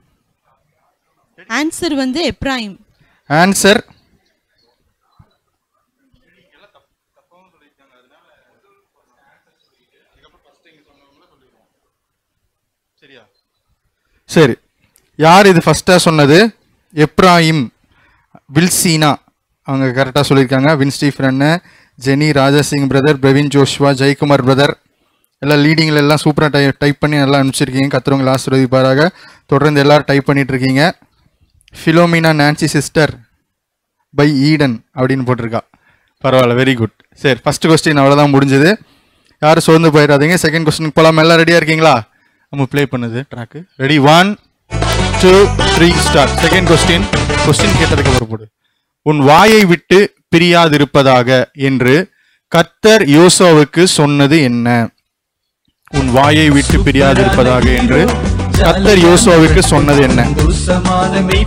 ஆன்சர் வந்து எப்ராயிம். ஆன்சர் சரி, யார் இது ஃபர்ஸ்ட்டாக சொன்னது? எப்ராயிம் வில்சீனா, அவங்க கரெக்டாக சொல்லியிருக்காங்க. Win Stephen, Jenny, Rajasingh brother, Praveen Joshua, Jayakumar brother எல்லாம் லீடிங்கில் எல்லாம் சூப்பராக டைப் பண்ணி நல்லா அனுப்பிச்சிருக்கீங்க. கர்த்தர் ஆசீர்வதிப்பாராக. தொடர்ந்து எல்லாரும் டைப் பண்ணிட்டு இருக்கீங்க. Philomena Nancy sister bye Eden அப்படின்னு போட்டிருக்கா. பரவாயில்ல, வெரி குட். சரி, ஃபர்ஸ்ட் கொஸ்டின் அவ்வளோதான் முடிஞ்சது. யாரும் சோர்ந்து போயிடாதீங்க. செகண்ட் கொஸ்டின் போகலாம். எல்லாம் ரெடியாக இருக்கீங்களா? நம்ம ப்ளே பண்ணுது track. Ready, 1 2 3 start. Second question கேட்டதுக்கு அப்புறம் போடு. உன் வாயை விட்டு பிரியாதிருப்பதாக என்று கர்த்தர் யோசுவாவுக்கு சொன்னது என்ன? உன் வாயை விட்டு பிரியாதிருப்பதாக என்று கர்த்தர் யோசுவாவுக்கு சொன்னது என்ன? 5 4 3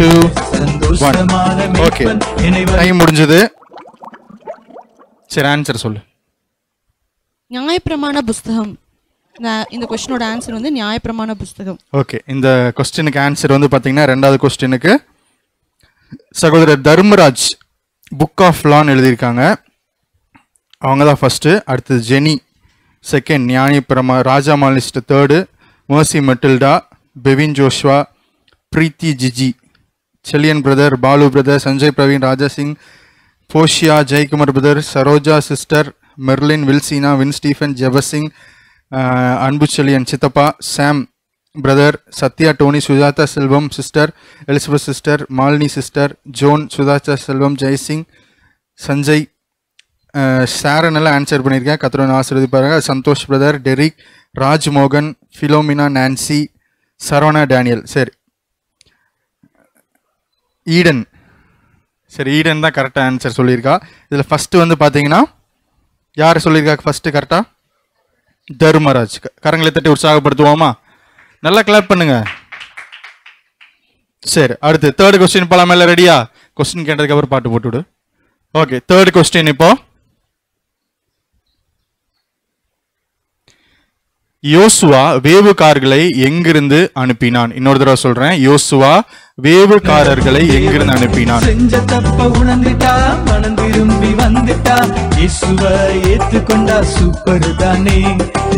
2 1. ஓகே, டைம் முடிஞ்சது. சரி, ஆன்சர் சொல்லு. நியாயப்பிரமாண புஸ்தகம் இந்த கொஸ்டினோட ஆன்சர் வந்து நியாயப்பிரமாண புஸ்தகம். ஓகே, இந்த கொஸ்டினுக்கு ஆன்சர் வந்து பார்த்தீங்கன்னா ரெண்டாவது கொஸ்டினுக்கு சகோதரர் தர்மராஜ் புக் ஆஃப் லான்னு எழுதியிருக்காங்க. அவங்க தான் ஃபஸ்ட்டு. அடுத்தது ஜெனி செகண்ட், ஞானிபிரமா ராஜா மாலிஸ்ட் third, Mercy Matilda, Bevin Joshua, Preethi Jiji, Chelian brother, Balu brother, Sanjay Praveen, Raja Singh, போஷியா, Jayakumar brother, Saroja sister, Merlin, Wilsina, Win Stephen, Jebasingh, Anbu Chelian சித்தப்பா, Sam brother, Sathya, Tony, Sujatha Selvam sister, Elizabeth sister, Malini sister, John, Sujatha Selvam, Jaisingh, Sanjay, Sharon எல்லாம் ஆன்சர் பண்ணியிருக்கேன். கத்திரன் ஆசீர்வதிப்பாருங்க. Santhosh brother, Derick, Rajmohan, Philomina, Nancy, Saravana, Daniel. சரி, ஈடன். சரி, ஈடன் தான் கரெக்டாக ஆன்சர் சொல்லியிருக்கா. இதில் ஃபஸ்ட்டு வந்து பார்த்தீங்கன்னா யார் சொல்லியிருக்கா ஃபஸ்ட்டு கரெக்டாக? தர்மராஜ். கரங்களை தட்டி உற்சாகப்படுத்துவோமா? நல்லா கிளாப் பண்ணுங்க. சரி, அடுத்து தேர்ட் கொஸ்டின் போலாமா? இல்லை ரெடியா? கொஸ்டின் கேட்டதுக்கு அப்புறம் பாட்டு போட்டுவிடு. Okay, third question. இப்போ யோசுவா வேவுக்காரர்களை எங்கிருந்து அனுப்பினான்? இன்னொரு தடவை சொல்றேன், யோசுவா வேவுக்காரர்களை எங்கிருந்து அனுப்பினான்? செஞ்ச தப்ப உணர்ந்துட்டா, மனம் திரும்பி வந்துட்டா, இயேசுவை ஏத்துக்கொண்டா சூப்பர் தானே.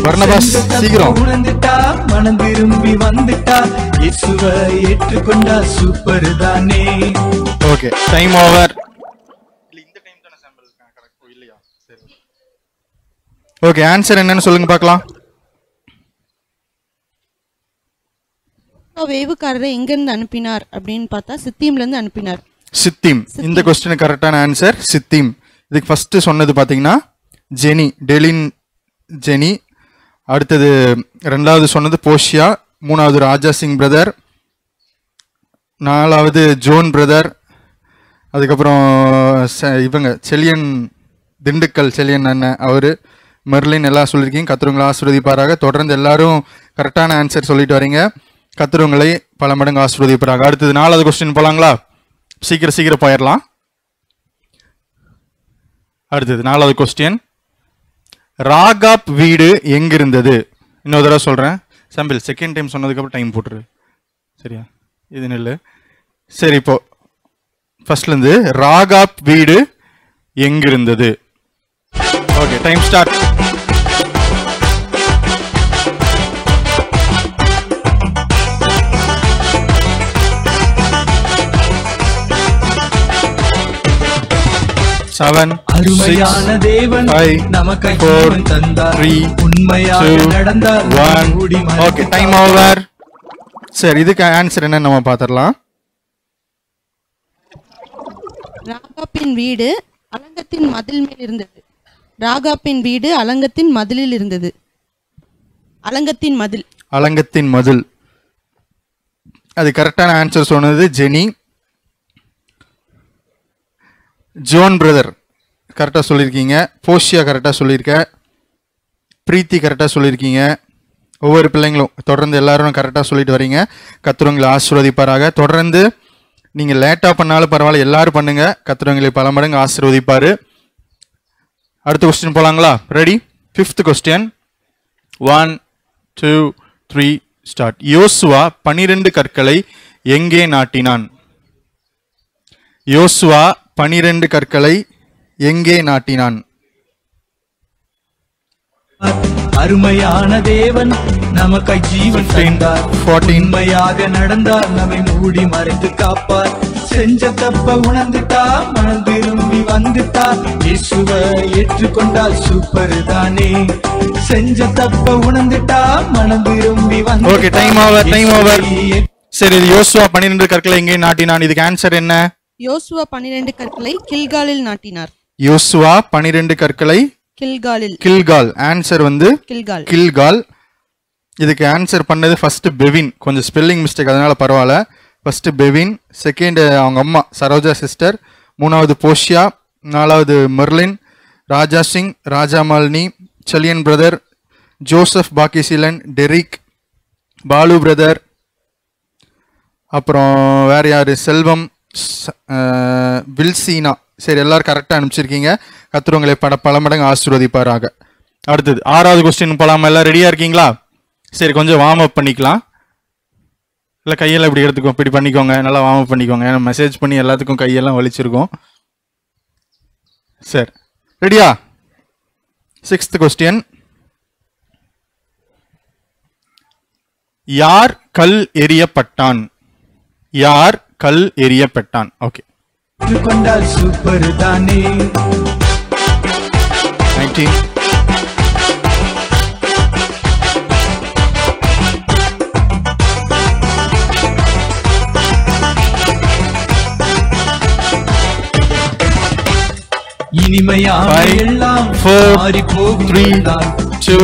பர்னபாஸ் சீக்கிரம். உணர்ந்துட்டா, மனம் திரும்பி வந்துட்டா, இயேசுவை ஏற்றுக்கொண்டா சூப்பர் தானே. Okay, time over. Okay, answer என்னன்னு சொல்லுங்க பார்க்கலாம். வேவுக்காரரை எங்கிருந்து அனுப்பினார் அப்படின்னு பார்த்தா சித்தீம்ல இருந்து அனுப்பினார். சித்தீம். இந்த கொஸ்டினுக்கு கரெக்டான ஆன்சர் சித்தீம். இதுக்கு ஃபர்ஸ்ட் சொன்னது பார்த்தீங்கன்னா ஜெனி, டெலின் ஜெனி. அடுத்தது ரெண்டாவது சொன்னது போஷியா. மூணாவது ராஜா சிங் பிரதர். நாலாவது ஜோன் பிரதர். அதுக்கப்புறம் இவங்க செலியன், திண்டுக்கல் செலியன் அண்ணன் அவர். மெர்லின் எல்லாம் சொல்லியிருக்கீங்க. கத்திரவங்களை ஆசீர்வதிப்பாராக. தொடர்ந்து எல்லாரும் கரெக்டான ஆன்சர் சொல்லிட்டு வரீங்க. கத்திரவங்களை பல மடங்கு ஆசீர்வதிப்பாராக. அடுத்தது நாலாவது கொஸ்டின் போலாங்களா? சீக்கிரம் போயிடலாம். அடுத்தது நாலாவது கொஸ்டின், ராகாப் வீடு எங்கிருந்தது? இன்னொரு தடவை சொல்றேன். சாம்பிள் செகண்ட் டைம் சொன்னதுக்கப்புறம் டைம் போட்டுரு. சரியா? இது நெல். சரி, இப்போ ஃபர்ஸ்ட்லேருந்து ராகாப் வீடு எங்கிருந்தது? Okay, time start. அருமையான தேவன் நமக்கு ஜீவன் தந்தார், உண்மையாக நடந்தார். Okay, time over. சரி, இதுக்கு ஆன்சர் என்ன நம்ம பாத்திரலாம். ராகாப்பின் வீடு அலங்கத்தின் மதில் மேல் இருந்தது. ராகாப்பின் வீடு அலங்கத்தின் மதிலில் இருந்தது. அலங்கத்தின் மதில். அலங்கத்தின் மதில். அது கரெக்டான ஆன்சர் சொன்னது ஜெனி. ஜோன் பிரதர் கரெக்டாக சொல்லியிருக்கீங்க. போஷியா கரெக்டாக சொல்லியிருக்க. பிரீத்தி கரெக்டாக சொல்லியிருக்கீங்க. ஒவ்வொரு பிள்ளைங்களும் தொடர்ந்து எல்லாரும் கரெக்டாக சொல்லிட்டு வரீங்க. கத்திரவங்களை ஆசீர்வதிப்பாராக. தொடர்ந்து நீங்கள் லேட்டாக பண்ணாலும் பரவாயில்ல, எல்லாரும் பண்ணுங்க. கத்திரவங்களை பல மடங்கு ஆசீர்வதிப்பார். அடுத்த கொஸ்டின் போலாங்களா? Ready? 5th question. 1 2 3 start. Yosuva 12 கற்களை எங்கே நாட்டினான்? யோசுவா 12 கற்களை எங்கே நாட்டினான்? அருமையான தேவன் நமக்கு ஜீவன் தந்தார், உண்மையாக நடந்தார், நம்மை மூடி மறைத்து காப்பார். செஞ்ச தப்ப உணர்ந்துட்டா, மனம் திரும்பி வந்துட்டா, இயேசுவை ஏற்றுக்கொண்டால் சூப்பர் தானே. செஞ்ச தப்ப உணர்ந்துட்டா, மனம் திரும்பி வந்து. Okay, time over. சரி, யோசுவா 12 கற்களை எங்கே நாட்டினான்? இதுக்கு ஆன்சர் என்ன? யோசுவா 12 கற்களை கில்காலில் நாட்டினார். யோசுவா 12 கற்களை கில்கால். ஆன்சர் வந்து கில்கால். இதுக்கு ஆன்சர் பண்ணது ஃபர்ஸ்ட் பெவின். கொஞ்சம் ஸ்பெல்லிங் மிஸ்டேக், அதனால பரவாயில்ல. ஃபர்ஸ்ட் பெவின், செகண்ட் அவங்க அம்மா சரோஜா சிஸ்டர், மூணாவது போஷியா, நாலாவது Merlin, Raja Singh, Raja Malini, Chelian brother, Joseph Bakkiyaseelan, Derick, Balu brother, அப்புறம் வேற யாரு, செல்வம், வில்சீனா. சரி, எல்லாரும் கரெக்டாக அனுப்பிச்சிருக்கீங்க. கத்திரவங்களை பல மடங்கு ஆசீர்வதிப்பாராக. அடுத்தது 6வது கொஸ்டின் போலாமா? எல்லாம் ரெடியா இருக்கீங்களா? சரி, கொஞ்சம் வார்ம் அப் பண்ணிக்கலாம். இல்லை கையெல்லாம் இப்படி எடுத்துக்கோ, இப்படி பண்ணிக்கோங்க, நல்லா வார்ம் அப் பண்ணிக்கோங்க. ஏன்னா மெசேஜ் பண்ணி எல்லாத்துக்கும் கையெல்லாம் வலிச்சிருக்கோம். சரி, ரெடியா? 6th question. யார் கல் எறியப்பட்டான்? யார் கல் எறியப்பட்டான்? ஓகே, கொண்டால் சூப்பர் தானே. 19. இனிமையான எல்லாம் 4 மாறி போகும் 3 2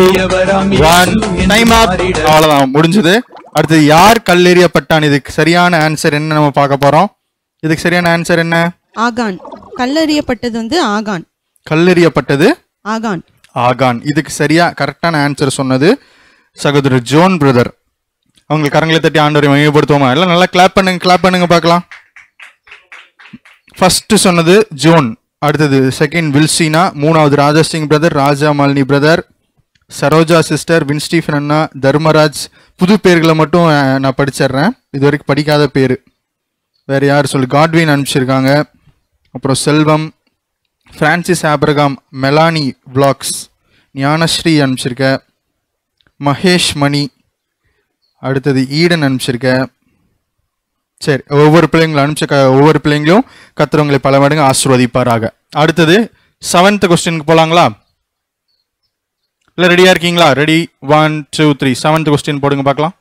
1 டைம் அப். அவ்வளவுதான், முடிஞ்சது. அடுத்து யார் கல்லெறியப்பட்டான்? இதுக்கு சரியான ஆன்சர் என்ன நம்ம பார்க்க போறோம். இதுக்கு சரியான ஆன்சர் என்ன? ஆகான். கல்லெறியப்பட்டது வந்து ஆகான். கல்லெறியப்பட்டது ஆகான். ஆகான். இதுக்கு சரியா கரெக்டான ஆன்சர் சொன்னது சகோதரர் ஜோன் பிரதர். அவங்களுக்கு கரங்களை தட்டி ஆண்டவரை மையப்படுத்துவோமா? எல்லாம் நல்லா கிளாப் பண்ணுங்க பார்க்கலாம். ஃபர்ஸ்ட் சொன்னது ஜோன், அடுத்தது செகண்ட் வில்சீனா, 3வது ராஜாசிங் பிரதர், ராஜா மாலினி பிரதர், சரோஜா சிஸ்டர், வின்ஸ்டீஃபன் அண்ணா, தர்மராஜ். புது பேர்களை மட்டும் நான் படிச்சிடுறேன், இது வரைக்கும் படிக்காத பேர். வேற யார் சொல்லு? காட்வின் அனுப்பிச்சிருக்காங்க. அப்புறம் செல்வம், பிரான்சிஸ் ஆப்ரகாம், மெலானி விளாக்ஸ், ஞானஸ்ரீ அனுப்பிச்சிருக்க, மகேஷ் மணி, அடுத்தது ஈடன் அனுப்பிச்சிருக்க. சரி, ஒவ்வொரு பிள்ளைங்களும் அனுப்பிச்ச ஒவ்வொரு பிள்ளைங்களும் கர்த்தர் பல மடங்கு ஆசீர்வதிப்பாராக. அடுத்தது 7th கொஸ்டினுக்கு போலாங்களா? இல்லை ரெடியா இருக்கீங்களா? ரெடி 1 2 3 7th கொஸ்டின் போடுங்க பார்க்கலாம்.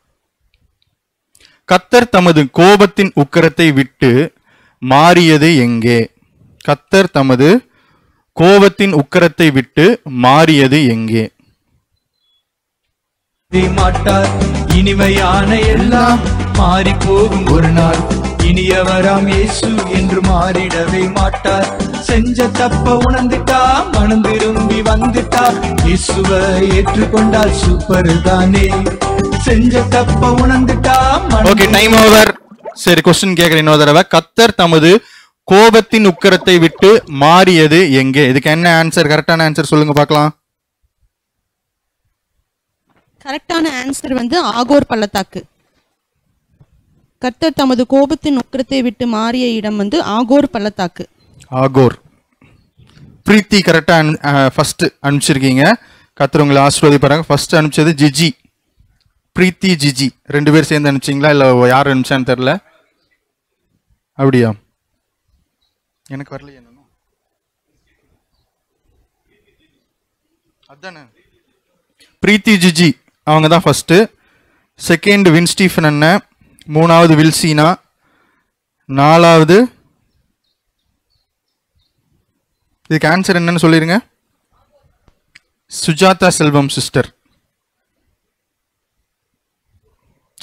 கர்த்தர் தமது கோபத்தின் உக்கிரத்தை விட்டு மாறியது எங்கே? கர்த்தர் தமது கோபத்தின் உக்கிரத்தை விட்டு மாறியது எங்கே? மாட்டார். இனிமையான எல்லாம் மாறி போகும் ஒரு நாள். இனியவராம் இயேசு என்று மாறிடவே மாட்டார். செஞ்ச தப்ப உணர்ந்துட்டா, மனம் திரும்பி வந்துட்டா, இயேசுவை ஏற்றுக்கொண்டால் சூப்பர் தானே. செஞ்ச தப்ப உணர்ந்துட்டா. Okay, time over. சரி, கொஸ்டின் கேட்கிறேன் இன்னொரு தடவை. கர்த்தர் தமது கோபத்தின் உக்கிரத்தை விட்டு மாறியது எங்கே? இதுக்கு என்ன ஆன்சர்? கரெக்டான ஆன்சர் சொல்லுங்க பார்க்கலாம். கரெக்டான ஆன்சர் வந்து ஆகோர் பள்ளத்தாக்கு. கர்த்தர் தமது கோபத்தின் உக்கிரத்தை விட்டு மாறிய இடம் வந்து ஆகோர் பள்ளத்தாக்கு. ஆகோர். பிரீத்தி கரெக்டா ஃபர்ஸ்ட் அனுப்பிச்சிருக்கீங்க. கர்த்தர் உங்களை ஆசீர்வதிப்பாராங்க. ஃபர்ஸ்ட் அனுப்பிச்சது ஜிஜி, பிரீத்தி ஜிஜி 2 பேர் சேர்ந்து அனுப்பிச்சிங்களா? இல்லை யார் அனுப்பிச்சான்னு தெரியல. அப்படியா? எனக்கு வரலையே. அதானே பிரீத்தி ஜிஜி, அவங்க தான் ஃபர்ஸ்ட். செகண்ட் வின்ஸ்டீஃபன் அண்ணன், 3வது வில்சீனா, 4வது இதுக்கு ஆன்சர் என்னன்னு சொல்லிருங்க. சுஜாதா செல்வம் சிஸ்டர்.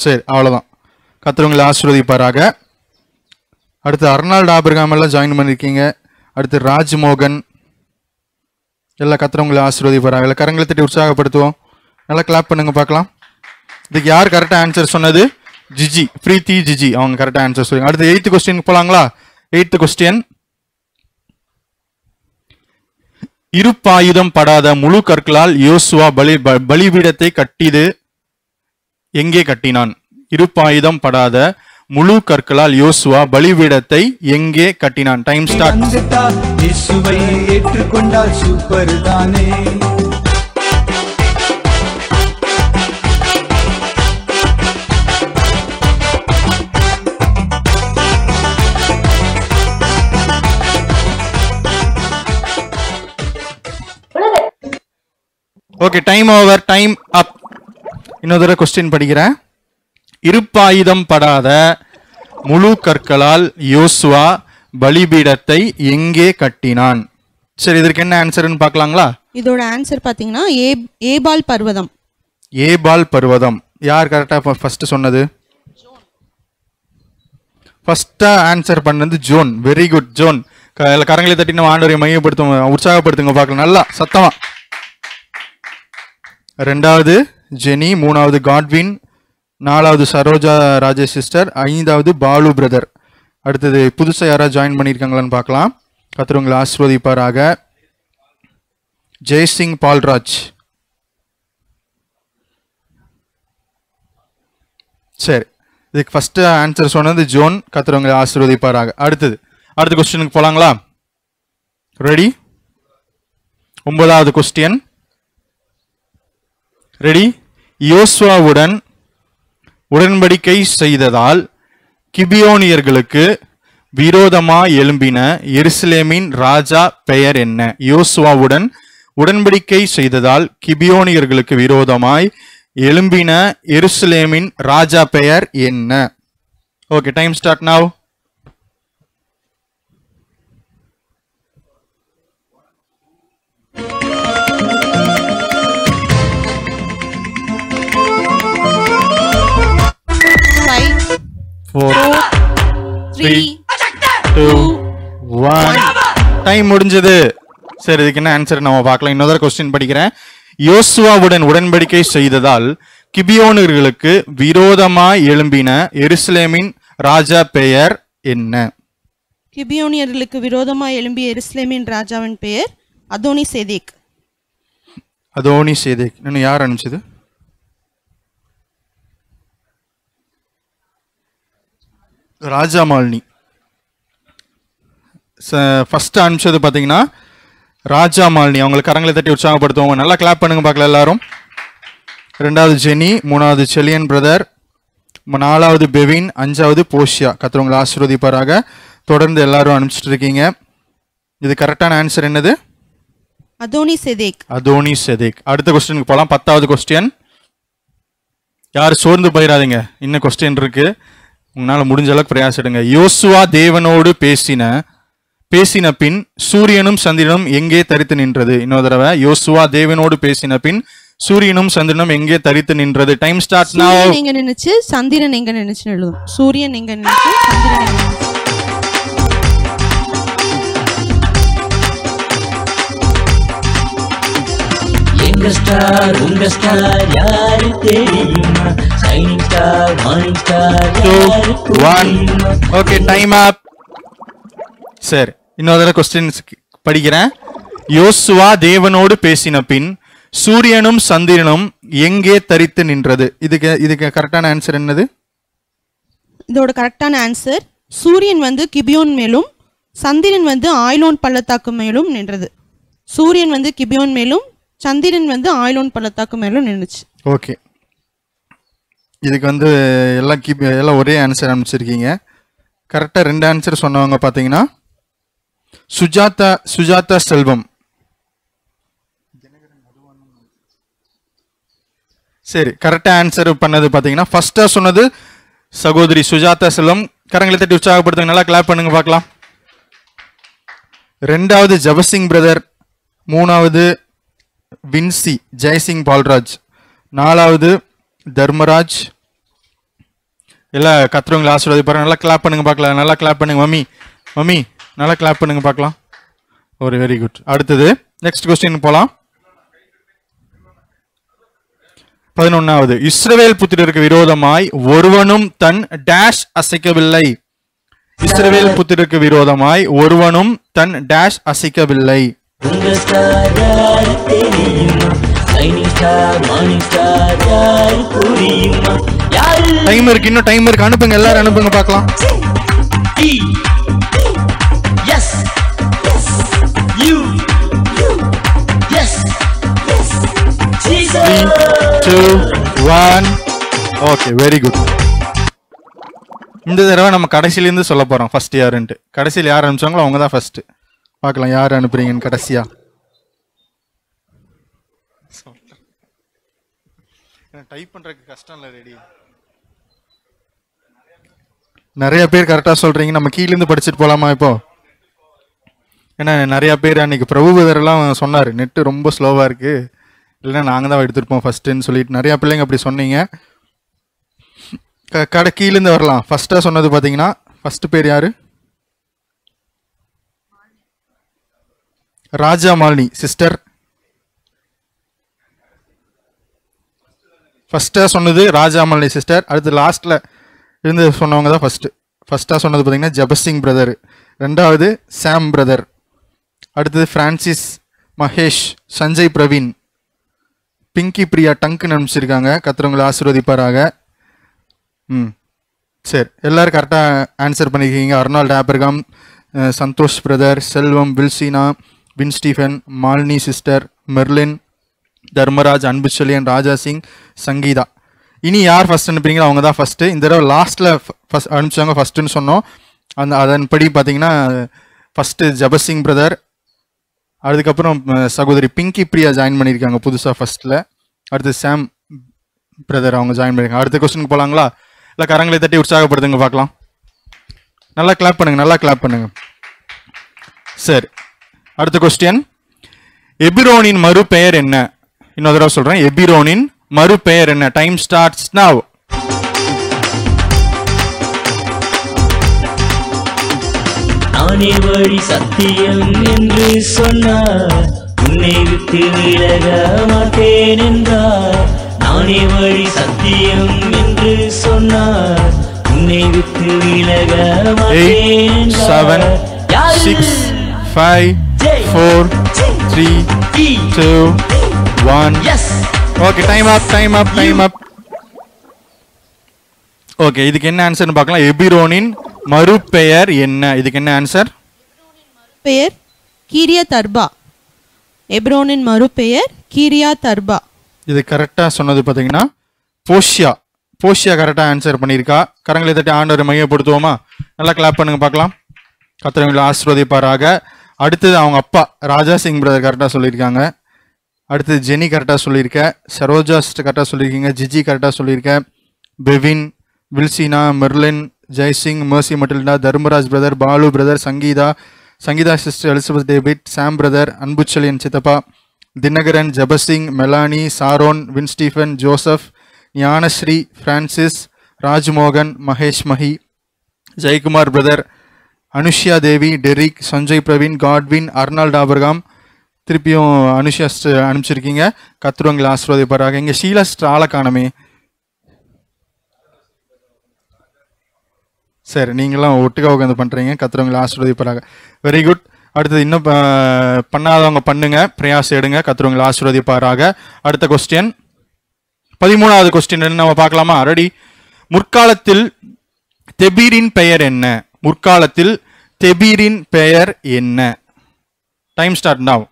சரி, அவ்வளோதான். கர்த்தர் உங்களை ஆசீர்வதிப்பாராக. அடுத்து அர்னால்டு ஆபிரகாம் எல்லாம் ஜாயின் பண்ணியிருக்கீங்க. அடுத்து ராஜ்மோகன், எல்லா கர்த்தர் உங்களை ஆசீர்வதிப்பாராக. இல்லை கரங்களை தட்டி உற்சாகப்படுத்துவோம். நல்லா கிளாப் பண்ணுங்க பார்க்கலாம். இதுக்கு யார் கரெக்டாக ஆன்சர் சொன்னது? ஜிஜி, பிரீத்தி ஜிஜி, அவங்க கரெக்டாக ஆன்சர் சொல்லுங்க. அடுத்து 8th கொஸ்டின் போலாங்களா? 8th question. இருப்பாயுதம் படாத முழு கற்களால் யோசுவா பலிபீடத்தை கட்டியது எங்கே கட்டினான்? இருப்பாயுதம் படாத முழு கற்களால் யோசுவா பலிபீடத்தை எங்கே கட்டினான்? Time start. இயேசுவை ஏற்றுக்கொண்டால் சூப்பர் தானே. ஓகே, டைம் ஓவர், டைம் அப். இன்னொரு கொஸ்டின் படிக்கிறேன். இருப்பாயுதம் படாத முழு கற்களால் யோசுவா பலிபீடத்தை எங்கே கட்டினான்? சரி, இதற்கு என்ன ஆன்சர்னு பார்க்கலாங்களா? இதோட ஆன்சர் பாத்தீங்கன்னா ஏபால் பர்வதம். ஏபால் பர்வதம். யார் கரெக்டா ஃபர்ஸ்ட் சொன்னது? ஃபர்ஸ்டா ஆன்சர் பண்ணது ஜோன். Very good zone. கரங்களை தட்டி நம்ம ஆண்டவரை மையப்படுத்துங்க, உற்சாகப்படுத்துங்க பார்க்கலாம் நல்லா சத்தமா. 2வது ஜெனி, 3வது காட்வின், 4வது சரோஜா ராஜேஷ் சிஸ்டர், 5வது பாலு பிரதர். அடுத்தது புதுசாக யாராவது ஜாயின் பண்ணியிருக்காங்களான்னு பார்க்கலாம். கர்த்தர் உங்களை ஆசீர்வதிப்பாராக. ஜெய்சிங் பால்ராஜ், சரி, இதுக்கு ஃபர்ஸ்ட் ஆன்சர் சொன்னது ஜோன். கர்த்தர் ஆசீர்வதிப்பாராக. அடுத்த கொஸ்டினுக்கு போலாங்களா? ரெடி? 9வது கொஸ்டின். ரெடி? யோசுவாவுடன் உடன்படிக்கை செய்ததால் கிபியோனியர்களுக்கு விரோதமாய் எழும்பின எருசலேமின் ராஜா பெயர் என்ன? யோசுவாவுடன் உடன்படிக்கை செய்ததால் கிபியோனியர்களுக்கு விரோதமாய் எழும்பின எருசலேமின் ராஜா பெயர் என்ன? Okay, time start now. Time முடிஞ்சது. சரி, இதுக்கு என்ன ஆன்சர் நம்ம பார்க்கலாம். இன்னொரு கொஸ்டின் படிக்கிறேன். யோசுவாவுடன் உடன்படிக்கை செய்ததால் கிபியோனியர்களுக்கு விரோதமாய் எழும்பின எருசலேமின் ராஜா பெயர் என்ன? கிபியோனியர்களுக்கு விரோதமாய் எழும்பிய எருசலேமின் ராஜாவின் பெயர் அதோனி சேதேக். அதோனி சேதேக். இன்னும் யார் அனுப்பிச்சது? ராஜா மாலினி. ஃபர்ஸ்ட் அனுப்பிச்சது பார்த்தீங்கன்னா ராஜா மாலினி. அவங்களுக்கு கரங்களை தட்டி உற்சாகப்படுத்துவாங்க. நல்லா கிளாப் பண்ணுங்க பார்க்கலாம் எல்லாரும். 2வது ஜெனி, 3வது செலியன் பிரதர், 4வது பெவின், 5வது போஷியா. கர்த்தர் உங்களை ஆசீர்வதிப்பாராக. தொடர்ந்து எல்லாரும் அனுப்பிச்சிட்டு இருக்கீங்க. இது கரெக்டான ஆன்சர் என்னது? அதோனி சேதேக். அதோனி சேதேக். அடுத்த கொஸ்டினுக்கு போகலாம். 10வது கொஸ்டின். யாரும் சோர்ந்து போயிடாதீங்க, இன்னும் கொஸ்டின் இருக்கு. உங்களால முடிஞ்ச அளவுக்கு பிரயாசிடுங்க. யோசுவா தேவனோடு பேசின பின் சூரியனும் சந்திரனும் எங்கே தரித்து நின்றது? இன்னொரு தடவை. யோசுவா தேவனோடு பேசின பின் சூரியனும் சந்திரனும் எங்கே தரித்து நின்றது? டைம் ஸ்டார்ட் நவ. சூரியன் எங்க நின்னுச்சு, சந்திரன் எங்க நின்னுச்சுன்னு எழுதும். சூரியன் எங்க நின்னுச்சு, சந்திரன் எங்க நின்னுச்சு. எங்க ஸ்டார் உங்க ஸ்டார் யாரு தெரியுமா? Shining star morning star 2 1. Okay, time up. சரி, இன்னொரு கொஸ்டின் படிக்கிறேன். யோசுவா தேவனோடு பேசின பின் சூரியனும் சந்திரனும் எங்கே தரித்து நின்றது? இதுக்கு கரெக்டான ஆன்சர் என்னது? இதோட கரெக்டான ஆன்சர் சூரியன் வந்து கிபியோன் மேலும் சந்திரன் வந்து ஆய்லோன் பள்ளத்தாக்கு மேலும் நின்றது. சூரியன் வந்து கிபியோன் மேலும் சந்திரன் வந்து ஆய்லோன் பள்ளத்தாக்கு மேலும் நின்றுச்சு. ஓகே, இதுக்கு வந்து எல்லாம் ஒரே ஆன்சர் அனுப்பிச்சிருக்கீங்க. கரெக்டாக 2 ஆன்சர் சொன்னவங்க பார்த்தீங்கன்னா சுஜாதா செல்வம். சரி, கரெக்டாக ஆன்சர் பண்ணது பார்த்தீங்கன்னா ஃபர்ஸ்டா சொன்னது சகோதரி சுஜாதா செல்வம். கரங்களை தட்டி உற்சாகப்படுத்துங்க. நல்லா கிளாப் பண்ணுங்க பார்க்கலாம். 2வது ஜபசிங் பிரதர், 3வது வின்சி ஜெய்சிங் பால்ராஜ், 4வது தர்மராஜ். எல்லாம் கத்துறவங்களை ஆசீர்வாதிப்பாரு. நல்லா கிளாப் பண்ணுங்க பார்க்கலாம். நல்லா கிளாப் பண்ணுங்க மம்மி நல்லா கிளாப் பண்ணுங்க பார்க்கலாம். ஒரு வெரி குட். அடுத்தது நெக்ஸ்ட் கொஸ்டின் போலாம். 11வது இஸ்ரவேல் புத்திரருக்கு விரோதமாய் ஒருவனும் தன் டேஷ் அசைக்கவில்லை. இஸ்ரவேல் புத்திரருக்கு விரோதமாய் ஒருவனும் தன் டேஷ் அசைக்கவில்லை. டைம் இருக்கு, இன்னும் டைம் இருக்கு. அனுப்புங்க, எல்லாரும் அனுப்புங்க பார்க்கலாம். 3 2 1. Okay, very good. இந்த தடவை நம்ம கடைசியிலேருந்து சொல்ல போறோம் ஃபர்ஸ்ட் யாருன்ட்டு. கடைசியில் யார் அனுப்பிச்சாங்களோ அவங்க தான் ஃபர்ஸ்ட். பார்க்கலாம் யார் அனுப்புறீங்கன்னு கடைசியா. டைப் பண்றதுக்கு கஷ்டம் இல்லை. ரெடி? நிறைய பேர் கரெக்டா சொல்றீங்க. நம்ம கீழேருந்து படிச்சுட்டு போலாமா இப்போ? ஏன்னா நிறைய பேர் அன்னைக்கு பிரபுபதரெல்லாம் சொன்னார் நெட்டு ரொம்ப ஸ்லோவா இருக்கு, இல்லைன்னா நாங்கள் தான் எடுத்துருப்போம் ஃபர்ஸ்ட்டுன்னு சொல்லிட்டு நிறையா பிள்ளைங்க அப்படி சொன்னீங்க. கீழேருந்து வரலாம். ஃபர்ஸ்ட்டாக சொன்னது பார்த்தீங்கன்னா ஃபர்ஸ்ட் பேர் யாரு? ராஜா மாலினி சிஸ்டர். ஃபர்ஸ்ட்டாக சொன்னது ராஜா மாலினி சிஸ்டர். அடுத்து லாஸ்ட்டில் இருந்து சொன்னவங்க தான் ஃபர்ஸ்ட்டாக சொன்னது பார்த்தீங்கன்னா ஜபசிங் பிரதர், 2வது சாம் பிரதர், அடுத்தது பிரான்சிஸ், மகேஷ், சஞ்சய் பிரவீன், பிங்கி பிரியா டங்க்குன்னு அனுப்பிச்சிருக்காங்க. கர்த்தர் உங்களை ஆசீர்வதிப்பாராக. சரி, எல்லாரும் கரெக்டாக ஆன்சர் பண்ணியிருக்கீங்க. Arnold Abraham, Santhosh brother, Selvam, Wilsina, Win Stephen, Malini sister, Merlin, Dharmaraj, Anbuchezhiyan, Raja Singh, Sangeetha. இனி யார் ஃபஸ்ட் அனுப்புறீங்களோ அவங்க தான் ஃபஸ்ட்டு. இந்த தடவை லாஸ்ட்டில் ஃபஸ்ட் அனுப்பிச்சாங்க ஃபஸ்ட்டுன்னு சொன்னோம். அதன்படி பார்த்தீங்கன்னா ஃபஸ்ட்டு ஜபசிங் பிரதர், அதுக்கப்புறம் சகோதரி பிங்கி பிரியா ஜாயின் பண்ணியிருக்காங்க புதுசாக ஃபஸ்ட்டில். அடுத்து சாம் பிரதர் அவங்க ஜாயின் பண்ணியிருக்காங்க. அடுத்த கொஸ்டினுக்கு போகலாங்களா? இல்லை கரங்களை தட்டி உற்சாகப்படுத்துங்க பார்க்கலாம். நல்லா கிளாப் பண்ணுங்க, நல்லா கிளாப் பண்ணுங்க. சரி, அடுத்த கொஸ்டின். எபிரோனின் மறு பெயர் என்ன? இன்னொரு தடவை சொல்றேன், எபிரோனின் மறு பெயர் என்ன? Time starts now. நானே வழி சத்தியம் என்று சொன்னார், உன்னை விட்டு விலக மாட்டேன் என்றார். நானே வழி சத்தியம் என்று சொன்னார், உன்னை விட்டு விலக மாட்டேன் என்றார். 7 6 5 4 3 2 1. ஓகே, டைம் அப். ஓகே, இதுக்கு என்ன ஆன்சர்னு பார்க்கலாம். எபிரோனின் மறுபெயர் என்ன? இதுக்கு என்ன ஆன்சர்? பெயர் கீரியாத் அர்பா. எபிரோனின் மறுபெயர் கீரியாத் அர்பா. இது கரெக்டாக சொன்னது பார்த்தீங்கன்னா போஷியா. போஷியா கரெக்டாக ஆன்சர் பண்ணியிருக்கா. கரங்களை தட்டி ஆண்டவரை மையப்படுத்துவோமா? நல்லா கிளாப் பண்ணுங்க பார்க்கலாம். கர்த்தர் ஆசீர்வதிப்பாராக. அடுத்தது அவங்க அப்பா ராஜா சிங் பிரதர் கரெக்டாக சொல்லியிருக்காங்க. அடுத்தது ஜெனி கரெக்டாக சொல்லியிருக்க, சரோஜா கரெக்டாக சொல்லியிருக்கீங்க, ஜிஜி கரெக்டாக சொல்லியிருக்க, Bevin, Wilsina, Merlin, Jaisingh, Mercy Matilda, Dharmaraj brother, Balu brother, Sangeetha sister, Elizabeth David, Sam brother, Anbuchezhiyan சித்தப்பா, Dhinakaran, Jebasingh, Melanie, Sharon, Win Stephen, Joseph, Gnanasri, Francis, Rajmohan, Mahesh Mahi, Jayakumar brother, Anusuya Devi, Derick, Sanjay Praveen, Godwin, Arnold Abraham. திருப்பியும் அனுஷ்யா அனுப்பிச்சிருக்கீங்க. கர்த்தர் ஆசீர்வதிப்பாராக. இங்கே ஷீலா ஆளை காணமே. சரி, நீங்களாம் ஒட்டுக்கா உட்காந்து பண்ணுறீங்க. கர்த்தர் ஆசீர்வதிப்பாராக. Very good. அடுத்தது இன்னும் பண்ணாதவங்க பண்ணுங்க, பிரயாசம் எடுங்க. கர்த்தர் ஆசீர்வதிப்பாராக. அடுத்த கொஸ்டின், 13வது கொஸ்டின் நம்ம பார்க்கலாமா? ரெடி? முற்காலத்தில் தெபீரின் பெயர் என்ன? முற்காலத்தில் தெபீரின் பெயர் என்ன? Time start now.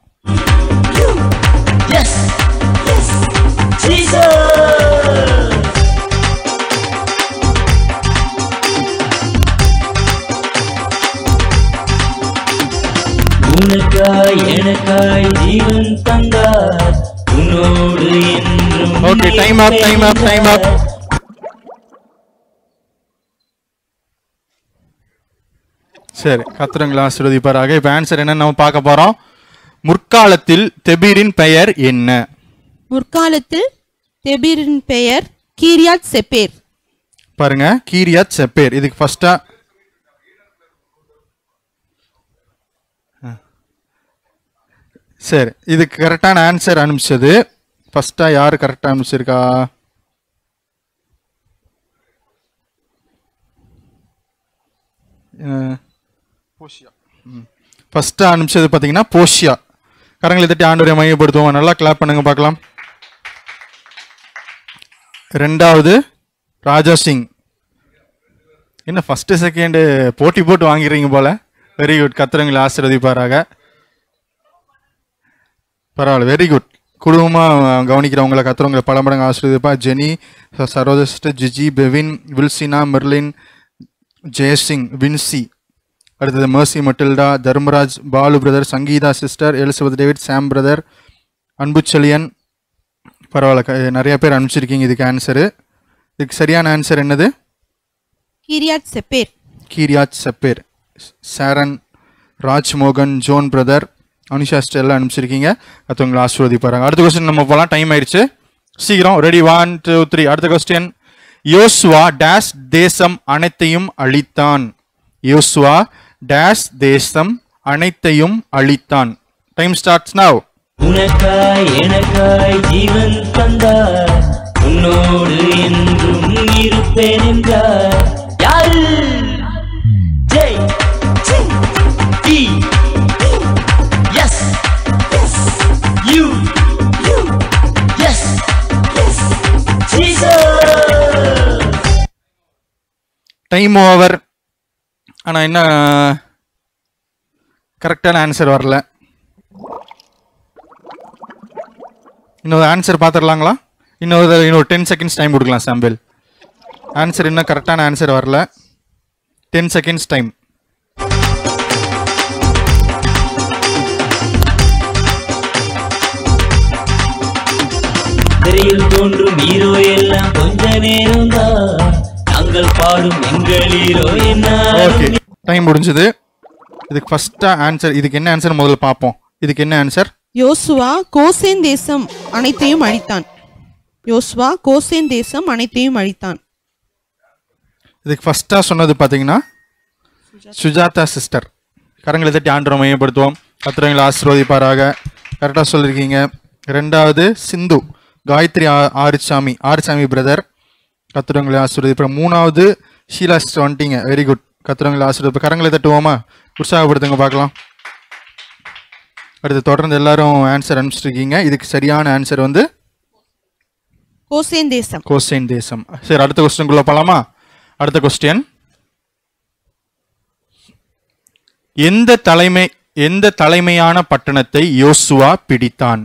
உனக்காய் எனக்காய் ஜீவன் தந்தார், உன்னோடு என்றும். Okay, time up. சரி, கர்த்தர் ஆசீர்வதிப்பாராக. இப்போ ஆன்சர் என்ன நம்ம பார்க்க போறோம். முற்காலத்தில் தெபீரின் பெயர் என்ன? முற்காலத்தில் தெபீரின் பெயர் கீரியாத் செப்பேர். பாருங்க, கீரியாத் செப்பேர். இதுக்கு ஃபர்ஸ்டா சரி, இதுக்கு கரெக்டான ஆன்சர் அனுப்பிச்சது ஃபர்ஸ்டா யாரு கரெக்டா அனுப்பிச்சிருக்கா? ஃபர்ஸ்டா அனுப்பிச்சது பார்த்தீங்கன்னா போஷியா. கரங்களை தட்டி ஆண்டவரை மையப்படுத்துவோம். நல்லா கிளாப் பண்ணுங்க பார்க்கலாம். ரெண்டாவது ராஜா சிங். என்ன ஃபர்ஸ்ட் செகண்ட் போட்டி போட்டு வாங்கிடுறீங்க போல. Very good. கர்த்தர் ஆசீர்வதிப்பாராக. பரவாயில்ல, வெரி குட். குடும்பமாக கவனிக்கிறவங்களை கர்த்தர் பல மடங்கு ஆசீர்வதிப்பா. Jenny, Saroja sister, Jiji, Bevin, Wilsina, Merlin, Jayasingh, Vincy, அடுத்தது Mercy Matilda, Dharmaraj, Balu brother, Sangeetha sister, Elizabeth David, Sam brother, Anbuchezhiyan. பரவாயில்ல, நிறைய பேர் அனுப்பிச்சிருக்கீங்க. இதுக்கு ஆன்சரு, இதுக்கு சரியான ஆன்சர் என்னது? Kiriath Sepher. Kiriath Sepher. Sharon, Rajmohan, John brother, Anusha எல்லாம் அனுப்பிச்சிருக்கீங்க. அது ஆசீர்வதிப்பாராங்க. அடுத்த கொஸ்டின் நம்ம போகலாம். டைம் ஆயிடுச்சு, சீக்கிரம். ரெடி? 1 2 3. அடுத்த கொஸ்டின். யோசுவா டேஷ் தேசம் அனைத்தையும் அழித்தான். யோசுவா டேஷ் தேசம் அனைத்தையும் அழித்தான். Time starts now. உனக்காய் எனக்காய் ஜீவன் தந்தார், உன்னோடு என்றும் இருப்பேன் என்றார். யாரு? Jai D S U S Jesus. Time over. ஆனால் என்ன கரெக்டான ஆன்சர் வரல. இன்னொரு ஆன்சர் பார்த்துடலாங்களா? இன்னொரு 10 செகண்ட்ஸ் டைம் கொடுக்கலாம் சாம்பிள். ஆன்சர் இன்னும் கரெக்டான ஆன்சர் வரல. 10 செகண்ட்ஸ் டைம். திரையில் தோன்றும் ஹீரோ எல்லாம் கொஞ்ச நேரம் தான், நாங்கள் பாடும் எங்கள் ஹீரோ என்ன. ஓகே, டைம் முடிஞ்சது. இதுக்கு ஃபர்ஸ்டா ஆன்சர், இதுக்கு என்ன ஆன்சர் முதல்ல பார்ப்போம். இதுக்கு என்ன ஆன்சர்? யோசுவா கோசேன் தேசம் அனைத்தையும் அழித்தான். யோசுவா கோசேன் தேசம் அனைத்தையும் அழித்தான். இதுக்கு ஃபர்ஸ்டா சொன்னது பார்த்தீங்கன்னா சுஜாதா சிஸ்டர். கரங்களை தட்டி ஆண்டவரை மையப்படுத்துவோம். கர்த்தர் ஆசீர்வதிப்பாராக. கரெக்டாக சொல்லியிருக்கீங்க. ரெண்டாவது சிந்து காயத்ரி ஆறுசாமி பிரதர். கர்த்தர் ஆசீர்வதிப்பார். மூணாவது ஷீலா சிஸ்டர் வந்துட்டீங்க. Very good. கர்த்தர் ஆசீர்வதிப்பார். கரங்களை தட்டுவோமா? உற்சாகப்படுத்துங்க பார்க்கலாம். அடுத்து தொடர்ந்து எல்லாரும் ஆன்சர் அனுப்பிச்சிருக்கீங்க. இதுக்கு சரியான ஆன்சர் வந்து கோசேன் தேசம். கோசேன் தேசம். சரி, அடுத்த கொஸ்டின்குள்ள போலாமா? அடுத்த கொஸ்டின், எந்த தலைமையான பட்டணத்தை யோசுவா பிடித்தான்?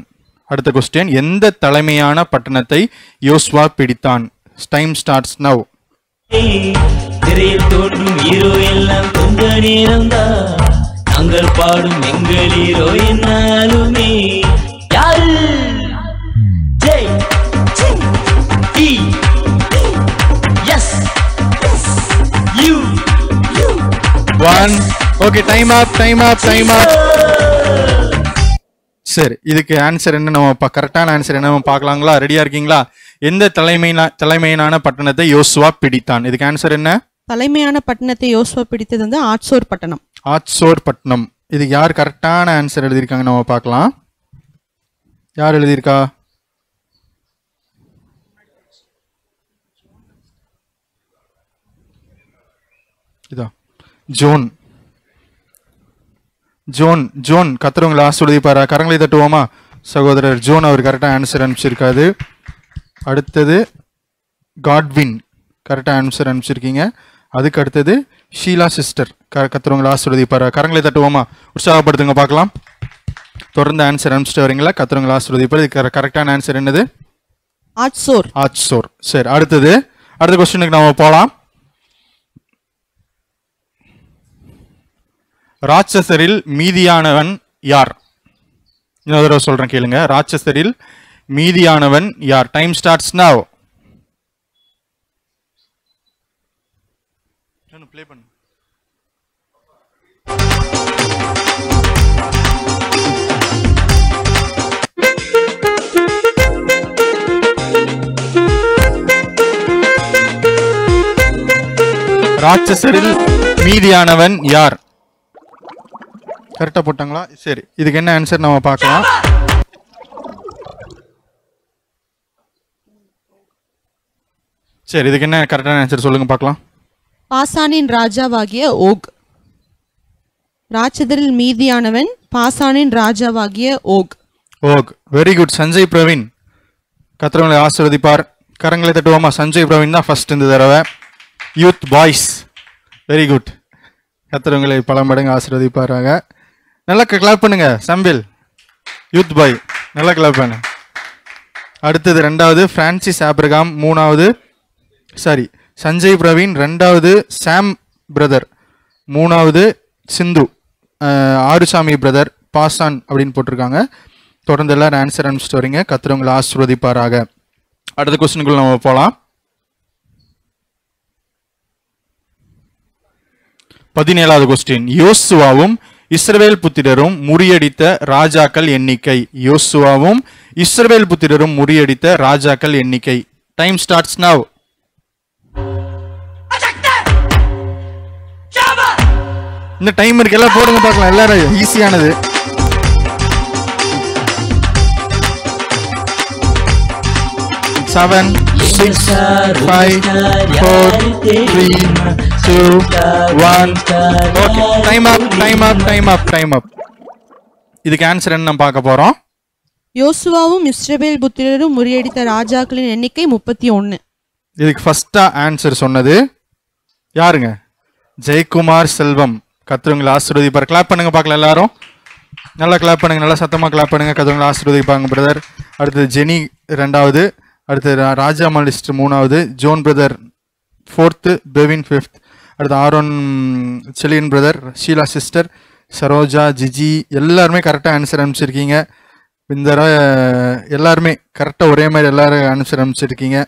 அடுத்த கொஸ்டின், எந்த தலைமையான பட்டணத்தை யோசுவா பிடித்தான்? Time starts now. திரையில் தோன்றும் ஹீரோ எல்லாம் கொஞ்ச நேரம் தான், நாங்கள் பாடும் எங்கள் ஹீரோ என்னாலுமே யாரு? Jai D S U 1. Okay, time up. சரி, இதுக்கு ஆன்சர் என்ன? நம்ம கரெக்டான ஆன்சர் என்ன பார்க்கலாங்களா? ரெடியா இருக்கீங்களா? எந்த தலைமையினான பட்டணத்தை யோசுவா பிடித்தான்? இதுக்கு ஆன்சர் என்ன? தலைமையான பட்டணத்தை யோசுவா பிடித்தது வந்து ஆட்சோர் பட்டணம். ஆட்சோர் பட்டணம். இதுக்கு யார் கரெக்டான ஆன்சர் எழுதியிருக்காங்க நம்ம பார்க்கலாம். யார் எழுதியிருக்கா? இதான் ஜோன். கர்த்தர் உங்களை ஆசீர்வதிப்பாரா? கரங்களை தட்டுவோமா? சகோதரர் ஜோன் அவர் கரெக்டாக ஆன்சர் அனுப்பிச்சிருக்காரு. அடுத்தது காட்வின் கரெக்டாக ஆன்சர் அனுப்பிச்சிருக்கீங்க. அதுக்கு அடுத்தது ஷீலா சிஸ்டர். கர்த்தர் உங்களை ஆசீர்வதிப்பாரா? கரங்களை தட்டுவோமா? உற்சாகப்படுத்துங்க பார்க்கலாம். தொடர்ந்து ஆன்சர் அனுப்பிச்சிட்டு வரீங்களா? கர்த்தர் உங்களை ஆசீர்வதிப்பார். இதுக்கு கரெக்டான ஆன்சர் என்னது? ஆட்சோர். சரி, அடுத்த கொஸ்டினுக்கு நம்ம போகலாம். ராட்சசரில் மீதியானவன் யார்? இன்னொரு தடவை சொல்றேன் கேளுங்க. ராட்சசரில் மீதியானவன் யார்? Time starts now. ப்ளே பண்ணு. ராட்சசரில் மீதியானவன் யார்? கரெக்டா போட்டாங்களா? சரி, இதுக்கு என்ன ஆன்சர் நம்ம பார்க்கலாம். சரி, இதுக்கு என்ன கரெக்டான ஆன்சர் சொல்லுங்க பார்க்கலாம். பாசானின் ராஜாவாகிய ஓக். ராட்சதரில் மீதியானவன் பாசானின் ராஜாவாகிய okay. Very good. Sanjay Praveen. கர்த்தர் உங்களை ஆசீர்வதிப்பார். கரங்களை தட்டுவோமா? சஞ்சய் பிரவீன் தான் ஃபர்ஸ்ட் இந்த தடவை. Youth boys. Very good. கர்த்தர் உங்களை பல மடங்கு ஆசீர்வதிப்பாராக. நல்லா கிளாப் பண்ணுங்க சம்பில். யூத் பாய் நல்லா கிளாப் பண்ணு. அடுத்தது ரெண்டாவது பிரான்சிஸ் ஆப்ரகாம். மூணாவது சஞ்சய் பிரவீன். ரெண்டாவது சாம் பிரதர். மூணாவது சிந்து ஆறுசாமி பிரதர். பாசான் அப்படின்னு போட்டிருக்காங்க. தொடர்ந்து எல்லாரும் ஆன்சர் அனுப்பிச்சிட்டு வரீங்க. கர்த்தர் உங்களை ஆசீர்வதிப்பாராக. அடுத்த கொஸ்டினுக்குள்ள நம்ம போகலாம். 17வது கொஸ்டின், யோசுவாவும் இஸ்ரவேல் புத்திரரும் முறியடித்த ராஜாக்கள் எண்ணிக்கை. யோசுவாவும் இஸ்ரவேல் புத்திரரும் முறியடித்த ராஜாக்கள் எண்ணிக்கை. Time starts now. இந்த டைம் இருக்கு, எல்லாம் போடுங்க பார்க்கலாம். எல்லாரும் ஈஸியானது. Seven, 6, 5, 4, 3, 2, 1. Okay, time up. இதுக்கு ஆன்சர் என்ன நம்ம பார்க்க போறோம். யோசுவாவும் இஸ்ரவேல் புத்திரரும் முறியடித்த ராஜாக்களின் எண்ணிக்கை 31. இதுக்கு ஃபர்ஸ்டா ஆன்சர் சொன்னது யாருங்க? ஜெயக்குமார் செல்வம். கர்த்தர் ஆசீர்வதிப்பார். கிளாப் பண்ணுங்க பார்க்கலாம் எல்லாரும். நல்லா கிளாப் பண்ணுங்க, நல்லா சத்தமா கிளாப் பண்ணுங்க. கர்த்தர் ஆசீர்வதிப்பாங்க பிரதர். அடுத்தது ஜெனி 2வது, அடுத்து ராஜா மாலிஸ்ட் 3வது, zone brother 4th, Bevin 5th, அடுத்து Aaron Chelian brother, Sheela sister, Saroja, Jiji எல்லாருமே கரெக்டாக ஆன்சர் அனுப்பிச்சிருக்கீங்க. இந்த தடவை எல்லாருமே கரெக்டாக ஒரே மாதிரி எல்லாரும் ஆன்சர் அனுப்பிச்சிருக்கீங்க.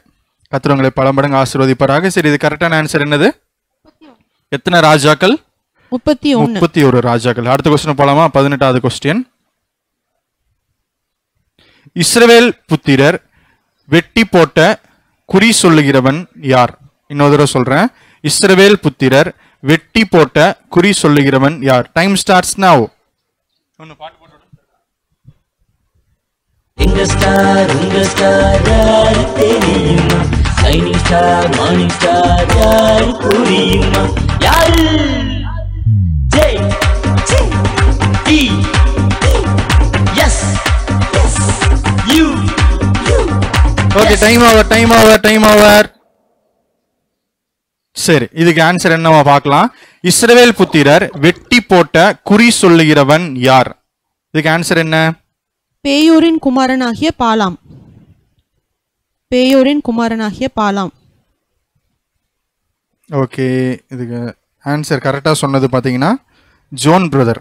கர்த்தர் உங்களை பல மடங்கு ஆசீர்வதிப்பாராக. சரி, இது கரெக்டான ஆன்சர் என்னது? எத்தனை ராஜாக்கள்? 31 ராஜாக்கள். அடுத்த கொஸ்டின் போலாமா? 18வது கொஸ்டின். இஸ்ரவேல் புத்திரர் வெட்டி போட்ட குறி சொல்லுகிறவன் யார்? இன்னொரு தடவை சொல்றேன். இஸ்ரவேல் புத்திரர் வெட்டி போட்ட குறி சொல்லுகிறவன் யார்? Time starts now. எங்க ஸ்டார் உங்க ஸ்டார் யாரு தெரியுமா? ஷைனிங் ஸ்டார் மார்னிங் ஸ்டார் யாரு புரியுமா? யாரு? Jai D S U. Okay, time over. சரி, இதுக்கு ஆன்சர் என்னவா பார்க்கலாம். இஸ்ரவேல் புத்திரர் வெட்டி போட்ட குறி சொல்லுகிறவன் யார்? இதுக்கு ஆன்சர் என்ன? பேயோரின் குமாரனாகிய பாலாம். பேயோரின் குமாரனாகிய பாலாம். ஓகே, இதுக்கு ஆன்சர் கரெக்டாக சொன்னது பார்த்தீங்கன்னா ஜோன் பிரதர்.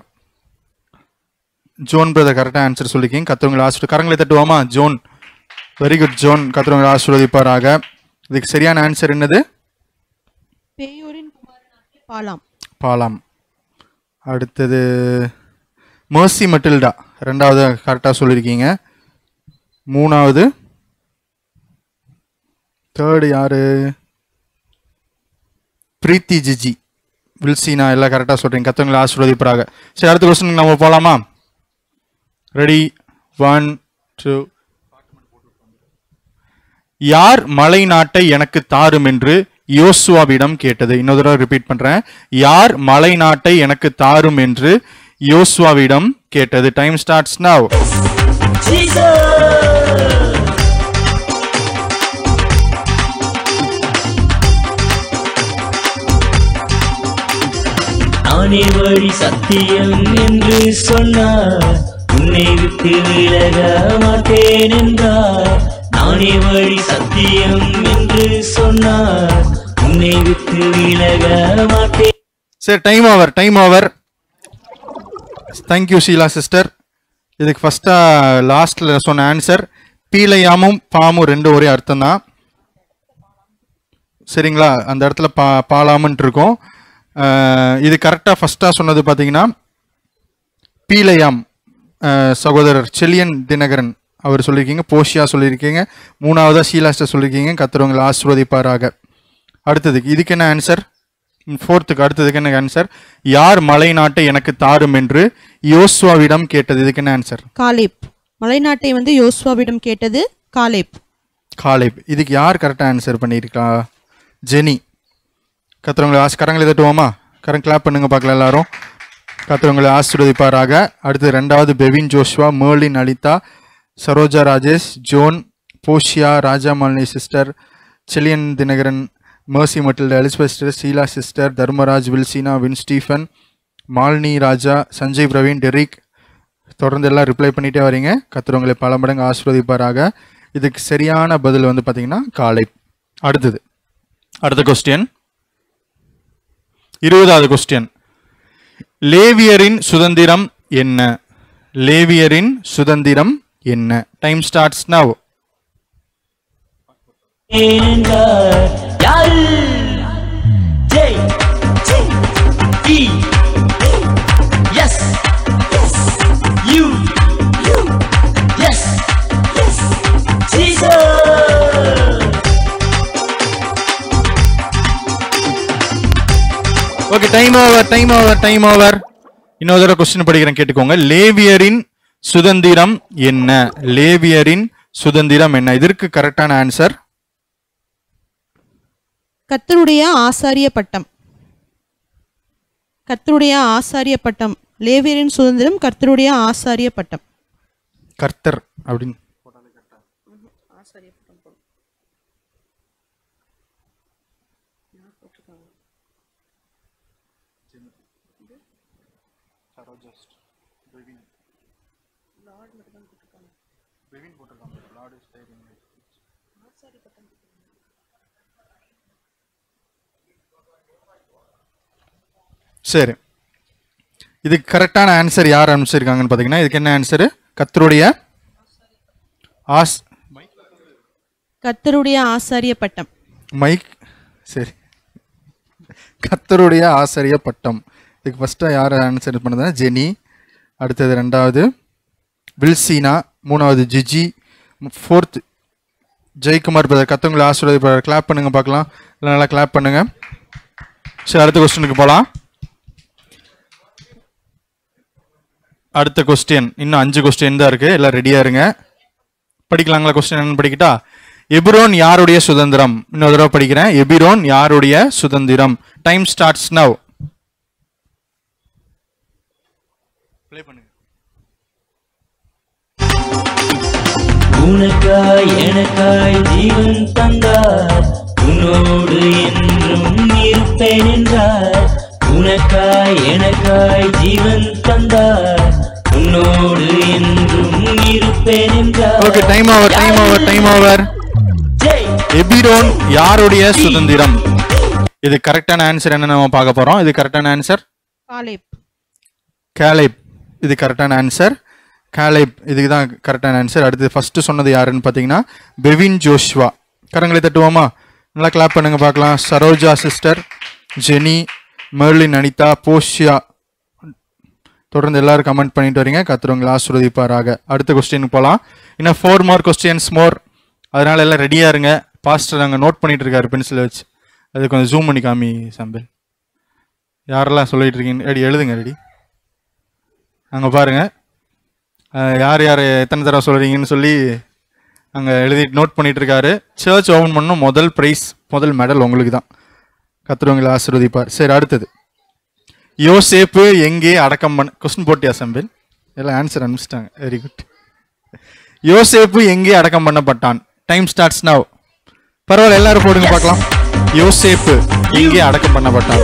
ஜோன் பிரதர் கரெக்டாக ஆன்சர் சொல்லிக்கிங்க. கர்த்தர் ஆசீர்வதி. கரங்களை தட்டுவோமா? John, very good John. கர்த்தர் ஆசீர்வதிப்பாராக. இதுக்கு சரியான ஆன்சர் என்னது? பேயோரின் குமாரனாகிய பாலாம். பாலாம். அடுத்தது மர்சி மட்டில்டா 2வது கரெக்டாக சொல்லியிருக்கீங்க. 3வது, 3rd யாரு? பிரீத்தி ஜிஜி, வில்சினா எல்லாம் கரெக்டாக சொல்றீங்க. கர்த்தர் ஆசீர்வதிப்பாராக. சரி, அடுத்த கொஸ்டின் நம்ம போலாமா? ரெடி, 1 2. யார் மலை நாட்டை எனக்கு தாரும் என்று யோசுவாவிடம் கேட்டது? இன்னொரு தடவை ரிப்பீட் பண்றேன். யார் மலை நாட்டை எனக்கு தாரும் என்று யோசுவாவிடம் கேட்டது? Time starts now. நானே வழி சத்தியம் என்று சொன்னார், உன்னை விட்டு விலக மாட்டேன் என்றார். நானே வழி சத்தியம் என்று சொன்னார், உன்னை விட்டு விலக மாட்டேன். சரி, time over. Thank you Sheela sister. இதுக்கு ஃபர்ஸ்டா லாஸ்ட்ல சொன்ன ஆன்சர் பீலையாமும் பாமும் 2 ஒரே அர்த்தம் தான். சரிங்களா? அந்த இடத்துல பாலாமன்ட்டு இருக்கும். இது கரெக்டாக ஃபர்ஸ்டாக சொன்னது பார்த்தீங்கன்னா பீலையாம். சகோதரர் செலியன் தினகரன் அவர் சொல்லியிருக்கீங்க. போஷியா சொல்லியிருக்கீங்க. 3வதா ஷீலாஸ்டர் சொல்லியிருக்கீங்க. கர்த்தர் உங்களை ஆசீர்வதிப்பாராக. அடுத்ததுக்கு இதுக்கு என்ன ஆன்சர்? 4த்துக்கு அடுத்ததுக்கு என்ன ஆன்சர்? யார் மலை நாட்டை எனக்கு தாரும் என்று யோசுவாவிடம் கேட்டது? இதுக்கு என்ன ஆன்சர்? காலேப். மலை நாட்டை யோசுவாவிடம் கேட்டது காலேப். காலேப். இதுக்கு யார் கரெக்டாக ஆன்சர் பண்ணியிருக்கா? ஜெனி. கர்த்தர் உங்களை கரங்களை தட்டுவோமா? கிளாப் பண்ணுங்க பார்க்கலாம் எல்லாரும். கர்த்தர் உங்களை ஆசீர்வதிப்பாராக. அடுத்து 2வது Bevin Joshua, Merlin Alitha, Saroja Rajesh, John, போஷியா, Raja Malini sister, Chelian Dhinakaran, Mercy Matilda, Elizabeth sister, Sheela sister, Dharmaraj, Wilsina, Win Stephen, Malini Raja, Sanjay Praveen, Derick. தொடர்ந்து எல்லாம் ரிப்ளை பண்ணிட்டே வரீங்க. கர்த்தர் உங்களை பல மடங்கு ஆசீர்வதிப்பாராக. இதுக்கு சரியான பதில் பார்த்தீங்கன்னா காலேப். அடுத்த கொஸ்டின், 20வது கொஸ்டின். லேவியரின் சுதந்திரம் என்ன? லேவியரின் சுதந்திரம் என்ன? Time starts now. Okay, time over. இன்னொரு தடவை கொஸ்டின் படிக்கிறேன், கேட்டுக்கோங்க. லேவியரின் சுதந்திரம் என்ன? லேவியரின் சுதந்திரம் என்ன? இதற்கு கரெக்டான ஆன்சர் கர்த்தருடைய ஆசாரிய பட்டம். கர்த்தருடைய ஆசாரிய பட்டம். லேவியரின் சுதந்திரம் கர்த்தருடைய ஆசாரிய பட்டம். கர்த்தர் அப்படின்னு சரி, இதுக்கு கரெக்டான ஆன்சர் யார் அனுப்பிச்சிருக்காங்கன்னு பார்த்தீங்கன்னா, இதுக்கு என்ன ஆன்சரு? கர்த்தருடைய ஆசாரிய பட்டம். மைக். சரி, கர்த்தருடைய ஆசாரிய பட்டம். இதுக்கு ஃபர்ஸ்ட்டாக யார் ஆன்சர் பண்ணதுன்னா ஜெனி, அடுத்தது ரெண்டாவது வில்சீனா, மூணாவது ஜிஜி, ஃபோர்த் ஜெயக்குமார் பிரதர். கத்தவங்களை ஆசீர்வதிப்பார். கிளாப் பண்ணுங்க பார்க்கலாம், இல்லை நல்லா கிளாப் பண்ணுங்க. சரி, அடுத்த கொஸ்டினுக்கு போகலாம். அடுத்த கொஸ்டின், இன்னும் 5 கொஸ்டின் தான் இருக்கு, எல்லாம் ரெடியா இருங்க. படிக்கலாங்களா? கொஸ்டின் என்னன்னு படிக்கிட்டா, எபிரோன் யாருடைய சுதந்திரம்? இன்னொரு தடவை படிக்கிறேன், எபிரோன் யாருடைய சுதந்திரம்? Time starts now. ப்ளே பண்ணுங்க. உனக்காய் எனக்காய் ஜீவன் தந்தார், உன்னோடு என்றும் இருப்பேன் என்றார். உனக்காய் எனக்காய் ஜீவன் தந்தார், உன்னோடு என்றும் இருப்பேன் என்றார். Okay, time over, time over, time over. Hebron யாருடைய சுதந்திரம்? இது கரெக்டான ஆன்சர் என்ன நம்ம பார்க்க போறோம். இது கரெக்டான ஆன்சர் காலேப். இது கரெக்டான ஆன்சர் காலேப். இதுக்கு தான் கரெக்டான ஆன்சர். அடுத்து ஃபர்ஸ்ட் சொன்னது யாருன்னு பார்த்தீங்கன்னா பெவின் ஜோஷ்வா. கரங்களை தட்டுவோமா? நல்லா கிளாப் பண்ணுங்க பார்க்கலாம். Saroja sister, Jenny, Merlin, Anitha, போஷியா, தொடர்ந்து எல்லாரும் கமெண்ட் பண்ணிட்டு வரீங்க. கத்துறவங்களை ஆசீர்வதிப்பாராக. அடுத்த கொஸ்டினுக்கு போகலாம். இன்னும் 4 more questions more. அதனால எல்லாம் ரெடியா இருங்க. பாஸ்டர் அங்கே நோட் பண்ணிட்டு இருக்காரு பென்சிலை வச்சு. அது கொஞ்சம் ஜூம் பண்ணி காமி சம்பிள். யாரெல்லாம் சொல்லிட்டு இருக்கீங்க? ரெடி, எழுதுங்க. ரெடி, அங்கே பாருங்க யார் யார் எத்தனை தடவை சொல்கிறீங்கன்னு சொல்லி அங்கே எழுதி நோட் பண்ணிட்டு இருக்காரு. சர்ச் ஓப்பன் பண்ணணும், முதல் ப்ரைஸ், முதல் மெடல் உங்களுக்கு தான். கத்துறவங்களை ஆசீர்வதிப்பார். சரி, அடுத்தது யோசேப்பு எங்கே அடக்கம் பண்ண? கொஸ்டின் போட்டியா சம்பில்? எல்லாம் ஆன்சர் அனுப்பிச்சிட்டாங்க. Very good. யோசேப்பு எங்கே அடக்கம் பண்ணப்பட்டான்? Time starts now. பரவாயில்ல, எல்லாரும் போடுங்க பார்க்கலாம். யோசேப்பு எங்கே அடக்கம் பண்ணப்பட்டான்?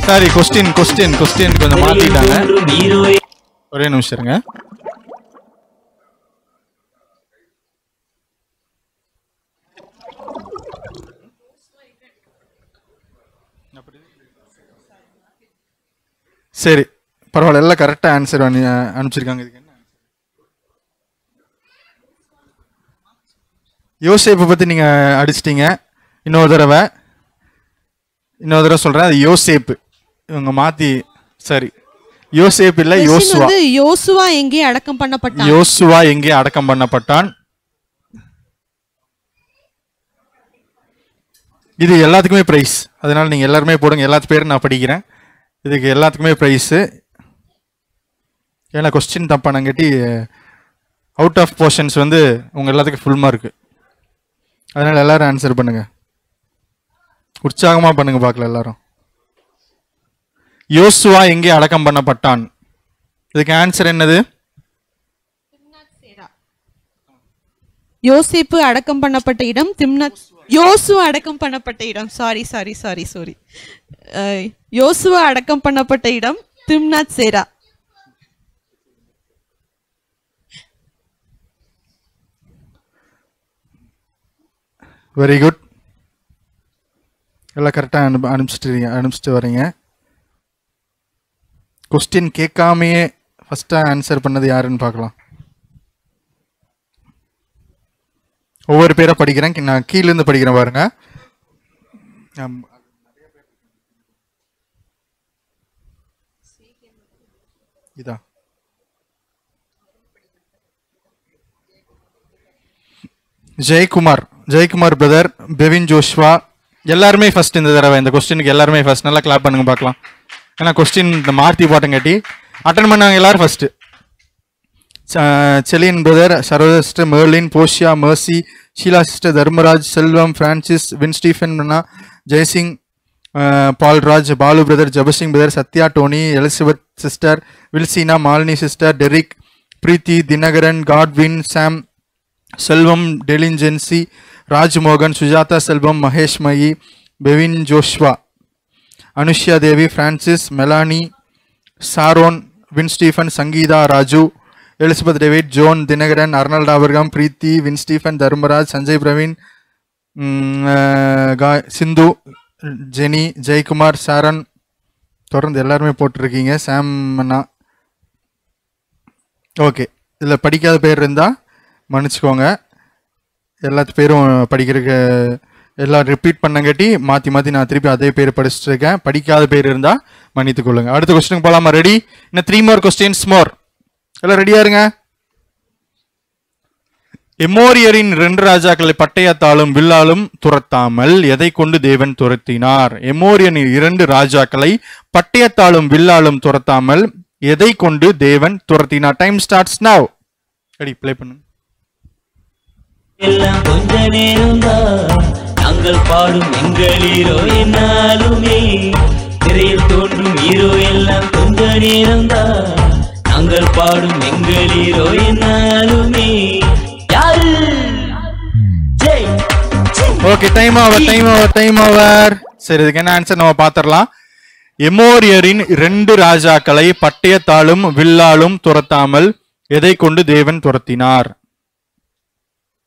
சாரி, கொஸ்டின் கொஞ்சம் மாத்திட்டாங்க. ஒரே நிமிஷம் இருங்க. சரி, பரவாயில்ல, எல்லாம் கரெக்டா ஆன்சர் அனுப்பிச்சிருக்காங்க. இதுக்கு என்ன யோசேப்பை பத்தி நீங்க அடிச்சிட்டீங்க. இன்னொரு தடவை சொல்றேன், அது யோசேப்பு. இவங்க மாத்தி, சரி, யோசேப்பு இல்ல, யோசுவா. யோசுவா எங்கே அடக்கம் பண்ணப்பட்டான்? யோசுவா எங்கே அடக்கம் பண்ணப்பட்டான்? இது எல்லாத்துக்குமே பிரைஸ். அதனால நீங்க எல்லாருமே போடுங்க. எல்லாத்து பேரும் நான் படிக்கிறேன். இதுக்கு எல்லாத்துக்குமே ப்ரைஸு. ஏன்னா கொஸ்டின் தப்பானங்காட்டி அவுட் ஆஃப் போர்ஷன்ஸ் வந்து உங்கள் எல்லாத்துக்கும் ஃபுல் மார்க்கு. அதனால் எல்லோரும் ஆன்சர் பண்ணுங்கள், உற்சாகமாக பண்ணுங்கள் பார்க்கலாம் எல்லாரும். யோசுவா எங்கே அடக்கம் பண்ணப்பட்டான்? இதுக்கு ஆன்சர் என்னது? யோசேப்பு அடக்கம் பண்ணப்பட்ட இடம் திம்னாத். யோசுவா அடக்கம் பண்ணப்பட்ட இடம், சாரி யோசுவா அடக்கம் பண்ணப்பட்ட இடம் திம்னாத் சேரா. Very good. எல்லாம் கரெக்டாக அனுப்பிச்சிட்டு வரீங்க. கொஸ்டின் கேட்காமையே ஃபஸ்ட்டாக ஆன்சர் பண்ணது யாருன்னு பார்க்கலாம். ஒவ்வொரு பேராக படிக்கிறேன், நான் கீழேருந்து படிக்கிறேன் பாருங்க. இதான் ஜெயக்குமார் பிரதர், பெவின் ஜோஷ்வா, எல்லாருமே ஃபர்ஸ்ட். இந்த தடவை இந்த கொஸ்டினுக்கு எல்லாருமே ஃபர்ஸ்ட். நல்லா கிளாப் பண்ணுங்க பார்க்கலாம். ஏன்னா கொஸ்டின் இந்த மார்த்தி போட்டங்காட்டி அட்டன் பண்ணாங்க எல்லாரும் first. Celine brother, Saroja sister, Merlin, போஷியா, Mercy, Sheela sister, Dharmaraj, Selvam, Francis, Win Stephen, Jayasingh, Paulraj, Balu brother, Jebasingh brother, Sathya, Tony, Elizabeth sister, Wilsina, Malini sister, Derick, Preethi, Dhinakaran, Godwin, Sam, Selvam, டெலின்ஜென்சி, Rajmohan, Sujatha Selvam, Mahesh Mayi, Bevin Joshua, Anusuya Devi, Francis, Melanie, Sharon, Win Stephen, Sangeetha, Raju, Elizabeth David, John, Dhinakaran, Arnold Abraham, Preethi, Win Stephen, Dharmaraj, Sanjay Praveen, Sindhu, Jenny, Jayakumar, சாரன், தொடர்ந்து எல்லாருமே போட்டிருக்கீங்க. சாம் அண்ணா. Okay, இதில் படிக்காத பேர் இருந்தால் மன்னிச்சுக்கோங்க. எல்லாத்து பேரும் படிக்கிறதுக்கு எல்லாம் ரிப்பீட் பண்ணங்காட்டி மாற்றி மாற்றி நான் திருப்பி அதே பேர் படிச்சுட்டு இருக்கேன். படிக்காத பேர் இருந்தால் மன்னித்துக் கொள்ளுங்க. அடுத்த கொஸ்டினுக்கு போகலாமா? ரெடி? இன்னும் 3 more questions more. எல்லாம் ரெடியா இருங்க. எமோரியரின் 2 ராஜாக்களை பட்டயத்தாலும் வில்லாலும் துரத்தாமல் எதை கொண்டு தேவன் துரத்தினார்? எமோரியரின் 2 ராஜாக்களை பட்டயத்தாலும் வில்லாலும் துரத்தாமல் எதை கொண்டு தேவன் துரத்தினார்? Time starts now. Ready, play பண்ணுங்க. எல்லாம் கொஞ்ச நேரம்தான் நாங்கள் பாடும் எங்கள் ஹீரோ என்னாலுமே திரையில் தோன்றும் ஹீரோ எல்லாம் கொஞ்ச நேரம்தான் நாங்கள் பாடும் எங்கள் ஹீரோ என்னாலுமே யாரு? Okay, time over. சரி, இதுக்கு என்ன ஆன்சர் நம்ம பாத்திரலாம். எமோரியரின் 2 ராஜாக்களை பட்டயத்தாலும் வில்லாலும் துரத்தாமல் எதை கொண்டு தேவன் துரத்தினார்?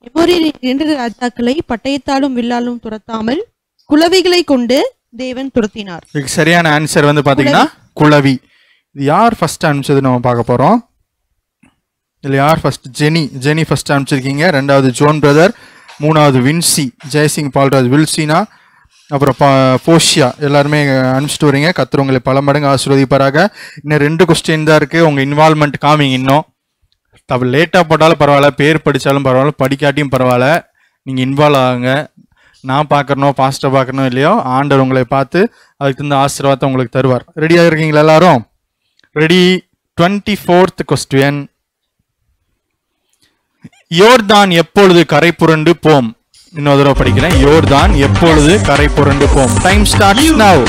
எமோரியரின் 2 ராஜாக்களை பட்டயத்தாலும் வில்லாலும் துரத்தாமல் குளவிகளை கொண்டு தேவன் துரத்தினார். இதுக்கு சரியான ஆன்சர் வந்து பாத்தீங்கன்னா குளவி. இது யார் ஃபர்ஸ்ட் அனுப்பிச்சது நம்ம பார்க்க போறோம். இதுல யார் ஃபர்ஸ்ட்? ஜெனி ஃபர்ஸ்ட் அனுப்பிச்சிருக்கீங்க. 2வது ஜோன் பிரதர், 3வது வின்சி, ஜெயசிங், பால்ராஜ், வில்சினா, அப்புறம் போஷியா, எல்லாருமே அனுப்பிச்சிட்டு வரீங்க. கர்த்தர் உங்களை பல மடங்கு ஆசீர்வதிப்பாராக. இன்னும் 2 கொஸ்டின் தான் இருக்கு. உங்க இன்வால்மெண்ட் காமிங்க. இன்னும் லேட்டாக போட்டாலும் பரவாயில்ல, பேர் படித்தாலும் பரவாயில்ல, படிக்காட்டியும் பரவாயில்ல, நீங்கள் இன்வால்வ் ஆகுங்க. நான் பார்க்கறனோ பாஸ்டர் பார்க்கறனோ இல்லையோ, ஆண்டவர் உங்களை பார்த்து அதுக்கு தகுந்த ஆசீர்வாதத்தை உங்களுக்கு தருவார். ரெடியாக இருக்கீங்களா எல்லாரும்? ரெடி. 24th question. யோர்தான் எப்பொழுது கரை புரண்டு போம்? இன்னொரு தடவை படிக்கிறேன். யோர்தான் எப்பொழுது கரை புரண்டு போம்? Time starts now.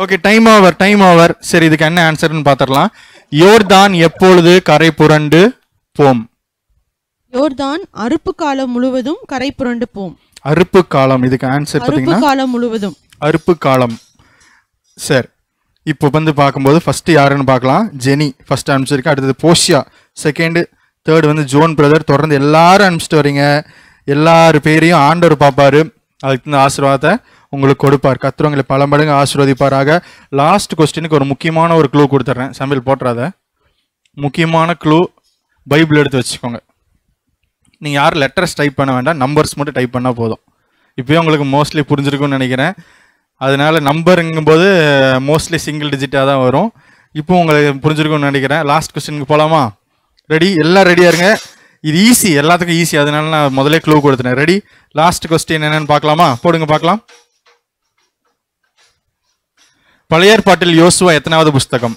Okay, time over. சரி, இதுக்கு என்ன ஆன்சர்னு பாத்திரலாம். யோர்தான் எப்பொழுது கரை புரண்டு போம்? யோர்தான் அறுப்பு காலம் முழுவதும் கரை புரண்டு போம். அறுப்பு காலம். இதுக்கு ஆன்சர் பாத்தீங்கன்னா காலம் முழுவதும். அறுப்பு காலம். சரி, இப்போ வந்து பார்க்கும்போது ஃபர்ஸ்ட் யாருன்னு பார்க்கலாம். ஜெனி ஃபர்ஸ்ட் அனுப்பிச்சிருக்கா. அடுத்தது போஷியா, செகண்ட், தேர்ட் வந்து ஜோன் பிரதர். தொடர்ந்து எல்லாரும் அனுப்பிச்சிட்டு வரீங்க. எல்லாரு பேரையும் ஆண்டவர் பார்ப்பாரு. அதுக்கு இந்த ஆசீர்வாதத்தை உங்களுக்கு கொடுப்பார். கர்த்தர் உங்களை பல மடங்கு ஆசீர்வதிப்பாராக. லாஸ்ட் கொஸ்டினுக்கு ஒரு முக்கியமான ஒரு க்ளூ கொடுத்துட்றேன். சமையல் போட்டுறாத. முக்கியமான க்ளூ, பைபிள் எடுத்து வச்சுக்கோங்க. நீங்கள் யாரும் லெட்டர்ஸ் டைப் பண்ண வேண்டாம், நம்பர்ஸ் மட்டும் டைப் பண்ணால் போதும். இப்போயே உங்களுக்கு மோஸ்ட்லி புரிஞ்சிருக்கும்னு நினைக்கிறேன். அதனால நம்பருங்கும்போது மோஸ்ட்லி சிங்கிள் டிஜிட்டாக தான் வரும். இப்போ உங்களுக்கு புரிஞ்சிருக்கும்னு நினைக்கிறேன். லாஸ்ட் கொஸ்டினுக்கு போகலாமா? ரெடி? எல்லாம் ரெடியாக இருங்க. இது ஈஸி, எல்லாத்துக்கும் ஈஸி. அதனால நான் முதலே க்ளூ கொடுத்துட்டேன். ரெடி? லாஸ்ட் கொஸ்டின் என்னன்னு பார்க்கலாமா? போடுங்க பார்க்கலாம். பழைய ஏற்பாட்டில் யோசுவா எத்தனாவது புஸ்தகம்?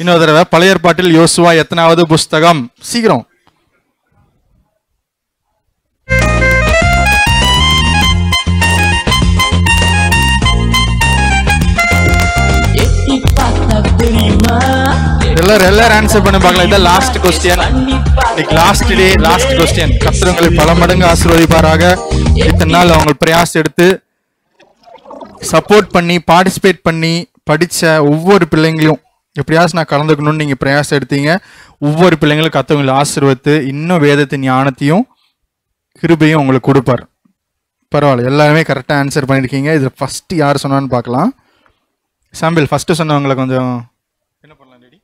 இன்னொரு தடவை, பழைய ஏற்பாட்டில் யோசுவா எத்தனாவது புஸ்தகம்? சீக்கிரம். எல்லாரும் ஆன்சர் பண்ணி பார்க்கலாம். இதான் last question. Last day, last question. கர்த்தர் உங்களை பல மடங்கு ஆசீர்வதிப்பாராக. இத்தனை நாள் அவங்க பிரயாசம் எடுத்து சப்போர்ட் பண்ணி பார்ட்டிசிபேட் பண்ணி படித்த ஒவ்வொரு பிள்ளைங்களையும் எப்படியாச்சும் நான் கலந்துக்கணும்னு நீங்கள் பிரயாசம் எடுத்தீங்க. ஒவ்வொரு பிள்ளைங்களும் கர்த்தவங்களை ஆசீர்வதித்து இன்னும் வேதத்தின் ஞானத்தையும் கிருபையும் உங்களுக்கு கொடுப்பார். பரவாயில்ல, எல்லாருமே கரெக்டாக ஆன்சர் பண்ணியிருக்கீங்க. இதில் ஃபஸ்ட்டு யார் சொன்னான்னு பார்க்கலாம். சாம்பிள் ஃபஸ்ட்டு சொன்னவங்களை கொஞ்சம் என்ன பண்ணலாம்? ரெடி?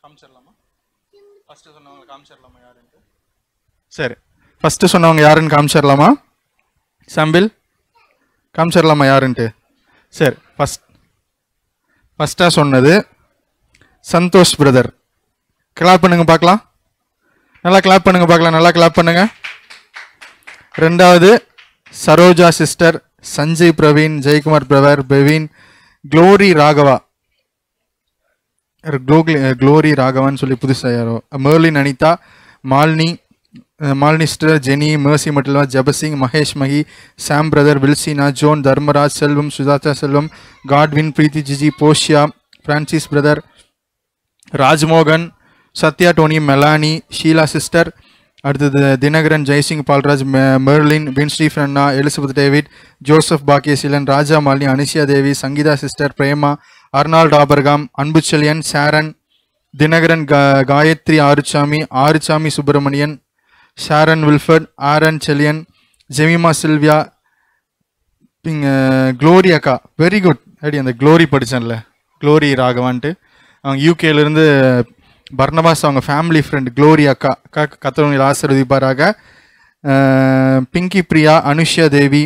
காமிச்சிடலாமா? ஃபஸ்ட்டு சொன்னவங்களை காமிச்சிடலாமா யாருன்ட்டு? சரி, ஃபஸ்ட்டு சொன்னவங்க யாருன்னு காமிச்சிடலாமா? சாம்பிள் காமிச்சிடலாமா யாருன்ட்டு? சரி, ஃபஸ்ட்டாக சொன்னது சந்தோஷ் பிரதர். கிளாப் பண்ணுங்க பார்க்கலாம். நல்லா கிளாப் பண்ணுங்க பார்க்கலாம். நல்லா கிளாப் பண்ணுங்க. ரெண்டாவது Saroja sister, Sanjay Praveen, Jayakumar brother, Bevin, Glory Raghava, Glory ராகவான்னு சொல்லி புதுசாக யாரோ, Merlin Anitha, Malini, Malini sister, Jenny, Mercy Matilda, Jebasingh, Mahesh Mahi, Sam brother, Wilsina, John, Dharmaraj, Selvam, Sujatha Selvam, Godwin, Preethi, Jiji, போஷியா, Francis brother, Rajmohan, Sathya, Tony, Melanie, Sheela sister, அடுத்தது தினகரன், ஜெய்சிங், பால்ராஜ், மெர்லின், வின்ஸ்டீஃப் அண்ணா, Elizabeth David, Joseph Bakkiyaseelan, Raja Malini, Anishya Devi, Sangeetha sister, Prema, Arnold Abraham, Anbuchezhiyan, சாரன், Dinakaran, Gayathri Arusamy Subramanian, Sharon Wilfred, Aaron Chelian, Jemima Sylvia, Glory அக்கா, very good. அப்படி அந்த க்ளோரி படித்தேன்ல, க்ளோரி ராகவான்ட்டு, அவங்க யூகேலேருந்து பர்னபாஸ் அவங்க family friend glory அக்கா. கத்தவங்களை ஆசீர்வதிப்பாராக. பிங்கி பிரியா, அனுஷ்யா தேவி,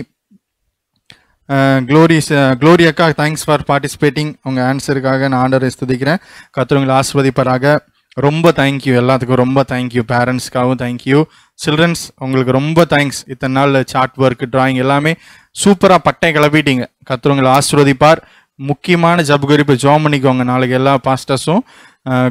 க்ளோரி அக்கா, தேங்க்ஸ் ஃபார் பார்ட்டிசிபேட்டிங். உங்கள் ஆன்சருக்காக நான் ஆண்டவரை ஸ்துதிக்கிறேன். கத்தவங்களை ஆசீர்வதிப்பாராக. ரொம்ப தேங்க்யூ, எல்லாத்துக்கும் ரொம்ப தேங்க்யூ. பேரண்ட்ஸ்க்காகவும் தேங்க்யூ. சில்ட்ரன்ஸ் உங்களுக்கு ரொம்ப தேங்க்ஸ். இத்தனை நாள் சார்ட் ஒர்க், டிராயிங் எல்லாமே சூப்பராக பட்டை கிளப்பிட்டீங்க. கத்தவங்களை ஆசீர்வதிப்பார். முக்கியமான ஜபகுறிப்பு ஜாம் பண்ணிக்கோங்க. நாளைக்கு எல்லா பாஸ்டர்ஸும்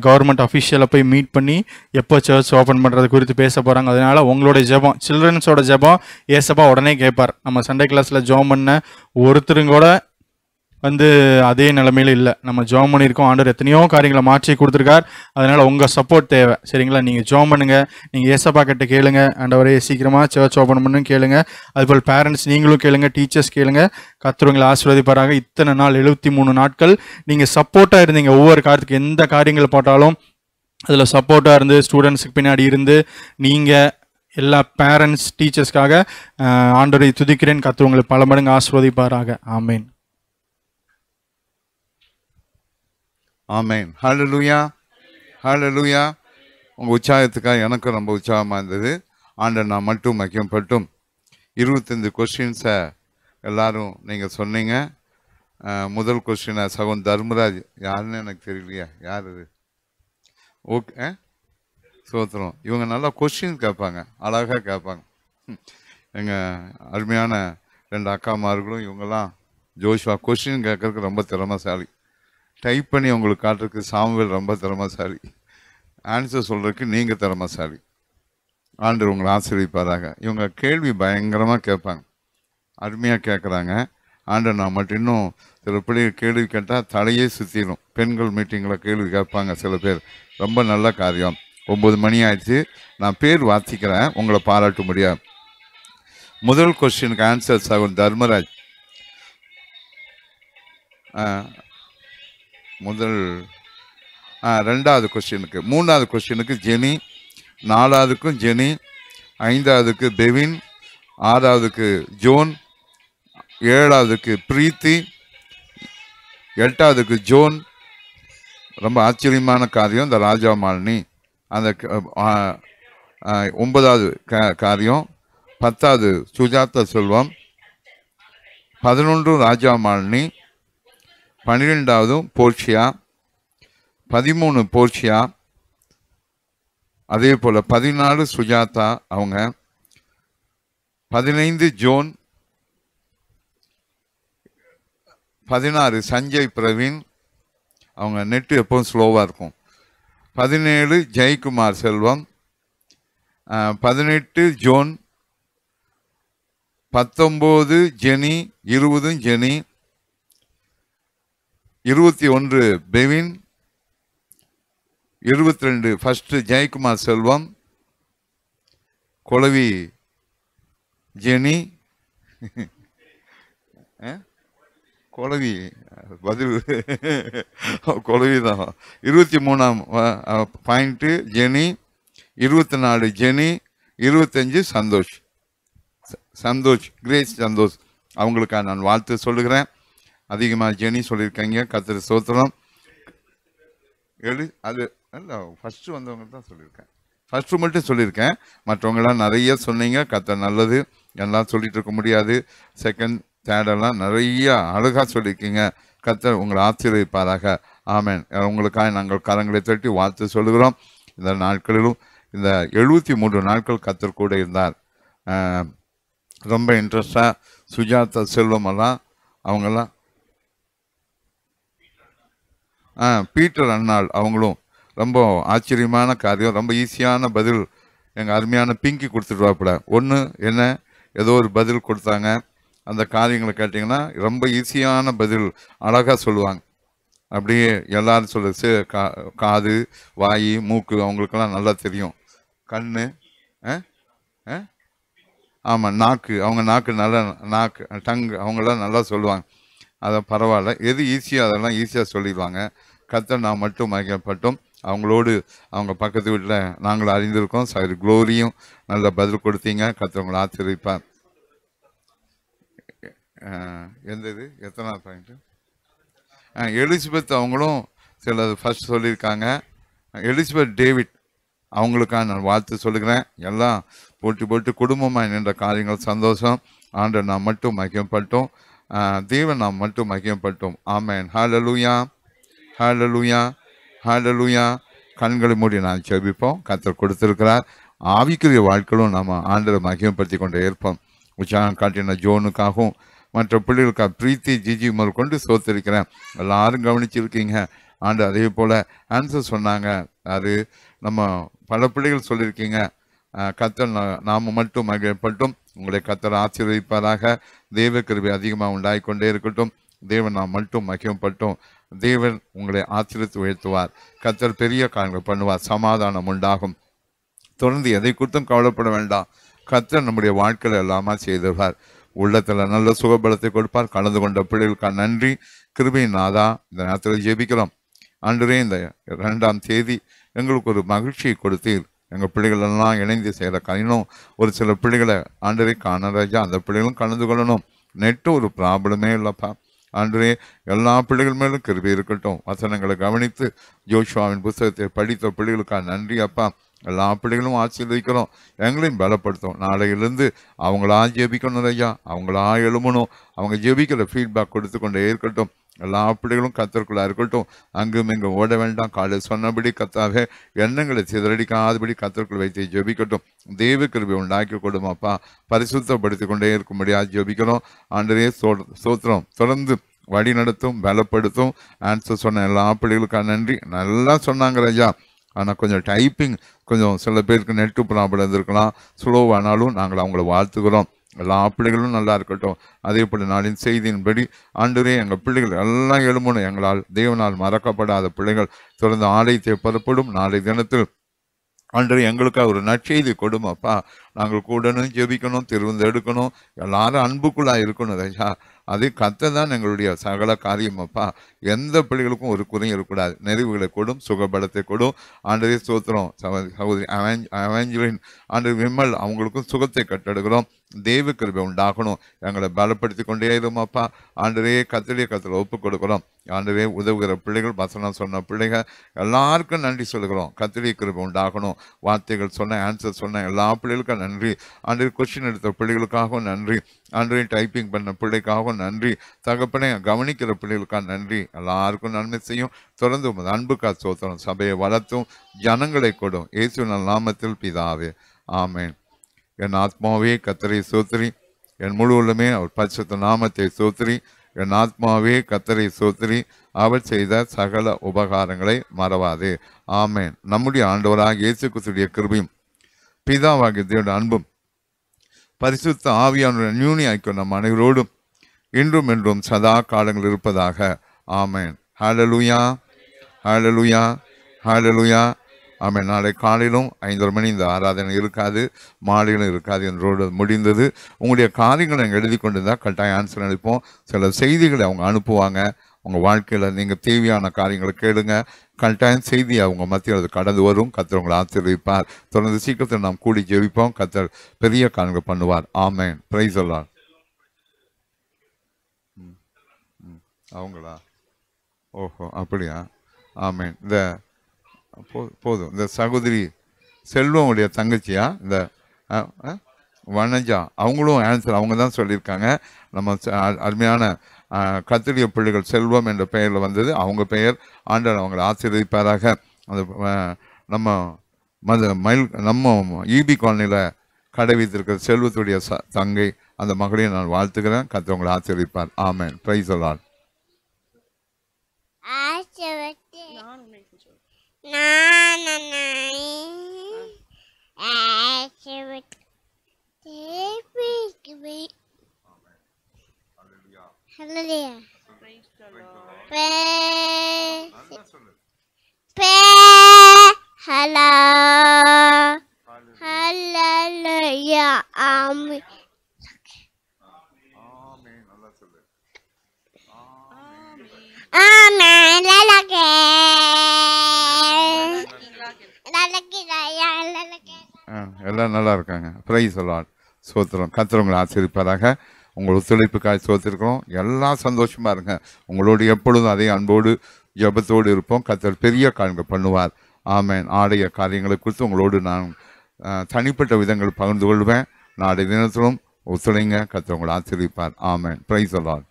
கவர்மெண்ட் அஃபிஷியலை போய் மீட் பண்ணி எப்போ சர்ச் ஓப்பன் பண்ணுறது குறித்து பேச போகிறாங்க. அதனால் உங்களோட ஜெபம், சில்ட்ரன்ஸோட ஜெபம் ஏசப்பா உடனே கேட்பார். நம்ம சண்டே கிளாஸில் ஜாம் பண்ண ஒருத்தருங்கூட அதே நிலைமையில இல்லை. நம்ம ஜாம் பண்ணியிருக்கோம். ஆண்டவர் எத்தனையோ காரியங்களை மாற்றி கொடுத்துருக்கார். அதனால் உங்கள் சப்போர்ட் தேவை. சரிங்களா? நீங்கள் ஜாம் பண்ணுங்கள். நீங்கள் ஏசப்பா கிட்ட கேளுங்க, ஆண்டவரே சீக்கிரமாக சர்ச் ஓப்பன் பண்ணுன்னு கேளுங்க. அதுபோல் பேரண்ட்ஸ் நீங்களும் கேளுங்க, டீச்சர்ஸ் கேளுங்க. கர்த்தர் ஆசீர்வதிப்பாராக. இத்தனை நாள் 73 நாட்கள் நீங்கள் சப்போர்ட்டாக இருந்தீங்க. ஒவ்வொரு காரியத்துக்கு எந்த காரியங்கள் போட்டாலும் அதில் சப்போர்ட்டாக இருந்து ஸ்டூடெண்ட்ஸுக்கு பின்னாடி இருந்து நீங்கள் எல்லா பேரண்ட்ஸ் டீச்சர்ஸ்க்காக ஆண்டவரை துதிக்கிறேன். கர்த்தர் உங்களை பல மடங்கு ஆசீர்வதிப்பாராக. ஆமேன். ஆமேன். ஹல்லேலூயா, ஹல்லேலூயா. உங்கள் உற்சாகத்துக்காக எனக்கு ரொம்ப உற்சாகமாக இருந்தது. ஆண்டவர் நான் மட்டும் மகிமைப்பட்டும். 25 கொஸ்டின்ஸை எல்லாரும் நீங்கள் சொன்னீங்க. முதல் கொஸ்டினை சகோன் தர்மராஜ், யாருன்னு எனக்கு தெரியலையா, யார் இது? ஓகே, சோத்திரம். இவங்க நல்லா கொஸ்டின் கேட்பாங்க, அழகாக கேட்பாங்க. எங்கள் அருமையான 2 அக்காமார்களும் இவங்கெல்லாம் ஜோஷ்வா கொஸ்டின் கேட்கறதுக்கு ரொம்ப திறமைசாலி. டைப் பண்ணி உங்களுக்கு காட்டுறதுக்கு சாமுவேல் ரொம்ப திறமைசாலி. ஆன்சர் சொல்கிறதுக்கு நீங்கள் திறமைசாலி. ஆண்டவர் உங்களை ஆசீர்வதிப்பாராக. இவங்க கேள்வி பயங்கரமாக கேட்பாங்க, அருமையாக கேட்குறாங்க. ஆண்டவர் நான் மட்டும் இன்னும் சில பிள்ளைகள் கேள்வி கேட்டால் தலையே சுற்றிடும். பெண்கள் மீட்டிங்கில் கேள்வி கேட்பாங்க சில பேர். ரொம்ப நல்ல காரியம். 9 மணி ஆயிடுச்சு. நான் பேர் வாசிக்கிறேன், உங்களை பாராட்ட முடியாது. முதல் கொஸ்டினுக்கு ஆன்சர் சகோதரர் தர்மராஜ். ரெண்டாவது கொஸ்டினுக்கு, 3வது கொஸ்டினுக்கு ஜெனி, 4வதுக்கும் ஜெனி, 5வதுக்கு பெவின், 6வதுக்கு ஜோன், 7வதுக்கு பிரீத்தி, 8வதுக்கு ஜோன். ரொம்ப ஆச்சரியமான காரியம் இந்த ராஜா மாலினி. அந்த 9வது காரியம். 10வது சுஜாதா செல்வம், 11 ராஜா மாலினி, 12வது போர்ஷியா, 13 போர்ஷியா, அதே போல் 14 சுஜாதா அவங்க, 15 ஜோன், 16 சஞ்சய் பிரவீன், அவங்க நெட்டு எப்பவும் ஸ்லோவாக இருக்கும். 17 Jayakumar Selvam, 18 John, 19 Jenny, 20 Jenny, 21 Bevin, 22 first Jayakumar Selvam, கொலவி ஜெனி, கொலவி பதில் கொலவி தான். 23ஆம் point Jenny, 24 Jenny, 25 Santhosh Grace Santhosh. அவங்களுக்காக நான் வாழ்த்து சொல்லுகிறேன். அதிகமாக ஜெனி சொல்லியிருக்காங்க. கர்த்தர் ஸ்தோத்திரம். அது இல்லை, ஃபஸ்ட்டு வந்தவங்க தான் சொல்லியிருக்கேன். ஃபஸ்ட்டு மட்டும் சொல்லியிருக்கேன், மற்றவங்களாம் நிறைய சொன்னீங்க. கர்த்தர் நல்லது, எல்லாம் சொல்லிட்டு இருக்க முடியாது. செகண்ட் தேர்டெல்லாம் நிறைய அழகாக சொல்லியிருக்கீங்க. கர்த்தர் உங்களை ஆசீர்வதிப்பாராக. ஆமென். உங்களுக்காக நாங்கள் கரங்களை தட்டி வாழ்த்து சொல்லுகிறோம். இந்த நாட்களிலும் இந்த 73 நாட்கள் கர்த்தர் கூட இருந்தார். ரொம்ப இன்ட்ரெஸ்டாக சுஜாதா செல்வமெல்லாம் அவங்கெல்லாம் பீட்டர் அண்ணாள் அவங்களும் ரொம்ப ஆச்சரியமான காரியம், ரொம்ப ஈஸியான பதில் எங்கள் அருமையான பிங்கி கொடுத்துட்டு ஒன்று என்ன ஏதோ ஒரு பதில் கொடுத்தாங்க. அந்த காரியங்களை கேட்டிங்கன்னா ரொம்ப ஈஸியான பதில் அழகாக சொல்லுவாங்க. அப்படியே எல்லாரும் சொல்லுது காது வாய் மூக்கு அவங்களுக்கெல்லாம் நல்லா தெரியும். கண் ஆமாம் நாக்கு, அவங்க நாக்கு நல்லா நாக்கு டங்கு அவங்களாம் நல்லா சொல்லுவாங்க. அதை பரவாயில்ல, எது ஈஸியாக அதெல்லாம் ஈஸியாக சொல்லிடுவாங்க. கர்த்தர் நான் மட்டும் மகிமைப்பட்டோம். அவங்களோடு அவங்க பக்கத்து வீட்டில் நாங்கள் அறிந்திருக்கோம். சரி குளோரியும் நல்ல பதில் கொடுத்தீங்க. கர்த்தர் உங்களை ஆச்சரிப்பார். எந்த இது எத்தனாவது பாயிண்ட்டு? எலிசபெத் அவங்களும் சிலது ஃபர்ஸ்ட் சொல்லியிருக்காங்க. எலிசபெத் டேவிட் அவங்களுக்காக நான் வாழ்த்து சொல்லுகிறேன். எல்லாம் போட்டு குடும்பமாக நின்ற காரியங்கள் சந்தோஷம். ஆண்டவர் நாம் மட்டும் மகிமைப்பட்டோம். தேவன் நாம் மட்டும் மகிமைப்பட்டோம். ஆமென். ஹல்லேலூயா, ஹல்லேலூயா, ஹல்லேலூயா. கண்களை மூடி நான் ஜெபிப்போம். கர்த்தர் கொடுத்திருக்கிறார். ஆவிக்குரிய வாழ்க்கையிலும் நம்ம ஆண்டவரை மகிமைப்படுத்தி கொண்டே இருப்போம். உற்சாகம் காட்டின ஜோனுக்காகவும் மற்ற பிள்ளைகளுக்காக பிரீத்தி ஜிஜி முதல் கொண்டு சோத்திருக்கிறேன். எல்லாரும் கவனிச்சிருக்கீங்க. ஆண்டு அதே போல் ஆன்சர் சொன்னாங்க. அது நம்ம பல பிள்ளைகள் சொல்லியிருக்கீங்க. கர்த்தர் நாம மட்டும் மகிழ்ப்பட்டும். உங்களை கர்த்தர் ஆசீர்வதிப்பாராக. தேவ கிருபை அதிகமாக உண்டாகி கொண்டே இருக்கட்டும். தேவன் நாம் மட்டும் மகிழ்ப்பட்டும். தேவன் உங்களை ஆசீர்வதித்து உயர்த்துவார். கர்த்தர் பெரிய காரியங்கள் பண்ணுவார். சமாதானம் உண்டாகும். தொடர்ந்து எதை குறித்தும் கவலைப்பட வேண்டாம். கர்த்தர் நம்முடைய வாழ்க்கையில் எல்லாமா செய்திருவார். உள்ளத்தில் நல்ல சுகபலத்தை கொடுப்பார். கலந்து கொண்ட பிள்ளைகளுக்காக நன்றி. கிருபையின் நாதா, இந்த நேரத்தில் ஜெபிக்கிறோம். ஆண்டவரே, இந்த 2ஆம் தேதி எங்களுக்கு ஒரு மகிழ்ச்சியை கொடுத்தீர். எங்கள் பிள்ளைகளெல்லாம் இணைந்து செய்கிற கணினும் ஒரு சில பிள்ளைகளை ஆண்டவரே காணராஜா, அந்த பிள்ளைகளும் கலந்து கொள்ளணும். நெட்டு ஒரு ப்ராப்ளமே இல்லைப்பா. ஆண்டவரே, எல்லா பிள்ளைகள் மேலும் கிருபை இருக்கட்டும். வசனங்களை கவனித்து ஜோஷுவாவின் புத்தகத்தை படித்த பிள்ளைகளுக்காக நன்றி அப்பா. எல்லா பிள்ளைகளும் ஆசீர்வதிக்கிறோம். எங்களையும் பலப்படுத்தும். நாளையிலிருந்து அவங்களா ஜெபிக்கணும் ஐயா, அவங்களா எழுமணும். அவங்க ஜெபிக்கிற ஃபீட்பேக் கொடுத்து கொண்டே இருக்கட்டும். எல்லா பிள்ளைகளும் கர்த்தருக்குள்ளா இருக்கட்டும். அங்கும் இங்கும் ஓட வேண்டாம். காலை சொன்னபடி கர்த்தாவே எண்ணங்களை சிதறடிக்காதபடி கர்த்தருக்குள் வைத்து ஜெபிக்கட்டும். தெய்வ கிருபை உண்டாக்கி கொடுமாப்பா. பரிசுத்தப்படுத்தி கொண்டே இருக்கும்படியாக ஜெபிக்கிறோம். ஆண்டவரே ஸ்தோத்திரம். தொடர்ந்து வழி நடத்தும், பலப்படுத்தும். ஆன்சர் சொன்ன எல்லா பிள்ளைகளுக்காக நன்றி. நல்லா சொன்னாங்க ராஜா. ஆனால் கொஞ்சம் டைப்பிங் கொஞ்சம் சில பேருக்கு நெட்டு ப்ராப்ளம் இருந்திருக்கலாம். ஸ்லோவானாலும் நாங்கள் அவங்கள வாழ்த்துக்கிறோம். எல்லா பிள்ளைகளும் நல்லா இருக்கட்டும். அதே போல் நாளின் செய்தியின்படி ஆண்டவரே எங்கள் பிள்ளைகள் எல்லாம் எழுமணும். எங்களால் தேவனால் மறக்கப்படாத பிள்ளைகள் தொடர்ந்து ஆலயத்தை புறப்படும். நாளை தினத்தில் ஆண்டவரே எங்களுக்காக ஒரு நற்செய்தி கொடுமாப்பா. நாங்கள் கூடணும், ஜெபிக்கணும், திருவிந்து எடுக்கணும். எல்லாரும் அன்புக்குள்ளாக இருக்கணும் ராஜா. அது கர்த்தர் தான் எங்களுடைய சகல காரியமாப்பா. எந்த பிள்ளைகளுக்கும் ஒரு குறையும் இருக்கக்கூடாது. நிறைவுகளை கொடும், சுகபலத்தை கொடும். ஆண்டவரே ஸ்தோத்திரம். சகோதரி அவஞ்சலின் ஆண்டவர் விமல் அவங்களுக்கும் சுகத்தை கட்டெடுக்கிறோம். தெய்வ கிருபை உண்டாகணும். எங்களை பலப்படுத்தி கொண்டே இருமாப்பா. ஆண்டவரே கர்த்தரை ஒப்பு கொடுக்குறோம். ஆண்டவரே உதவுகிற பிள்ளைகள், வசனம் சொன்ன பிள்ளைகள் எல்லாருக்கும் நன்றி சொல்லுகிறோம். கர்த்தரை கிருபை உண்டாகணும். வார்த்தைகள் சொன்ன, ஆன்சர் சொன்ன எல்லா பிள்ளைகளுக்கும் நன்றி. ஆண்டவரே கொஸ்டின் எடுத்த பிள்ளைகளுக்காகவும் நன்றி. ஆண்டவரே டைப்பிங் பண்ண பிள்ளைக்காகவும் நன்றி. தகப்பனே கவனிக்கிற பிள்ளைகளுக்காக நன்றி. எல்லாருக்கும் நன்மை செய்யும். தொடர்ந்து உமது அன்புக்கா ஸ்தோத்திரம். சபையை வளர்த்தும், ஜனங்களை கொடும். இயேசுவின் நாமத்தில் பிதாவே, ஆமென். என் ஆத்மாவே கர்த்தரை ஸ்தோத்திரி. என் முழு உள்ளமே அவர் பரிசுத்த நாமத்தை ஸ்தோத்திரி. என் ஆத்மாவே கர்த்தரை ஸ்தோத்திரி. அவர் செய்த சகல உபகாரங்களை மறவாதே. ஆமென். நம்முடைய ஆண்டவராக இயேசு கிறிஸ்துவின் கிருபையும் பிதாவாகிய தேவனுடைய அன்பும் பரிசுத்த ஆவியானுடைய நியூனி ஐக்கியம் நம் அனைவரோடும் இன்றும் என்றும் சதா காலங்கள் இருப்பதாக. ஆமென். ஹல்லேலூயா, ஹல்லேலூயா, ஹல்லேலூயா. ஆமென். நாளை காலையிலும் 5:30 மணி இந்த ஆராதனை இருக்காது, மாலையிலும் இருக்காது என்றோடு முடிந்தது. உங்களுடைய காரியங்களை நாங்கள் எழுதி கொண்டு இருந்தால் கட்டாயம் ஆன்சர் அளிப்போம். சில செய்திகளை அவங்க அனுப்புவாங்க. உங்கள் வாழ்க்கையில் நீங்கள் தேவையான காரியங்களை கேளுங்க. கட்டாயம் செய்தி அவங்க மத்தியில் அது கடந்து வரும். கர்த்தர் உங்களை ஆசீர்வதிப்பார். தொடர்ந்து சீக்கிரத்தில் நாம் கூடி ஜெபிப்போம். கர்த்தர் பெரிய காரியங்கள் பண்ணுவார். ஆமென். Praise the Lord. அவங்களா? ஓஹோ, அப்படியா? ஆமென். இந்த போதும். இந்த சகோதரி செல்வமுடைய தங்கச்சியா, இந்த வனஜா, அவங்களும் ஆன்சர் அவங்க தான் சொல்லியிருக்காங்க. நம்ம அருமையான கர்த்தருடைய பிள்ளைகள் செல்வம் என்ற பெயரில் வந்தது. அவங்க பெயர் ஆண்டவர் அவங்களை ஆசீர்வதிப்பாராக. அந்த நம்ம ஈபி காலனியில் கடை வைத்திருக்கிற செல்வத்துடைய தங்கை, அந்த மகளையும் நான் வாழ்த்துக்கிறேன். கர்த்தர் உங்களை ஆசீர்வதிப்பார். ஆமென். Praise the Lord. எல்லாம் நல்லா இருக்காங்க. Praise the Lord. ஸ்தோத்திரம். கர்த்தர் உங்களை ஆசீர்வதிப்பாராக. உங்கள் ஒத்துழைப்புக்காக ஸ்தோத்திரிக்கிறோம். எல்லாம் சந்தோஷமா இருங்க. உங்களோடு எப்பொழுதும் அதே அன்போடு ஜெபத்தோடு இருப்போம். கர்த்தர் பெரிய காரியங்கள் பண்ணுவார். ஆமென். ஆடைய காரியங்களை குறித்து உங்களோடு நான் தனிப்பட்ட விதங்கள் பகிர்ந்து கொள்வேன். நாளை தினத்திலும் ஒத்துழைங்க. கர்த்தர் உங்களை ஆசீர்வதிப்பார். ஆமென். Praise the Lord.